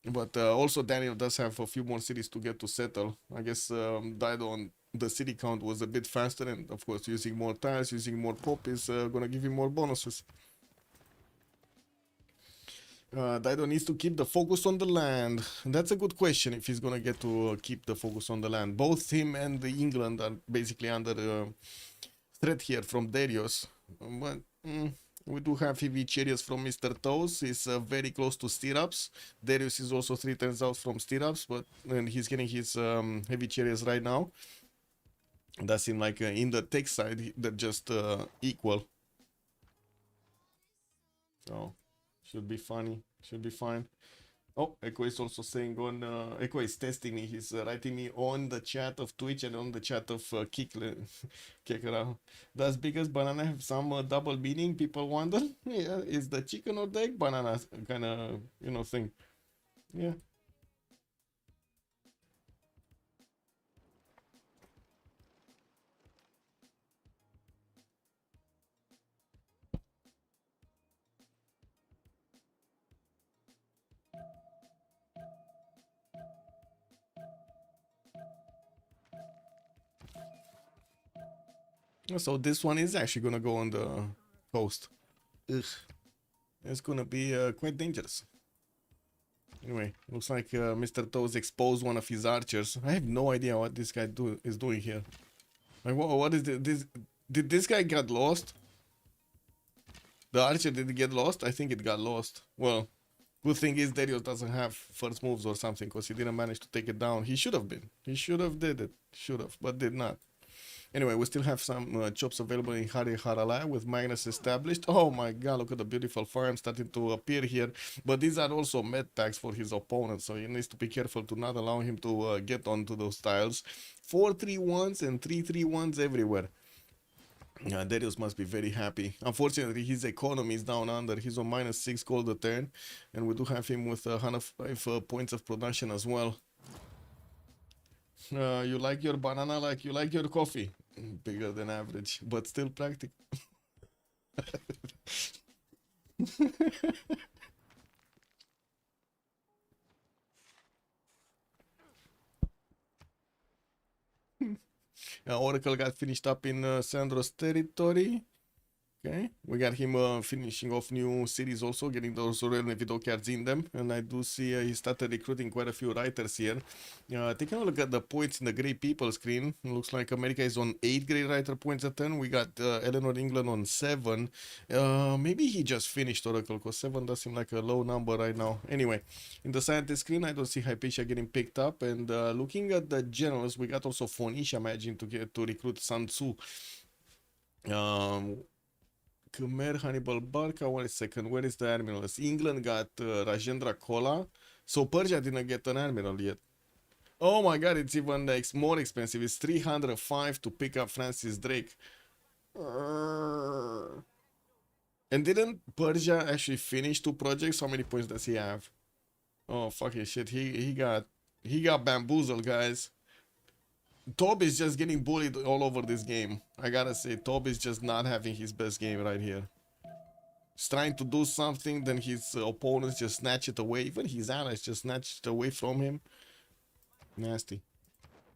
But also Daniel does have a few more cities to get to settle. I guess Dido on the city count was a bit faster, and of course using more tiles, using more pop is gonna give him more bonuses. Dido needs to keep the focus on the land. That's a good question if he's gonna get to keep the focus on the land. Both him and England are basically under threat here from Darius. But we do have heavy chariots from Mr. Toes. He's very close to stirrups. Darius is also 3 turns out from stirrups, but and he's getting his heavy chariots right now. That seems like in the tech side they're just equal. So should be funny. Should be fine. Oh, Echo is also saying on Echo is testing me. He's writing me on the chat of Twitch and on the chat of Kekara. Does biggest banana have some double meaning? People wonder. Yeah, is the chicken or the egg banana kind of thing? Yeah. So this one is actually gonna go on the coast. Ugh. It's gonna be quite dangerous. Anyway, looks like Mr. Toes exposed one of his archers. I have no idea what this guy is doing here. Like, what is this? Did this guy get lost? The archer did get lost? I think it got lost. Well, good thing is Darius doesn't have first moves or something because he didn't manage to take it down. He should have been. He should have did it. Should have, but did not. Anyway, we still have some chops available in Harala with Magnus established. Oh my god, look at the beautiful farm starting to appear here. But these are also med packs for his opponent, so he needs to be careful to not allow him to get onto those tiles. 4-3-1s and 3-3-1s everywhere. Darius must be very happy. Unfortunately, his economy is down under. He's on -6 gold a turn, and we do have him with 105 points of production as well. You like your banana like you like your coffee. Bigger than average, but still practical. Oracle got finished up in Sandro's territory. Okay, we got him finishing off new cities also, getting those Royal Nevido cards in them. And I do see he started recruiting quite a few writers here. Taking a look at the points in the Grey People screen, looks like America is on 8 Grey Writer points a turn. We got Eleanor England on 7. Maybe he just finished Oracle, because 7 does seem like a low number right now. Anyway, in the scientist screen, I don't see Hypatia getting picked up. And looking at the generals, we got also Phoenicia managing to recruit Sun Tzu. Khmer, Hannibal Barca, 1 second, where is the admirals? England got Rajendra Kola, so Persia didn't get an admiral yet. Oh my god, it's even more expensive. It's 305 to pick up Francis Drake. And didn't Persia actually finish 2 projects? How many points does he have? Oh fucking shit, he got bamboozled, guys. Tob is just getting bullied all over this game. I gotta say, Tob is just not having his best game right here. He's trying to do something, then his opponents just snatch it away. Even his allies just snatch it away from him. Nasty.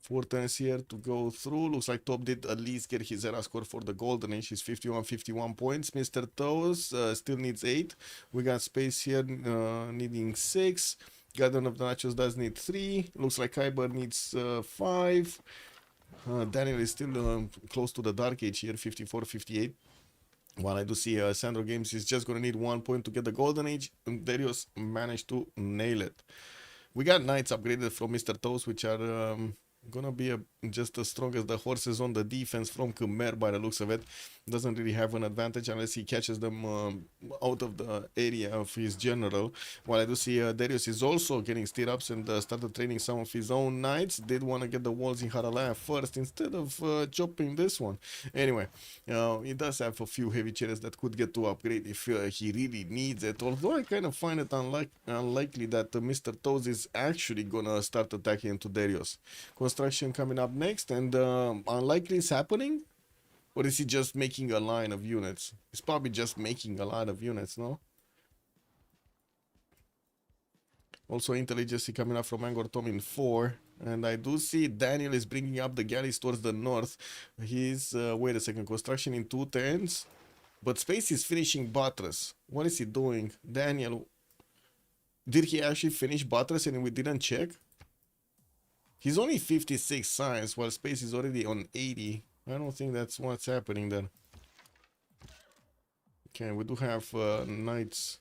4 turns here to go through. Looks like Tob did at least get his era score for the Golden Age. He's 51 points. Mr. Toes still needs 8. We got Space here needing 6. Garden of the Nachos does need 3. Looks like Kyber needs 5. Daniel is still close to the Dark Age here, 54-58. While I do see Sandro Games is just going to need 1 point to get the Golden Age, and Darius managed to nail it. We got Knights upgraded from Mr. Toes, which are gonna be just as strong as the horses on the defense from Khmer by the looks of it. Doesn't really have an advantage unless he catches them out of the area of his general. While I do see Darius is also getting stirrups and started training some of his own knights. Did want to get the walls in Haralaya first instead of chopping this one. Anyway, he does have a few heavy chariots that could get to upgrade if he really needs it. Although I kind of find it unlikely that Mr. Toes is actually gonna start attacking into Darius. Construction coming up next, and unlikely it's happening. Or is he just making a line of units? He's probably just making a lot of units, no? Also, intelligence coming up from Angkor Thom in 4. And I do see Daniel is bringing up the galleys towards the north. He's, wait a second, construction in 2 turns. But Space is finishing Buttress. What is he doing? Daniel, did he actually finish Buttress and we didn't check? He's only 56 science while Space is already on 80. I don't think that's what's happening there. Okay, we do have Knights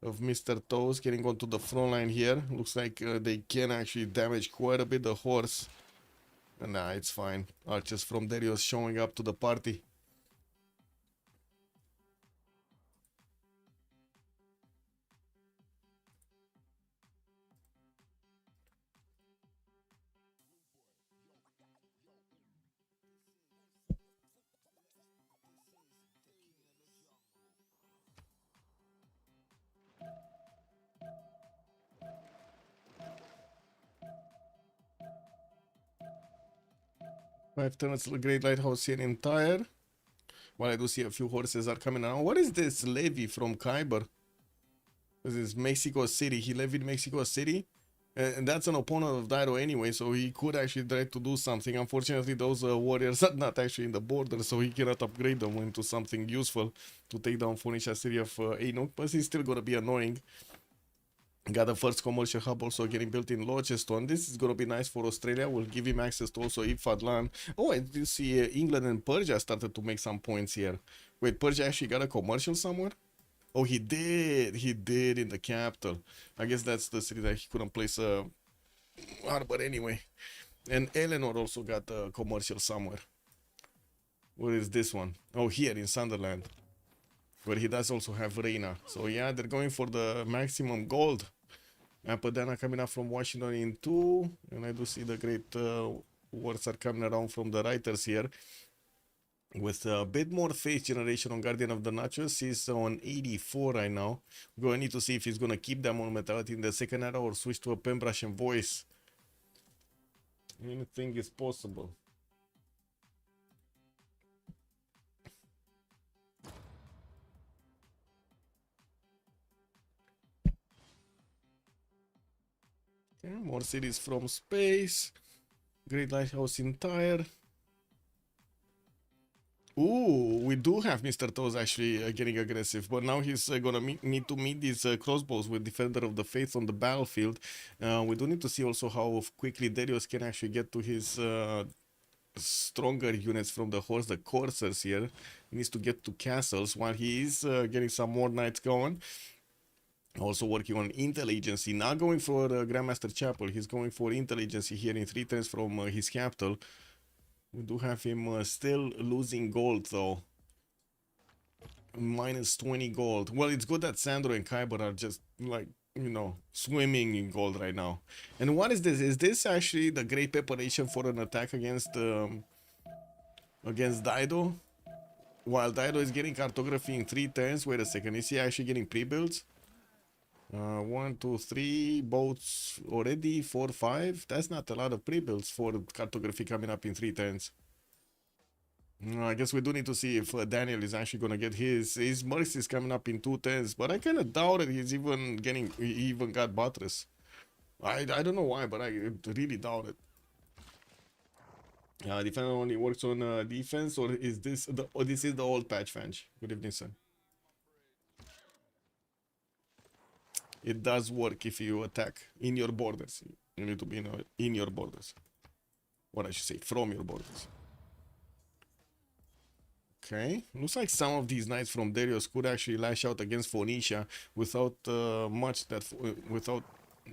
of Mr. Toes getting onto the front line here. Looks like they can actually damage quite a bit the horse. Nah, it's fine. Archers from Darius showing up to the party. Five turns to the Great Lighthouse here in Tyre. While I do see a few horses are coming around. What is this levy from Khyber? This is Mexico City. He levied Mexico City. And that's an opponent of Dairo anyway, so he could actually try to do something. Unfortunately, those warriors are not actually in the border, so he cannot upgrade them into something useful to take down Phoenicia City of Anuk. But he's still going to be annoying. Got the first commercial hub also getting built in Launceston. This is going to be nice for Australia. We'll give him access to also Ifadlan. Oh, I do see England and Persia started to make some points here. Wait, Persia actually got a commercial somewhere? Oh, he did. He did in the capital. I guess that's the city that he couldn't place a harbor anyway. And Eleanor also got a commercial somewhere. Where is this one? Oh, here in Sunderland. But he does also have Reina. So yeah, they're going for the maximum gold. Apadana coming up from Washington in 2. And I do see the great words are coming around from the writers here. With a bit more face generation on Guardian of the Nachos. He's on 84 right now. We're going to need to see if he's going to keep that monumentality in the second era or switch to a pen brush and voice. Anything is possible. Okay, more cities from space. Great Lighthouse in Tyre. Ooh, we do have Mr. Toes actually getting aggressive, but now he's gonna need to meet these crossbows with Defender of the Faith on the battlefield. We do need to see also how quickly Darius can actually get to his stronger units from the horse, the coursers here. He needs to get to castles while he is getting some more knights going. Also working on intelligence, not going for Grandmaster Chapel. He's going for intelligence here in 3 turns from his capital. We do have him still losing gold though. Minus 20 gold. Well, it's good that Sandro and Khyber are just like, you know, swimming in gold right now. And what is this? Is this actually the great preparation for an attack against Dido? While Dido is getting cartography in 3 turns. Wait a second, is he actually getting pre-builds? 1, 2, 3 boats already, 4, 5. That's not a lot of pre-builds for cartography coming up in 3 turns. I guess we do need to see if Daniel is actually gonna get his mercies coming up in 2 turns, but I kind of doubt it. He even got buttress. I don't know why, but I really doubt it. Defender only works on defense, or is this this is the old patch, Fanch? Good evening, sir. It does work if you attack in your borders. You need to be in your borders. What I should say, from your borders. Okay, looks like some of these knights from Darius could actually lash out against Phoenicia without without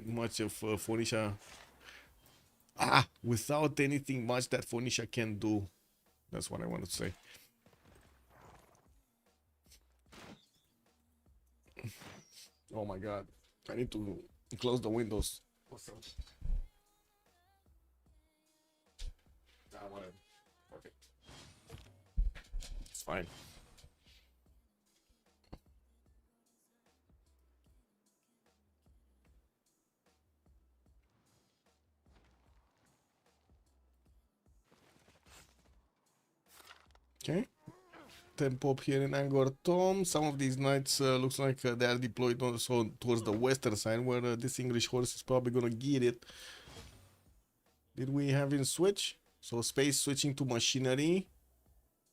much of Phoenicia. Without anything much that Phoenicia can do. That's what I wanted to say. Oh my god, I need to close the windows. What's up? Whatever. Okay, it's fine. Okay. 10 pop here in Angkor Thom. Some of these knights looks like they are deployed also towards the western side where this English horse is probably gonna get it. Did we have him switch? So space switching to machinery.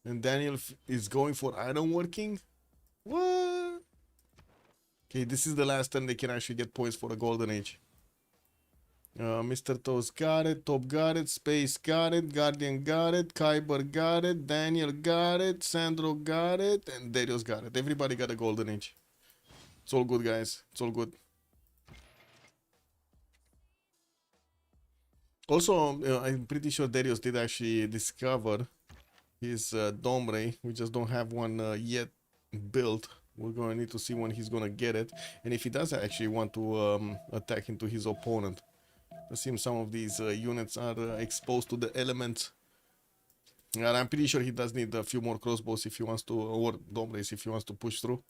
And Daniel is going for ironworking. What? Okay, this is the last time they can actually get points for the golden age. Mr. Toes got it, Top got it, Space got it, Guardian got it, Kyber got it, Daniel got it, Sandro got it, and Darius got it. Everybody got a golden age. It's all good, guys. It's all good. Also, I'm pretty sure Darius did actually discover his Domre. We just don't have one yet built. We're going to need to see when he's going to get it. And if he does actually want to attack into his opponent. It seems some of these units are exposed to the elements. And I'm pretty sure he does need a few more crossbows if he wants to, or Domres if he wants to push through.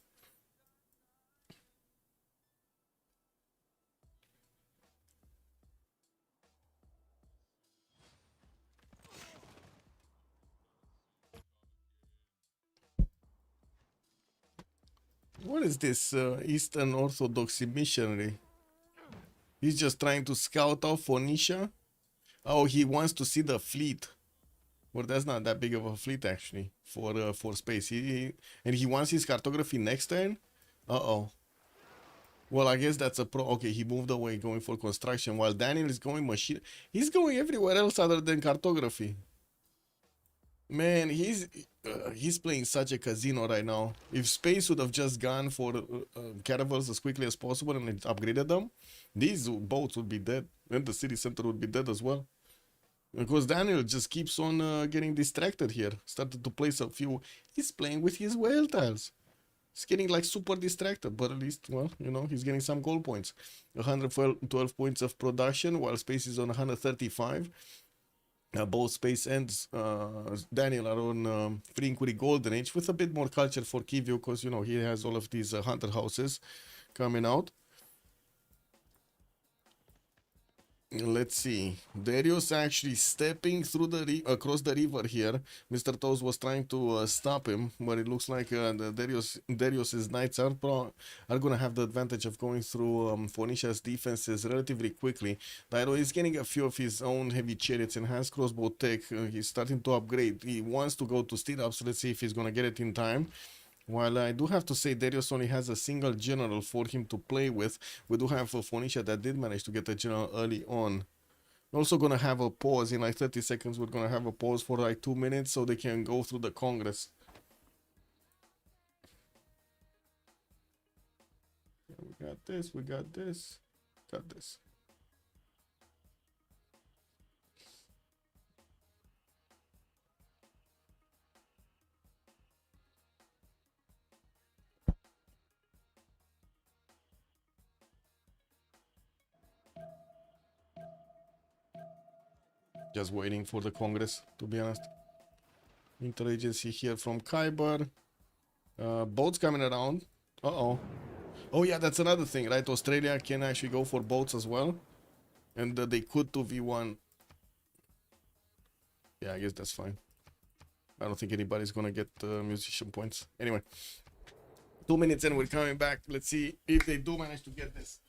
What is this Eastern Orthodoxy missionary? He's just trying to scout out Phoenicia. Oh, he wants to see the fleet. Well, that's not that big of a fleet actually for space. And he wants his cartography next turn. Uh-oh. Well, I guess that's a pro. Okay, he moved away going for construction while Daniel is going machine. He's going everywhere else other than cartography. Man, he's playing such a casino right now. If space would have just gone for caravels as quickly as possible and it upgraded them, these boats would be dead, and the city center would be dead as well. Because Daniel just keeps on getting distracted here. Started to place a few. He's playing with his whale tiles. He's getting like super distracted, but at least, well, you know, he's getting some goal points. 112 points of production, while space is on 135. Both Space and Daniel are on Free Inquiry Golden Age with a bit more culture for Kivio because, you know, he has all of these hunter houses coming out. Let's see. Darius actually stepping through the across the river here. Mr. Toes was trying to stop him, but it looks like Darius's knights are gonna have the advantage of going through Phoenicia's defenses relatively quickly. Dairo is getting a few of his own heavy chariots, enhanced crossbow tech. He's starting to upgrade. He wants to go to steed up, so let's see if he's gonna get it in time. While I do have to say Darius only has a single general for him to play with, we do have Phoenicia that did manage to get a general early on. We're also going to have a pause in like 30 seconds. We're going to have a pause for like 2 minutes so they can go through the Congress. We got this, we got this, got this. Just waiting for the Congress, to be honest. Interagency here from Kyber. Boats coming around. Uh-oh. Oh yeah, that's another thing, right? Australia can actually go for boats as well. And they could 2v1. Yeah, I guess that's fine. I don't think anybody's gonna get musician points. Anyway. 2 minutes and we're coming back. Let's see if they do manage to get this.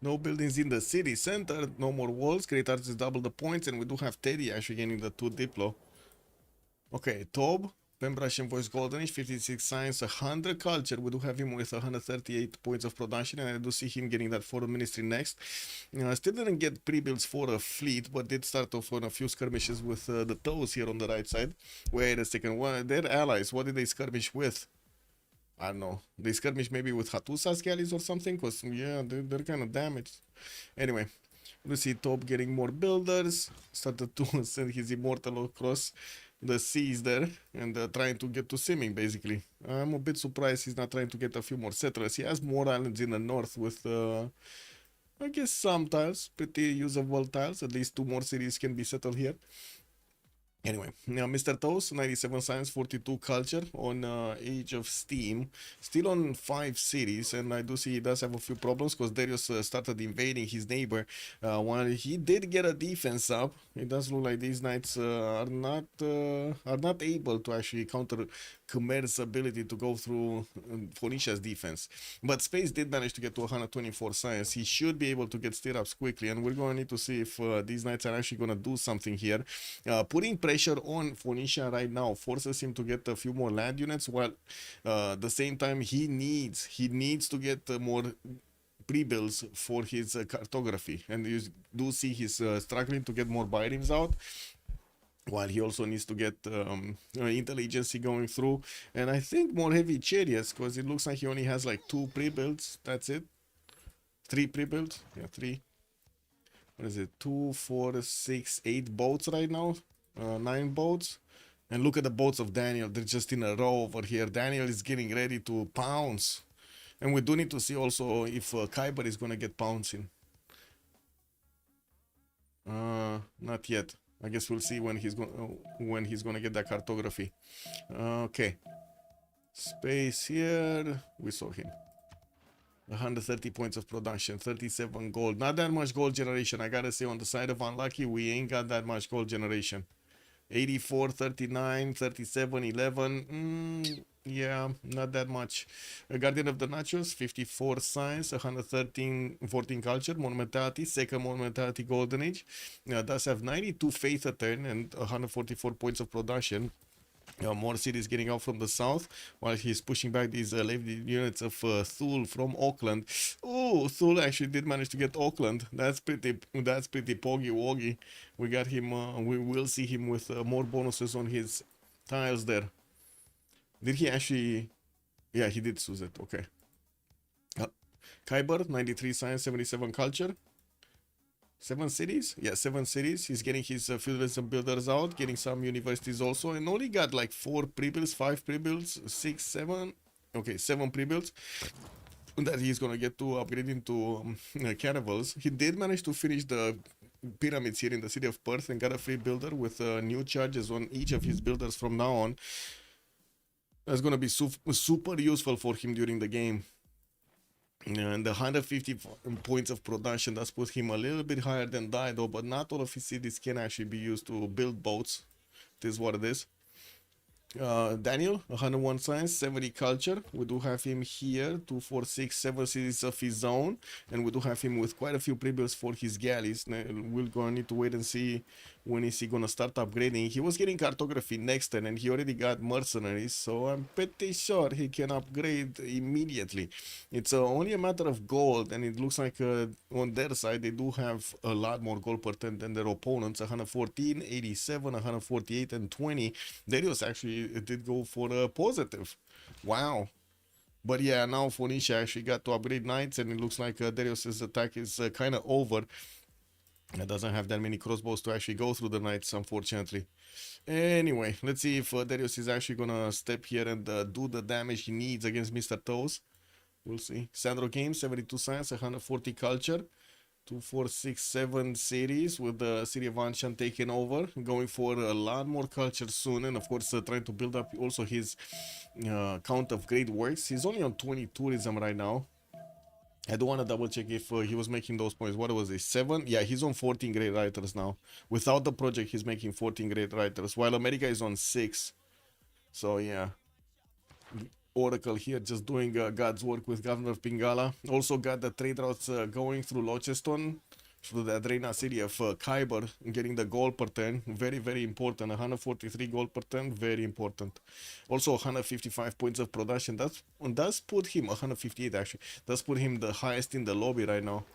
No buildings in the city center, no more walls. Great artists double the points, and we do have Teddy actually getting the 2 Diplo. Okay, Tob, Pembrash and Voice Golden Age, 56 science, 100 culture. We do have him with 138 points of production, and I do see him getting that for the ministry next. Still didn't get pre-builds for a fleet, but did start off on a few skirmishes with the toes here on the right side. Wait a second, what, their allies, what did they skirmish with? I don't know. They skirmish maybe with Hatusa's galleys or something, because, yeah, they're kind of damaged. Anyway, we see Top getting more builders. Started to send his immortal across the seas there and trying to get to Simming, basically. I'm a bit surprised he's not trying to get a few more settlers. He has more islands in the north with, I guess, some tiles, pretty usable tiles. At least 2 more cities can be settled here. Anyway, now Mr. Toast, 97 science, 42 culture on Age of Steam. Still on 5 cities, and I do see he does have a few problems because Darius started invading his neighbor. While he did get a defense up, it does look like these knights are not able to actually counter Khmer's ability to go through Phoenicia's defense. But Space did manage to get to 124 science. He should be able to get stirrups quickly, and we're going to need to see if these knights are actually going to do something here. Putting pressure on Phoenicia right now forces him to get a few more land units, while at the same time he needs to get more pre-builds for his cartography, and you do see he's struggling to get more biomes out, while he also needs to get intelligence going through, and I think more heavy chariots, because it looks like he only has like 2 pre-builds. That's it. 3 pre-builds. Yeah, 3. What is it? 2, 4, 6, 8 boats right now. 9 boats. And look at the boats of Daniel. They're just in a row over here. Daniel is getting ready to pounce. And we do need to see also if Kyber is going to get pouncing. Not yet. I guess we'll see when he's going to get that cartography. Okay. Space here. We saw him. 130 points of production, 37 gold. Not that much gold generation. I gotta say, on the side of unlucky, we ain't got that much gold generation. 84, 39, 37, 11. Yeah, not that much. Guardian of the Nachos, 54 science, 113, 14 culture, monumentality, second monumentality golden age. Does have 92 faith a turn and 144 points of production. More cities getting out from the south, while he's pushing back these levy units of Thule from Auckland. Oh, Thule actually did manage to get Auckland. That's pretty poggy woggy. We got him. We will see him with more bonuses on his tiles there. Did he actually? Yeah, he did Suzette. Okay. Kyber, 93 science, 77 culture. 7 cities? Yeah, 7 cities. He's getting his feudalism builders out, getting some universities also, and only got like 4 pre-builds, 5 pre-builds, 6, 7. Okay, 7 pre-builds that he's gonna get to upgrade into caravels. He did manage to finish the pyramids here in the city of Perth and got a free builder with new charges on each of his builders from now on. That's gonna be super useful for him during the game. And the 150 points of production does put him a little bit higher than Dido, but not all of his cities can actually be used to build boats. This is what it is. Daniel, 101 science, 70 culture. We do have him here, 2, 4, 6, 7 cities of his own, and we do have him with quite a few pre-builds for his galleys. We're gonna need to wait and see when is he gonna start upgrading. He was getting cartography next turn, and he already got mercenaries, so I'm pretty sure he can upgrade immediately. It's only a matter of gold, and it looks like on their side they do have a lot more gold per turn than their opponents. 114, 87, 148, and 20. Darius actually did go for a positive. Wow. But yeah, now Phoenicia actually got to upgrade knights, and it looks like Darius's attack is kind of over. It doesn't have that many crossbows to actually go through the knights, unfortunately. Anyway, let's see if Darius is actually gonna step here and do the damage he needs against Mr. Toes. We'll see. Sandro Games, 72 science, 140 culture. 2, 4, 6, 7 cities with the city of Anshan taken over, going for a lot more culture soon, and of course trying to build up also his count of great works. He's only on 20 tourism right now. I do want to double check if he was making those points. What was it, 7? Yeah, he's on 14 great writers now. Without the project, he's making 14 great writers, while America is on 6. So yeah, Oracle here just doing God's work with Governor of Pingala. Also got the trade routes going through Locheston, through the Adrena city of Khyber, getting the gold per turn. Very, very important. 143 gold per turn, very important. Also 155 points of production. That does put him, 158 actually, does put him the highest in the lobby right now.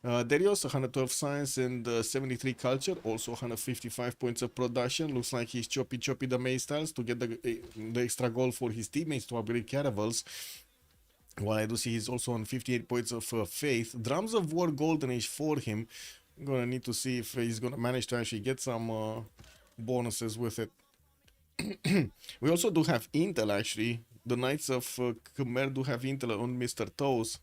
Darius, 112 science and 73 culture, also 155 points of production. Looks like he's choppy the May styles to get the extra goal for his teammates to upgrade caravels. While I do see he's also on 58 points of faith. Drums of War Golden Age for him. I'm gonna need to see if he's gonna manage to actually get some bonuses with it. We also do have intel actually. The Knights of Khmer do have intel on Mr. Toes.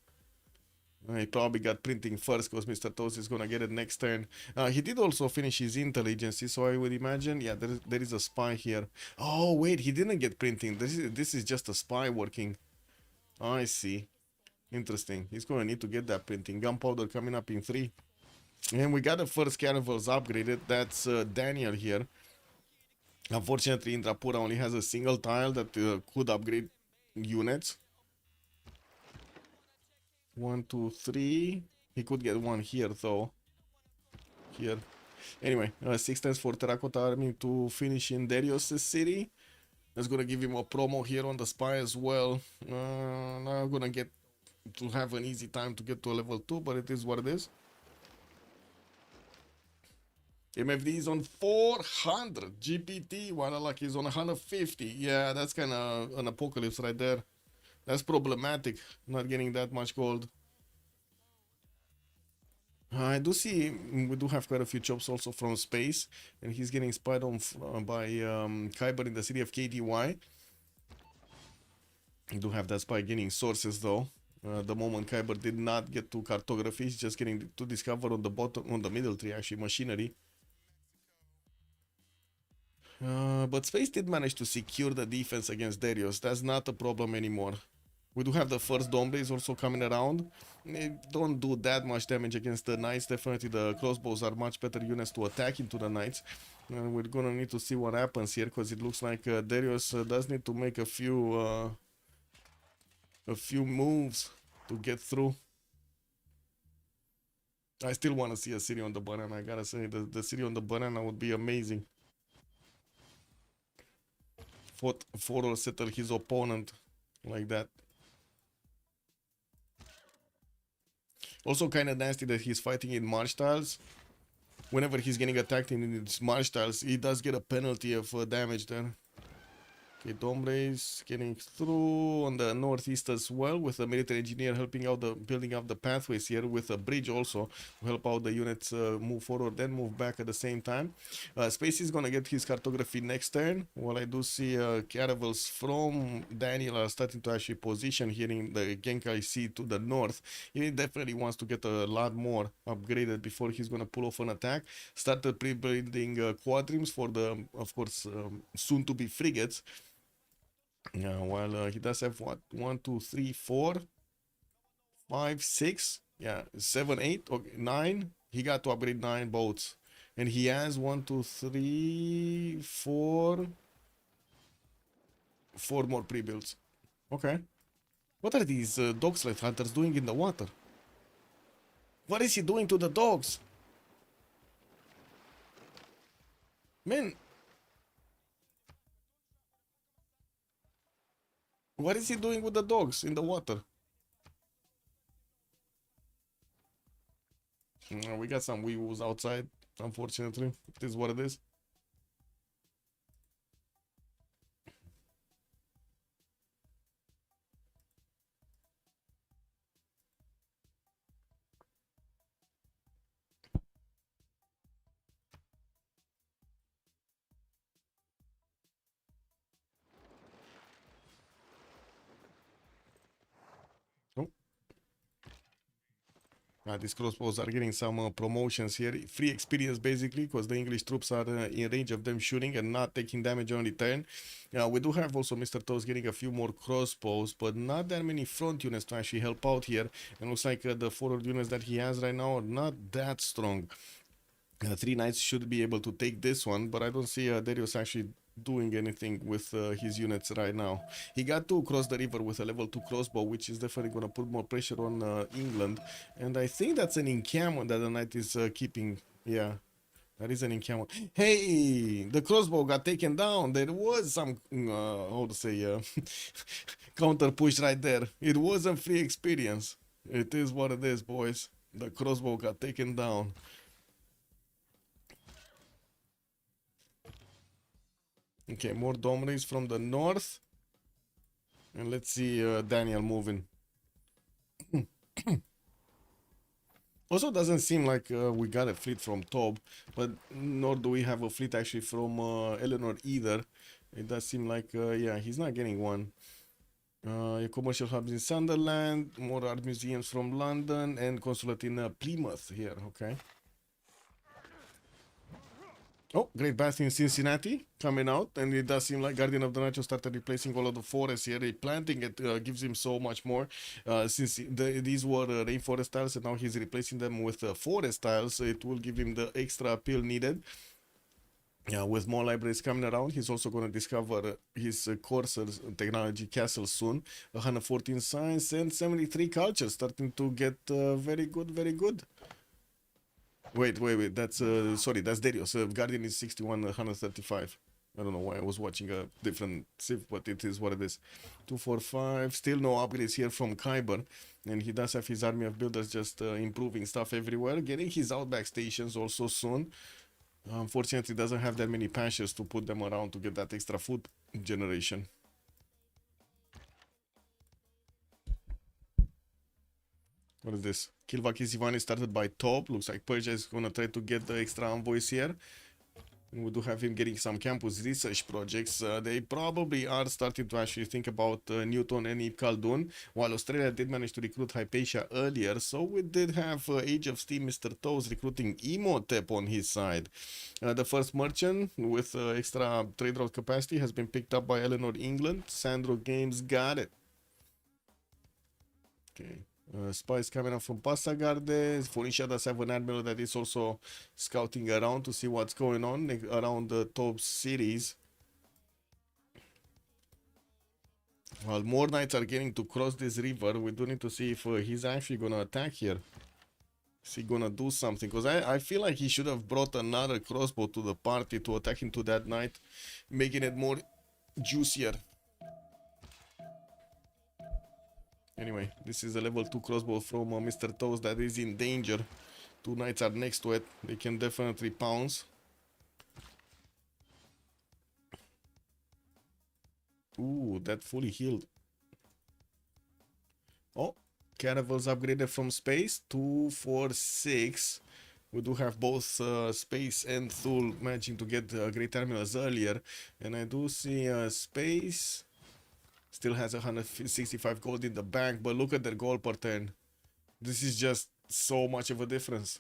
He probably got printing first because Mr. Toes is gonna get it next turn. He did also finish his intelligence, so I would imagine, yeah, there is a spy here. Oh wait, he didn't get printing. This is just a spy working. I see. Interesting. He's gonna need to get that printing. Gunpowder coming up in 3. And we got the first caravels upgraded. That's Daniel here. Unfortunately, Indrapura only has a single tile that could upgrade units. 1, 2, 3. He could get one here though. Here. Anyway, 6 times for Terracotta Army to finish in Darius' city. That's gonna give him a promo here on the spy as well. Not gonna get to have an easy time to get to a level 2, but it is what it is. MFD is on 400 GPT, while Lucky is on 150. Yeah, that's kind of an apocalypse right there. That's problematic, not getting that much gold. I do see we do have quite a few chops also from space, and he's getting spied on by Khyber in the city of KTY. We do have that spy getting sources though. The moment Khyber did not get to cartography, he's just getting to discover on the bottom, on the middle tree actually, machinery. But space did manage to secure the defense against Darius. That's not a problem anymore. We do have the first dome base also coming around. They don't do that much damage against the knights. Definitely the crossbows are much better units to attack into the knights. And we're gonna need to see what happens here, because it looks like Darius does need to make a few moves to get through. I still want to see a city on the banana. I gotta say, the city on the banana would be amazing. Fought or settle his opponent like that. Also kind of nasty that he's fighting in March tiles. Whenever he's getting attacked in his March tiles, he does get a penalty of damage there. Okay, Dombres getting through on the northeast as well, with a military engineer helping out the building up the pathways here, with a bridge also to help out the units move forward and move back at the same time. Space is gonna get his cartography next turn. While I do see caravels from Daniel are starting to actually position here in the Genkai Sea to the north. He definitely wants to get a lot more upgraded before he's gonna pull off an attack. Started pre-building quadrims for the, of course, soon to be frigates. Yeah, while he does have what, 1, 2, 3, 4, 5, 6, yeah, 7, 8, okay, 9. He got to upgrade 9 boats, and he has 1, 2, 3, 4 more pre-builds. Okay, what are these dog sled hunters doing in the water? What is he doing to the dogs? Man, what is he doing with the dogs in the water? We got some wee-woos outside, unfortunately. It is what it is. These crossbows are getting some promotions here. Free experience, basically, because the English troops are in range of them shooting and not taking damage on return. We do have also Mr. Toes getting a few more crossbows, but not that many front units to actually help out here. And looks like the forward units that he has right now are not that strong. 3 knights should be able to take this one, but I don't see Darius actually doing anything with his units right now. He got to cross the river with a level 2 crossbow, which is definitely going to put more pressure on England. And I think that's an encampment that the knight is keeping. Yeah, that is an encampment. Hey, the crossbow got taken down. There was some, how to say, counter push right there. It wasn't free experience. It is what it is, boys. The crossbow got taken down. Okay, more Domrays from the north. And let's see Daniel moving. Also, doesn't seem like we got a fleet from Tob, but nor do we have a fleet actually from Eleanor either. It does seem like, yeah, he's not getting one. A commercial hubs in Sunderland, more art museums from London, and consulate in Plymouth here, okay. Oh, Great Bath in Cincinnati coming out, and it does seem like Guardian of the Nacho started replacing all of the forests here. Replanting it gives him so much more. Since these were rainforest tiles, and now he's replacing them with forest tiles, so it will give him the extra appeal needed. Yeah, with more libraries coming around, he's also going to discover his Corsairs technology castle soon. 114 science and 73 cultures, starting to get very good, very good. Wait, that's, sorry, that's Darius. Guardian is 61, 135. I don't know why I was watching a different Civ, but it is what it is. 245, still no upgrades here from Kyber. And he does have his army of builders just improving stuff everywhere. Getting his outback stations also soon. Unfortunately, doesn't have that many pastures to put them around to get that extra food generation. What is this? Kilvakis Ivani started by top. Looks like Persia is gonna try to get the extra envoys here. And we do have him getting some campus research projects. They probably are starting to actually think about Newton and Ibn Khaldun, while Australia did manage to recruit Hypatia earlier. So we did have Age of Steam Mr. Toes recruiting Imhotep on his side. The first merchant with extra trade route capacity has been picked up by Eleanor England. Sandro Games got it. Okay. Spies coming up from Passagarde. Phoenicia does have an admiral that is also scouting around to see what's going on around the top cities. While more knights are getting to cross this river, we do need to see if he's actually gonna attack here. Is he gonna do something? Because I feel like he should have brought another crossbow to the party to attack into that knight, making it more juicier. Anyway, this is a level 2 crossbow from Mr. Toes that is in danger. Two knights are next to it. They can definitely pounce. Ooh, that fully healed. Oh, caravels upgraded from space. 2, 4, 6. We do have both space and Thule managing to get great terminals earlier. And I do see space still has 165 gold in the bank, but look at their gold per turn. This is just so much of a difference.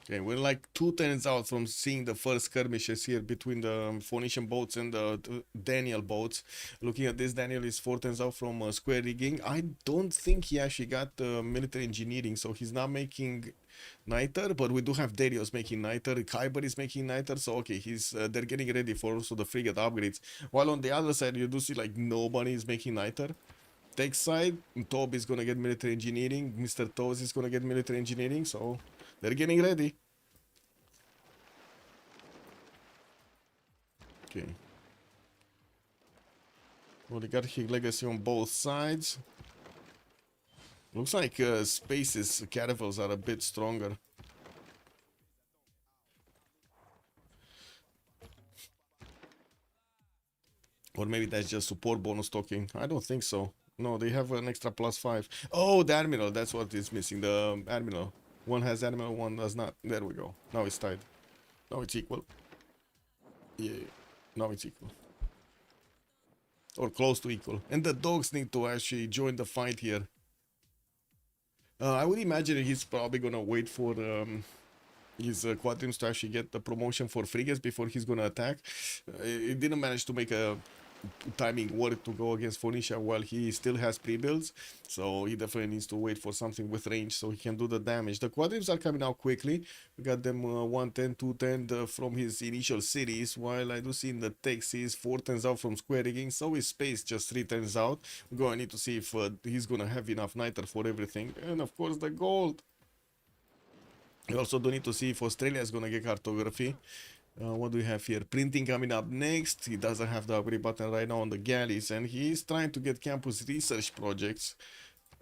Okay, we're like 2 turns out from seeing the first skirmishes here between the Phoenician boats and the Daniel boats. Looking at this, Daniel is 4 turns out from square rigging. I don't think he actually got military engineering, so he's not making Niter, but we do have Darius making Niter. Kyber is making Niter, so okay, they're getting ready for also the frigate upgrades. While on the other side, you do see like nobody is making Niter. Tech side, Tob is gonna get military engineering. Mr. Toes is gonna get military engineering, so they're getting ready. Okay. Oligarchic legacy on both sides. Looks like Space's caravels are a bit stronger. Or maybe that's just support bonus talking. I don't think so. No, they have an extra +5. Oh, the Admiral. That's what is missing. The Admiral. One has Admiral, one does not. There we go. Now it's tied. Now it's equal. Yeah. Now it's equal. Or close to equal. And the dogs need to actually join the fight here. I would imagine he's probably gonna wait for his quadrants to actually get the promotion for frigates before he's gonna attack. It didn't manage to make a timing work to go against Phoenicia while he still has pre-builds, so he definitely needs to wait for something with range so he can do the damage. The quadrips are coming out quickly. We got them 110, 210 from his initial cities, while I do see in the text he's 4 turns out from square rigging, so his space just 3 turns out. We're going to need to see if he's going to have enough niter for everything, and of course the gold. We also do need to see if Australia is going to get cartography. What do we have here? Printing coming up next. He doesn't have the upgrade button right now on the galleys, and he's trying to get campus research projects.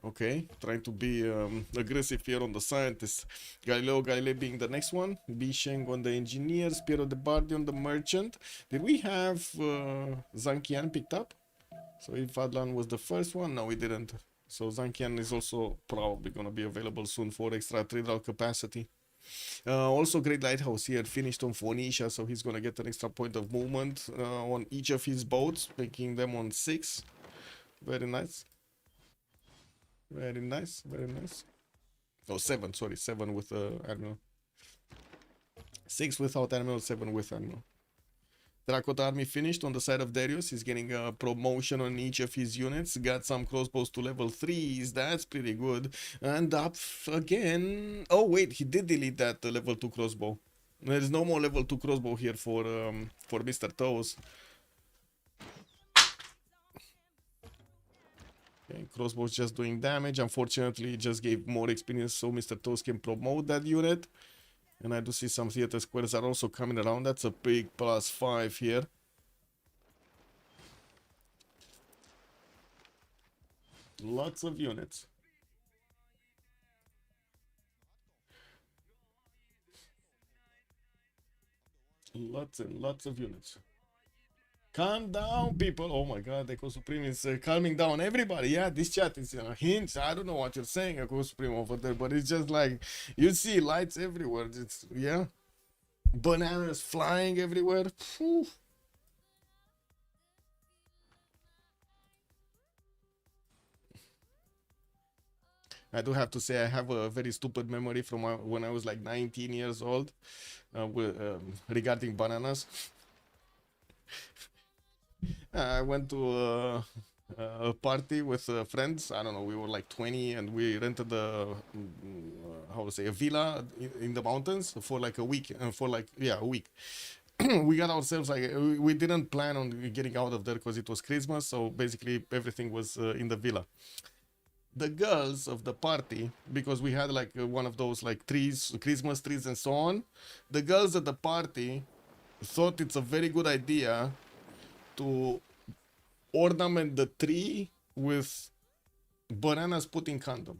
Okay, trying to be aggressive here on the scientists. Galileo being the next one. Bisheng on the engineers. Piero de Bardi on the merchant. Did we have Zankian picked up? So if Adlan was the first one, no, we didn't. So Zankian is also probably going to be available soon for extra trade capacity. Also Great Lighthouse here finished on Phoenicia, so he's gonna get an extra point of movement on each of his boats, making them on 6. Very nice. Very nice, very nice. Oh, 7, sorry, 7 with Admiral. 6 without Admiral, 7 with Admiral. Drakota army finished on the side of Darius. He's getting a promotion on each of his units. Got some crossbows to level 3s. That's pretty good. And up again. Oh wait, he did delete that level 2 crossbow. There's no more level 2 crossbow here for Mr. Toes. Okay, crossbow's just doing damage. Unfortunately, it just gave more experience so Mr. Toes can promote that unit. And I do see some theater squares are also coming around. That's a big +5 here. Lots of units. Lots and lots of units. Calm down, people. Oh my god, Echo Supreme is calming down everybody. Yeah, this chat is hints. I don't know what you're saying, Echo Supreme, over there, but it's just like you see lights everywhere. It's, yeah, bananas flying everywhere. Whew. I do have to say I have a very stupid memory from when I was like 19 years old regarding bananas. I went to a party with friends. I don't know, we were like 20 and we rented how to say, a villa in the mountains for like a week, for like, yeah, a week. We got ourselves like, we didn't plan on getting out of there because it was Christmas, so basically everything was in the villa. The girls of the party, because we had like one of those like trees, Christmas trees and so on, the girls at the party thought it's a very good idea to ornament the tree with bananas put in condom.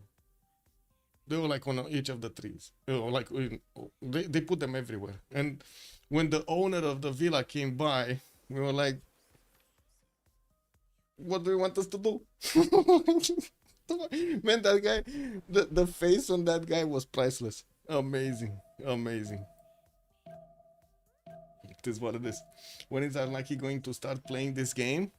They were like on each of the trees. You know, like they put them everywhere. And when the owner of the villa came by, we were like, "What do you want us to do?" Man, that guy, the face on that guy was priceless. Amazing, amazing. It is what it is. When is Arlaki going to start playing this game?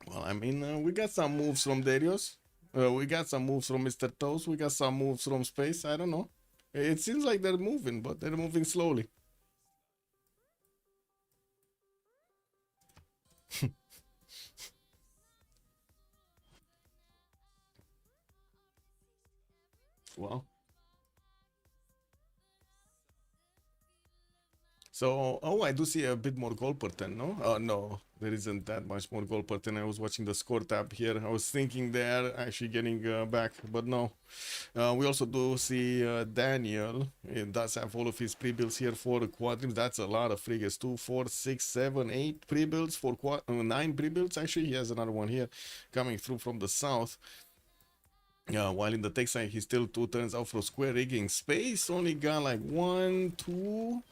Well, I mean, we got some moves from Darius. We got some moves from Mr. Toes. We got some moves from Space. I don't know. It seems like they're moving, but they're moving slowly. Wow. So, oh, I do see a bit more gold per 10, no? No, there isn't that much more gold per 10. I was watching the score tab here. I was thinking they're actually getting back, but no. We also do see Daniel. He does have all of his pre-builds here for quadrims. That's a lot of frigates. 2, 4, 6, 7, 8 pre-builds for 9 pre-builds. Actually, he has another one here coming through from the south. While in the tech side, he still 2 turns out for square rigging. Space only got like 1, 2...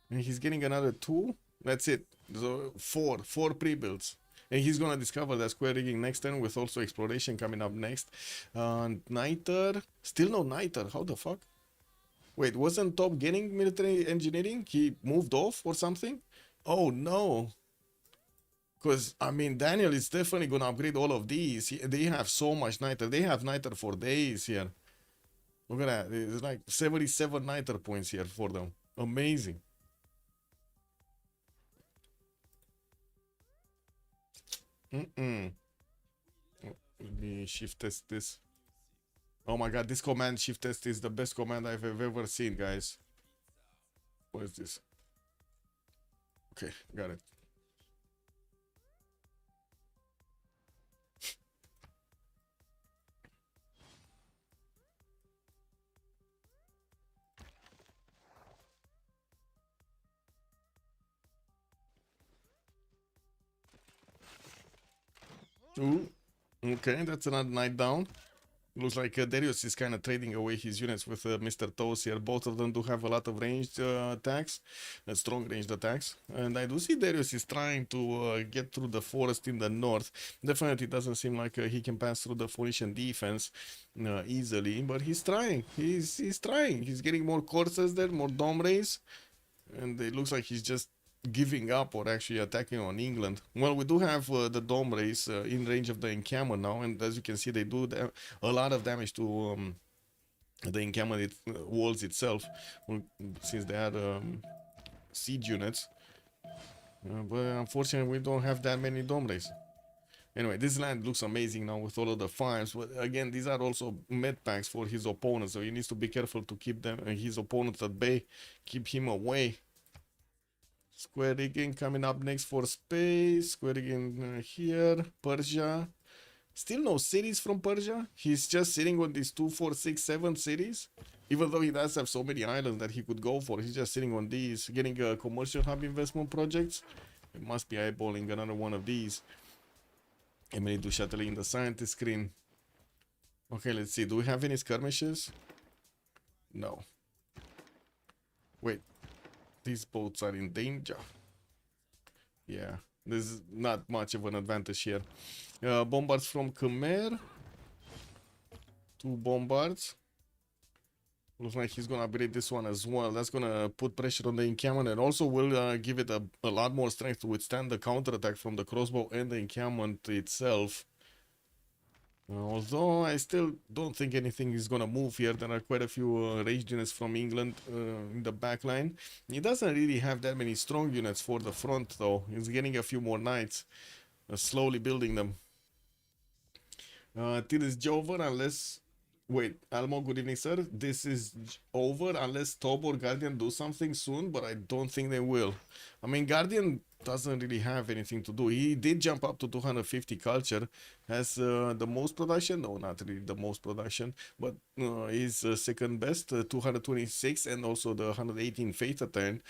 And he's getting another 2. That's it. So 4 pre-builds. And he's gonna discover that square rigging next turn with also exploration coming up next. Niter. Still no Niter. How the fuck? Wait, wasn't Top getting military engineering? He moved off or something? Oh no. Because, I mean, Daniel is definitely gonna upgrade all of these. They have so much Niter. They have Niter for days here. Look at that. It's like 77 Niter points here for them. Amazing. Mm-mm. Let me shift test this. Oh my god, this command shift test is the best command I've ever seen, guys. What is this? Okay, got it. Ooh, okay, that's another night down. Looks like Darius is kind of trading away his units with Mr. Toes here. Both of them do have a lot of ranged attacks, strong ranged attacks. And I do see Darius is trying to get through the forest in the north. Definitely doesn't seem like he can pass through the Phoenician defense easily, but he's trying. He's trying. He's getting more courses there, more dome rays. And it looks like he's just giving up or actually attacking on England. Well, we do have the dome rays in range of the encampment now, and as you can see, they do a lot of damage to the encampment walls itself, since they are siege units. But unfortunately, we don't have that many dome rays. Anyway, this land looks amazing now with all of the farms, but again, these are also med packs for his opponents, so he needs to be careful to keep them his opponents at bay, keep him away. Square rigging coming up next for space. Square rigging here. Persia. Still no cities from Persia. He's just sitting on these 2, 4, 6, 7 cities. Even though he does have so many islands that he could go for, he's just sitting on these, getting commercial hub investment projects. It must be eyeballing another one of these. Emily du Châtelet in the scientist screen. Okay, let's see. Do we have any skirmishes? No. Wait. These boats are in danger. Yeah, there's not much of an advantage here. Bombards from Khmer. 2 bombards. Looks like he's gonna upgrade this one as well. That's gonna put pressure on the encampment and also will give it a lot more strength to withstand the counterattack from the crossbow and the encampment itself. Although I still don't think anything is gonna move here. There are quite a few ranged units from England in the back line. He doesn't really have that many strong units for the front though. He's getting a few more knights, slowly building them. Till it's over unless... Wait, Almo, good evening, sir. This is over unless Tob or Guardian do something soon, but I don't think they will. I mean, Guardian doesn't really have anything to do. He did jump up to 250 culture, has the most production. No, not really the most production, but he's second best, 226, and also the 118 faith a turn.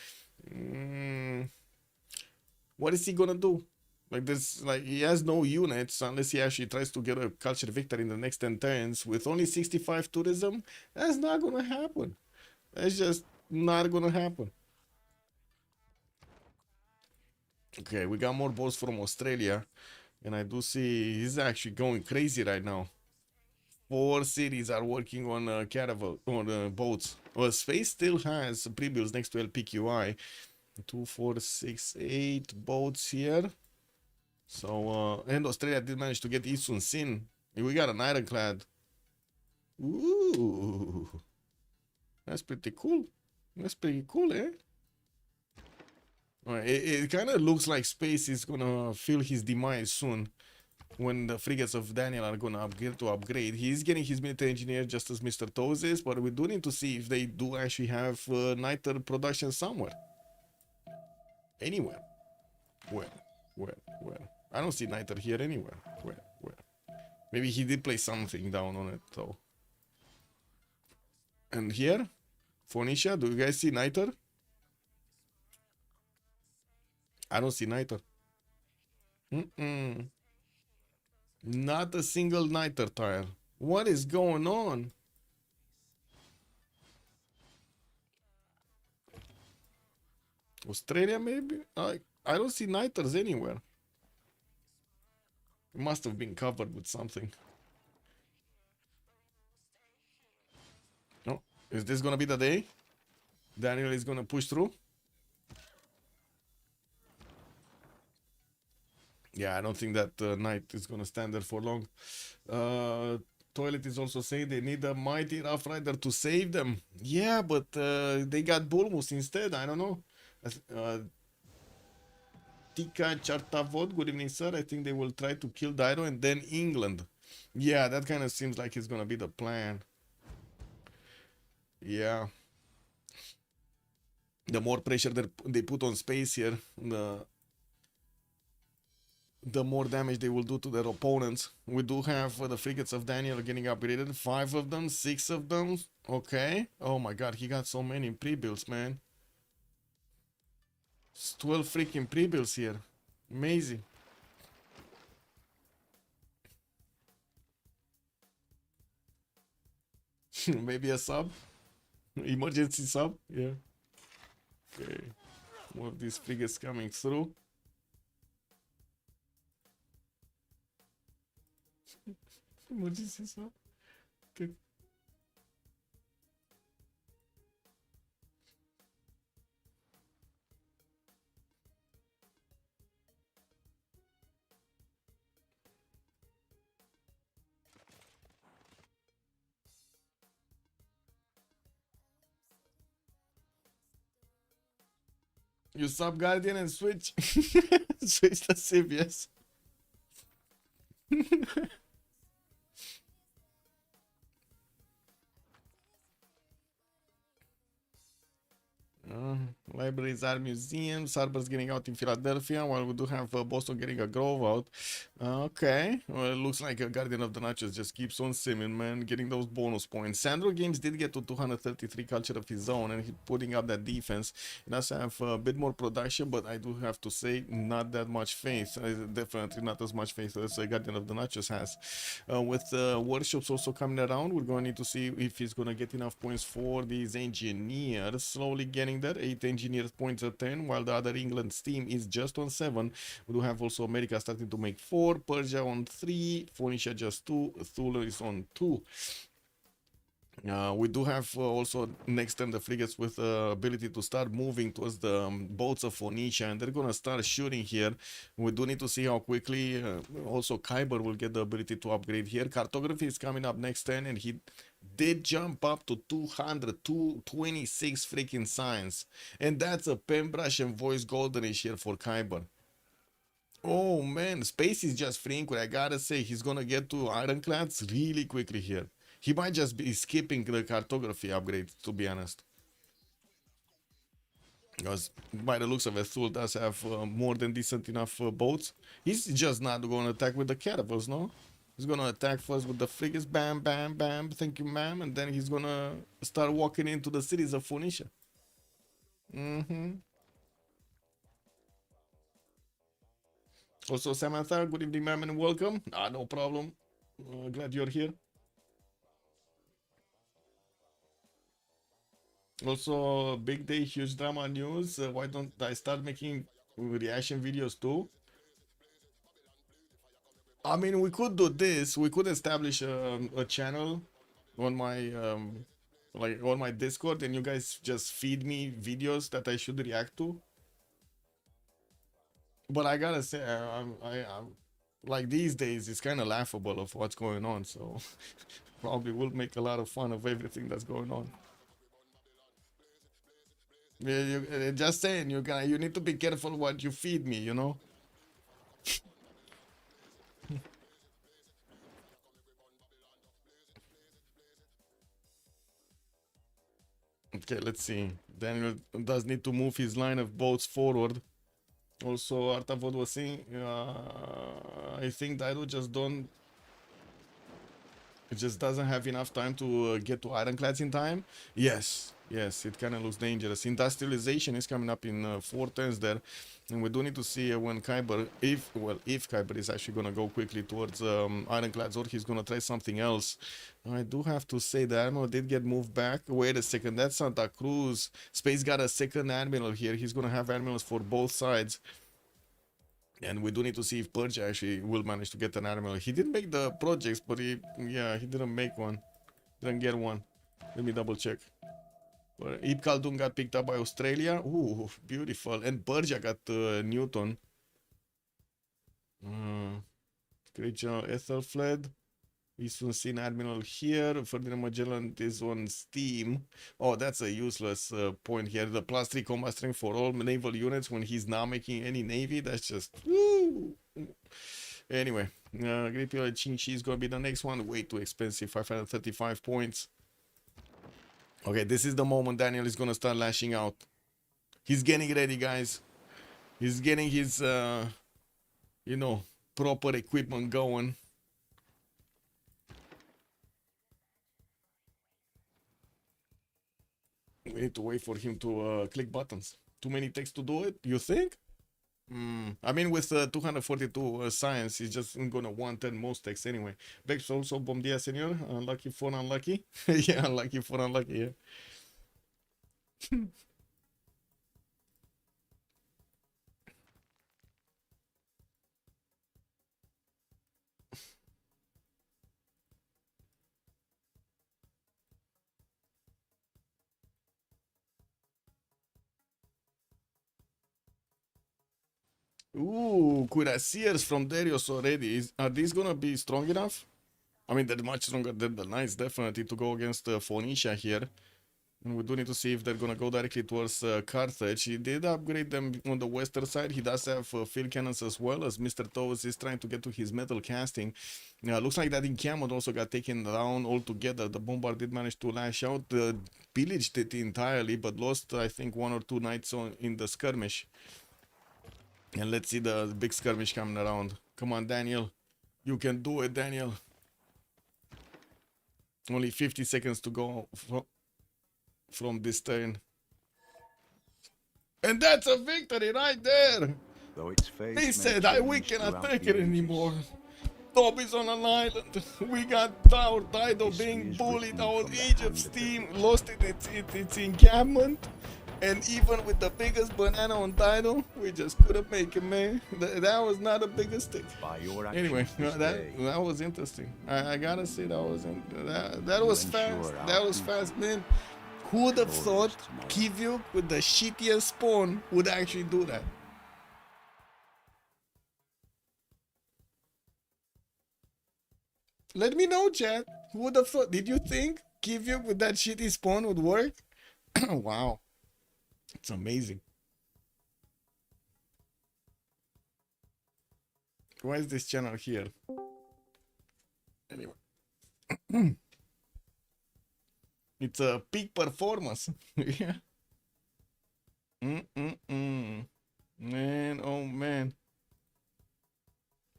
What is he gonna do? Like this, like he has no units unless he actually tries to get a culture victory in the next 10 turns. With only 65 tourism, that's not gonna happen. That's just not gonna happen. Okay, we got more boats from Australia, and I do see he's actually going crazy right now. 4 cities are working on caravel on boats. Well, Space still has pre-builds next to LPQI. 2, 4, 6, 8 boats here. So, and Australia did manage to get Isun Sin. We got an ironclad. Ooh. That's pretty cool. That's pretty cool, eh? Alright, it kind of looks like Space is gonna feel his demise soon. When the frigates of Daniel are gonna upgrade. He's getting his military engineer just as Mr. Toes is, but we do need to see if they do actually have niter production somewhere. Anywhere. Where? I don't see niter here anywhere. Where? Maybe he did play something down on it though. And here? Phoenicia, do you guys see niter? I don't see niter. Not a single niter tile. What is going on? Australia maybe? I don't see niters anywhere. It must have been covered with something. No, is this gonna be the day? Daniel is gonna push through? Yeah, I don't think that knight is gonna stand there for long. Toilet is also saying they need a mighty Rough Rider to save them. Yeah, but they got Bulmus instead. I don't know. Tika Chartavod, good evening, sir. I think they will try to kill Dairo and then England. Yeah, that kind of seems like it's gonna be the plan. Yeah. The more pressure they put on space here, the more damage they will do to their opponents. We do have the frigates of Daniel getting upgraded. 5 of them, 6 of them. Okay. Oh my god, he got so many pre-builds, man. It's 12 freaking pre-builds here. Amazing. Maybe a sub? Emergency sub? Yeah. Okay. More of these frigates coming through. Emergency sub? Okay. You sub Guardian and switch. Switch the Civ, yes. Libraries are museums. Harbor's getting out in Philadelphia, while we do have Boston getting a Grove out. Okay, well, it looks like a Guardian of the Nachos just keeps on simming, man, getting those bonus points. Sandro Games did get to 233 culture of his own, and he's putting up that defense. He does have a bit more production, but I do have to say, not that much faith. Definitely not as much faith as Guardian of the Nachos has. With workshops also coming around, we're going to need to see if he's going to get enough points for these engineers. Slowly getting there. 8 engineers points at 10, while the other England's team is just on 7. We do have also America starting to make 4, Persia on 3, Phoenicia just 2, Thule is on 2. We do have also next turn the frigates with ability to start moving towards the boats of Phoenicia, and they're gonna start shooting here. We do need to see how quickly also Khyber will get the ability to upgrade here. Cartography is coming up next turn, and he did jump up to 226 freaking signs, and that's a pen brush and voice goldenish here for Khyber. Oh man, space is just freeing. I gotta say, he's gonna get to ironclads really quickly here. He might just be skipping the cartography upgrade, to be honest. Because by the looks of it, Thule does have more than decent enough boats. He's just not going to attack with the caravels, no? He's going to attack first with the frigates, bam, bam, bam, thank you, ma'am. And then he's going to start walking into the cities of Phoenicia. Also, Samantha, good evening, ma'am, and welcome. No problem. Glad you're here. Also, big day, huge drama news. Why don't I start making reaction videos too? I mean, we could do this. We could establish a channel on my like on my Discord, and you guys just feed me videos that I should react to. But I gotta say, I'm like these days, it's kind of laughable of what's going on. So probably will make a lot of fun of everything that's going on. Yeah, just saying, you need to be careful what you feed me, you know. Okay, let's see. Daniel does need to move his line of boats forward. Also, Artavod was saying, I think Daido just doesn't have enough time to get to ironclads in time. Yes, it kind of looks dangerous. Industrialization is coming up in 4 turns there, and we do need to see when Khyber, if Khyber is actually gonna go quickly towards ironclads, or he's gonna try something else. I do have to say the admiral did get moved back. Wait a second, that's Santa Cruz. Space got a second admiral here. He's gonna have admirals for both sides. And we do need to see if Persia actually will manage to get an admiral. He did make the projects, but he didn't make one. Didn't get one. Let me double check. Ibn Khaldun got picked up by Australia. Ooh, beautiful. And Persia got Newton. Great General Ethelfled. Eastern Scene Admiral here. Ferdinand Magellan is on Steam. Oh, that's a useless point here. The +3 combat strength for all naval units when he's not making any navy. That's just woo. Anyway, Great Pillar Qingxi is gonna be the next one. Way too expensive. 535 points. Okay, this is the moment Daniel is gonna start lashing out. He's getting ready, guys. He's getting his, you know, proper equipment going. We need to wait for him to click buttons. Too many takes to do it, you think? I mean, with 242 science, he's just gonna 110 most text anyway. Bex also, bom dia, senor. Unlucky for unlucky. Yeah, unlucky for unlucky, yeah. Ooh, cuirassiers from Darius already. Are these gonna be strong enough? I mean, they're much stronger than the knights, definitely, to go against Phoenicia here. And we do need to see if they're gonna go directly towards Carthage. He did upgrade them on the western side. He does have field cannons as well, as Mr. Toes is trying to get to his metal casting. Looks like that encampment also got taken down altogether. The bombard did manage to lash out, pillaged it entirely, but lost, I think, 1 or 2 knights in the skirmish. And let's see the big skirmish coming around. Come on, Daniel. You can do it, Daniel. Only 50 seconds to go from this turn. And that's a victory right there. Though its face He may said, we change cannot throughout take the it ages, anymore. Toby's on an island. We got our Dido History being is bullied. written Our from the Age hand of of the Steam people. lost its encampment. And even with the biggest banana on Dido, we just couldn't make it, man. That was not the biggest thing. By your Anyway, actions this day, that was interesting. I gotta say that was that was fast. ensure our That was future. fast, man. Who would have thought tomorrow. Kivyuk with the shittiest spawn would actually do that? Let me know, chat. Who would have thought? Did you think Kivyuk with that shitty spawn would work? Wow, it's amazing. Why is this channel here? Anyway. It's a peak performance. Yeah. Man, oh man.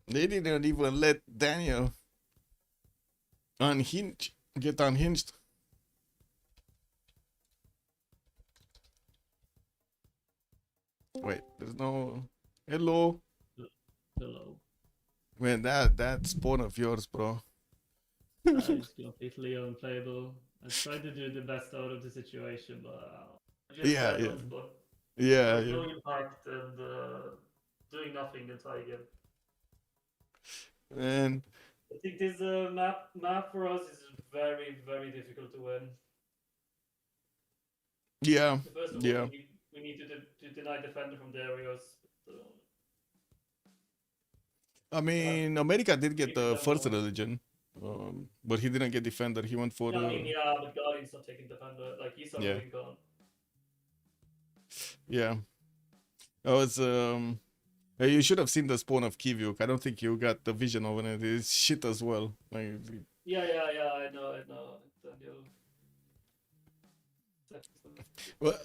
They didn't even let Daniel get unhinged. Wait, there's no... Hello. Hello. Man, that spawn of yours, bro. It's completely unplayable. I tried to do the best out of the situation, but just Yeah, died yeah. on spot. Yeah, Like, yeah. no impact and doing nothing the entire game. And I think this map for us is very, very difficult to win. yeah, First of all, yeah. we need to deny defender from the areas. I mean, America did get the Yeah. first religion, but he didn't get defender. He went for I mean, yeah, but Guardian's not taking defender. Like, he's Yeah. already gone. yeah. I was you should have seen the spawn of Kivyuk. I don't think you got the vision of it. It's shit as well. Like, Yeah, I know. Daniel. well,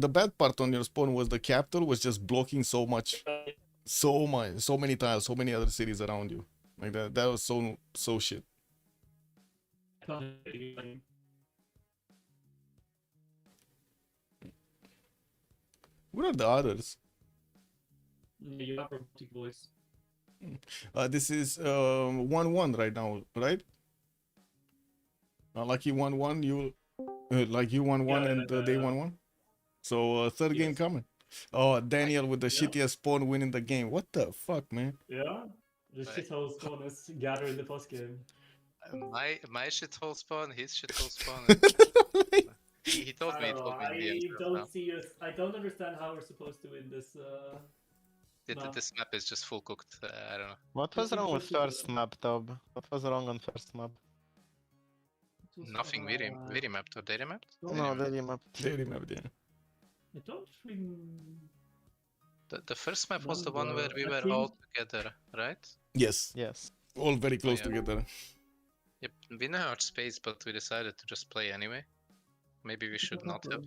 the bad part on your spawn was the capital was just blocking so many tiles, so many other cities around you. Like that was so shit. What are the others? You have robotic voice. This is 1-1 right now, right? Lucky 1-1, you like you 1-1 Yeah, and they 1-1. So third game Yes. coming. Oh, Daniel with the Yeah. shittiest spawn winning the game. What the fuck, man? Yeah, the shithole spawn is gathered in the post game. My shithole spawn, his shithole spawn. He told I me don't it know. will be in the end. I don't see us. I don't understand how we're supposed to win this. Nah. This map is just full cooked. I don't know. What was It wrong with was just, first map, Tob? What was wrong on first map? it was, Nothing very mapped or data mapped. No, they map. They remember, yeah. I don't remember. The first map was the one where we I were think- all together, right? Yes, Yes. all very close yeah. together. Yep, we know our space, but we decided to just play anyway. Maybe we should not have.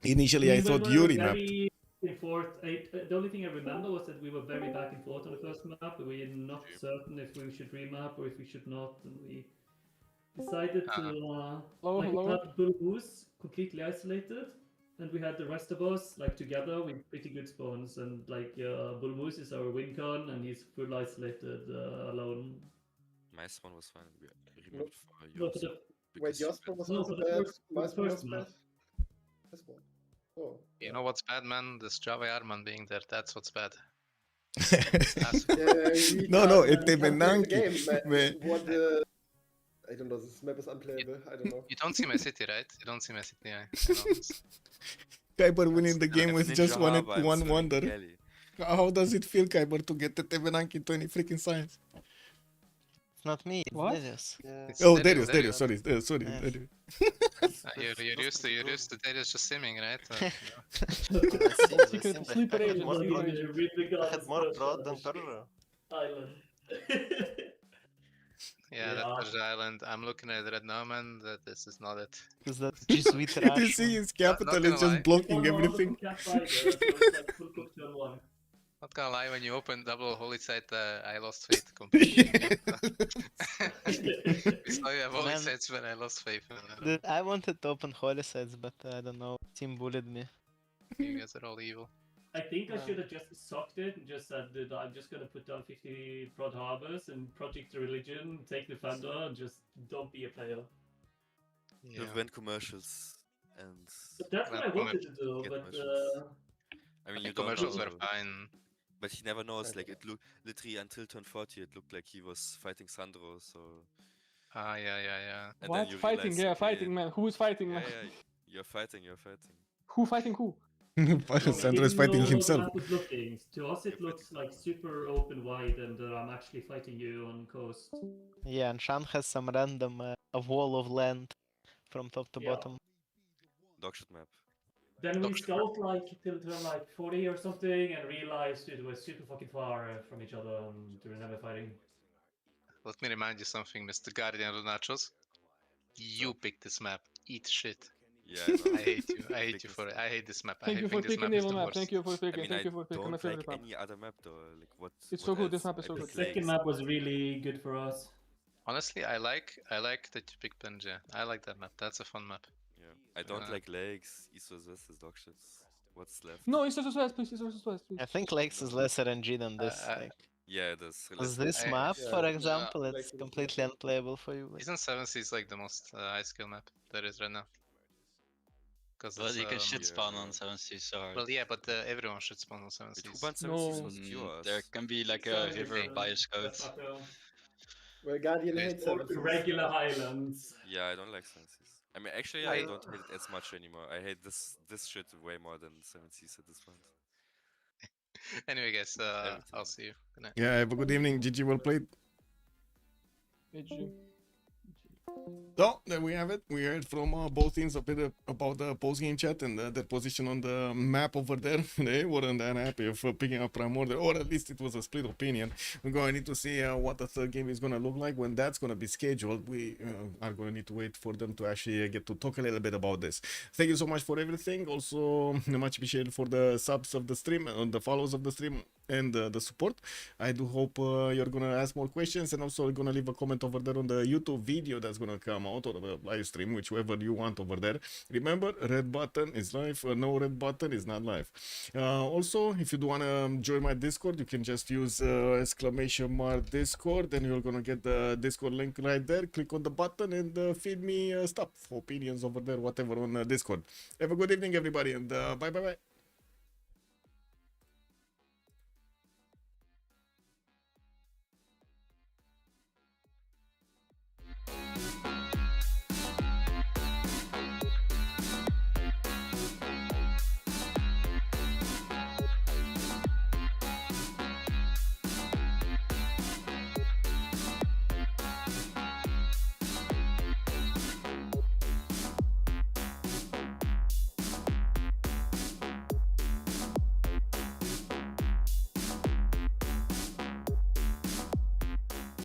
Initially, I We thought were you remapped. very back and forth. The only thing I remember was that we were very back and forth on the first map. We were not certain if we should remap or if we should not, and we decided to have Bull Moose completely isolated, and we had the rest of us like together with pretty good spawns. And like Bull Moose is our win con, and he's full isolated alone. My spawn was fine. We removed for No, yours. for the, Wait, your spawn was No, also for the bad. first- My the spawn first was map. bad. This one. Oh. You know what's bad, man? This Java Arman being there. That's what's bad. Yeah, we No, can't- no, we it can't play the Temenanki. game, man. Man. What the... I don't know, this map is unplayable. I don't know. You don't see my city, right? You don't see my city. I know this. Kyber winning the game If with Ninja just one Harbor, I'm swimming wonder. galley. How does it feel, Kyber, to get the Tevenanki 20 freaking science? It's not me, it's What? Darius. Yeah. It's Oh, Darius, Darius, sorry, sorry. Yes. Darius. You're used to Darius just simming, right? Sleeper I had agent more with prod- regards I had more to prod than Persia Persia. Island. Yeah, that Yeah. Persia Island. I'm looking at it right now, man. That this is not it. Because that Jesuit You Rush. see his capital gonna is just lie. blocking One round everything. from Cat Tiger, so it's like full cooked turn one. Not gonna lie, when you open double holy site, I lost faith completely. We saw you have holy Man. sites when I lost faith. I wanted to open holy sites, but I don't know. Team bullied me. You guys are all evil. I think I should have just sucked it and just said that I'm just gonna put down 50 prod harbors and project the religion, take the thunder, and just don't be a player. Yeah. Prevent commercials and But that's what I Not wanted to do, get but commercials. I mean, I you think don't commercials know, were fine. but he never knows. Like it looked literally until turn 40, it looked like he was fighting Sandro. So Ah, yeah. and What? then you Fighting? realize, Yeah, okay, fighting, man. Who is fighting, Yeah, man? yeah, you're fighting. You're fighting. Who fighting who? Sandro is fighting himself. That was looking. To us, it looks like super open wide, and I'm actually fighting you on coast. Yeah, and Shan has some random wall of land from top to Yeah. bottom. Dogshit map. Then we Doctor. scout like till turn like 40 or something, and realized it was super fucking far from each other, and we were never fighting. Let me remind you something, Mr. Guardian of Nachos. You picked this map. Eat shit. Yeah, I know. I hate you. I hate you for it. I hate this map. Thank I you for think this picking map is Naval the map. worst. Thank you for I picking. mean, Thank I you for picking. My don't favorite like map. any other map though. Like what? It's what so good, this else? map is I so pick good. Second Lakes. map was really good for us. Honestly, I like that you picked Penge. I like that map. That's a fun map. Yeah, I don't Uh, like Lakes. East versus West is dogshits. What's left? No, East versus West, please. East versus West, please. I think Lakes is less RNG than this. Like, Yeah, there's. because this I- map, Yeah, for yeah, example, Lakes it's is completely unplayable for you. Like, Isn't 7C is like the most high skill map there is right now? Because But you can shit yeah, spawn yeah. on 7C so hard. Well, yeah, but everyone should spawn on 7C. Wait, who banned No. 7Cs was yours? There can be like a Seven river is, bias code. that's not real. Well, Guardian hates Or 7Cs. regular islands. Yeah, I don't like 7Cs. I mean, actually, I don't hate it as much anymore. I hate this shit way more than 7Cs at this point. Anyway, guys, I'll Everything. see you. Good night. Yeah, have a good evening. GG, well played. HG. So there we have it. We heard from both teams a bit about the post-game chat and their position on the map over there. They weren't that happy of picking up Primordial, or at least it was a split opinion. We're going to need to see what the third game is going to look like when that's going to be scheduled. We are going to need to wait for them to actually get to talk a little bit about this. Thank you so much for everything. Also, much appreciated for the subs of the stream and the follows of the stream and the support. I do hope you're going to ask more questions, and also going to leave a comment over there on the YouTube video that's going to come out, or the live stream, whichever you want over there. Remember, red button is live, no red button is not live. Also, if you do want to join my Discord, you can just use exclamation mark Discord, and you're going to get the Discord link right there. Click on the button and feed me stuff, opinions over there, whatever on Discord. Have a good evening, everybody, and bye bye bye.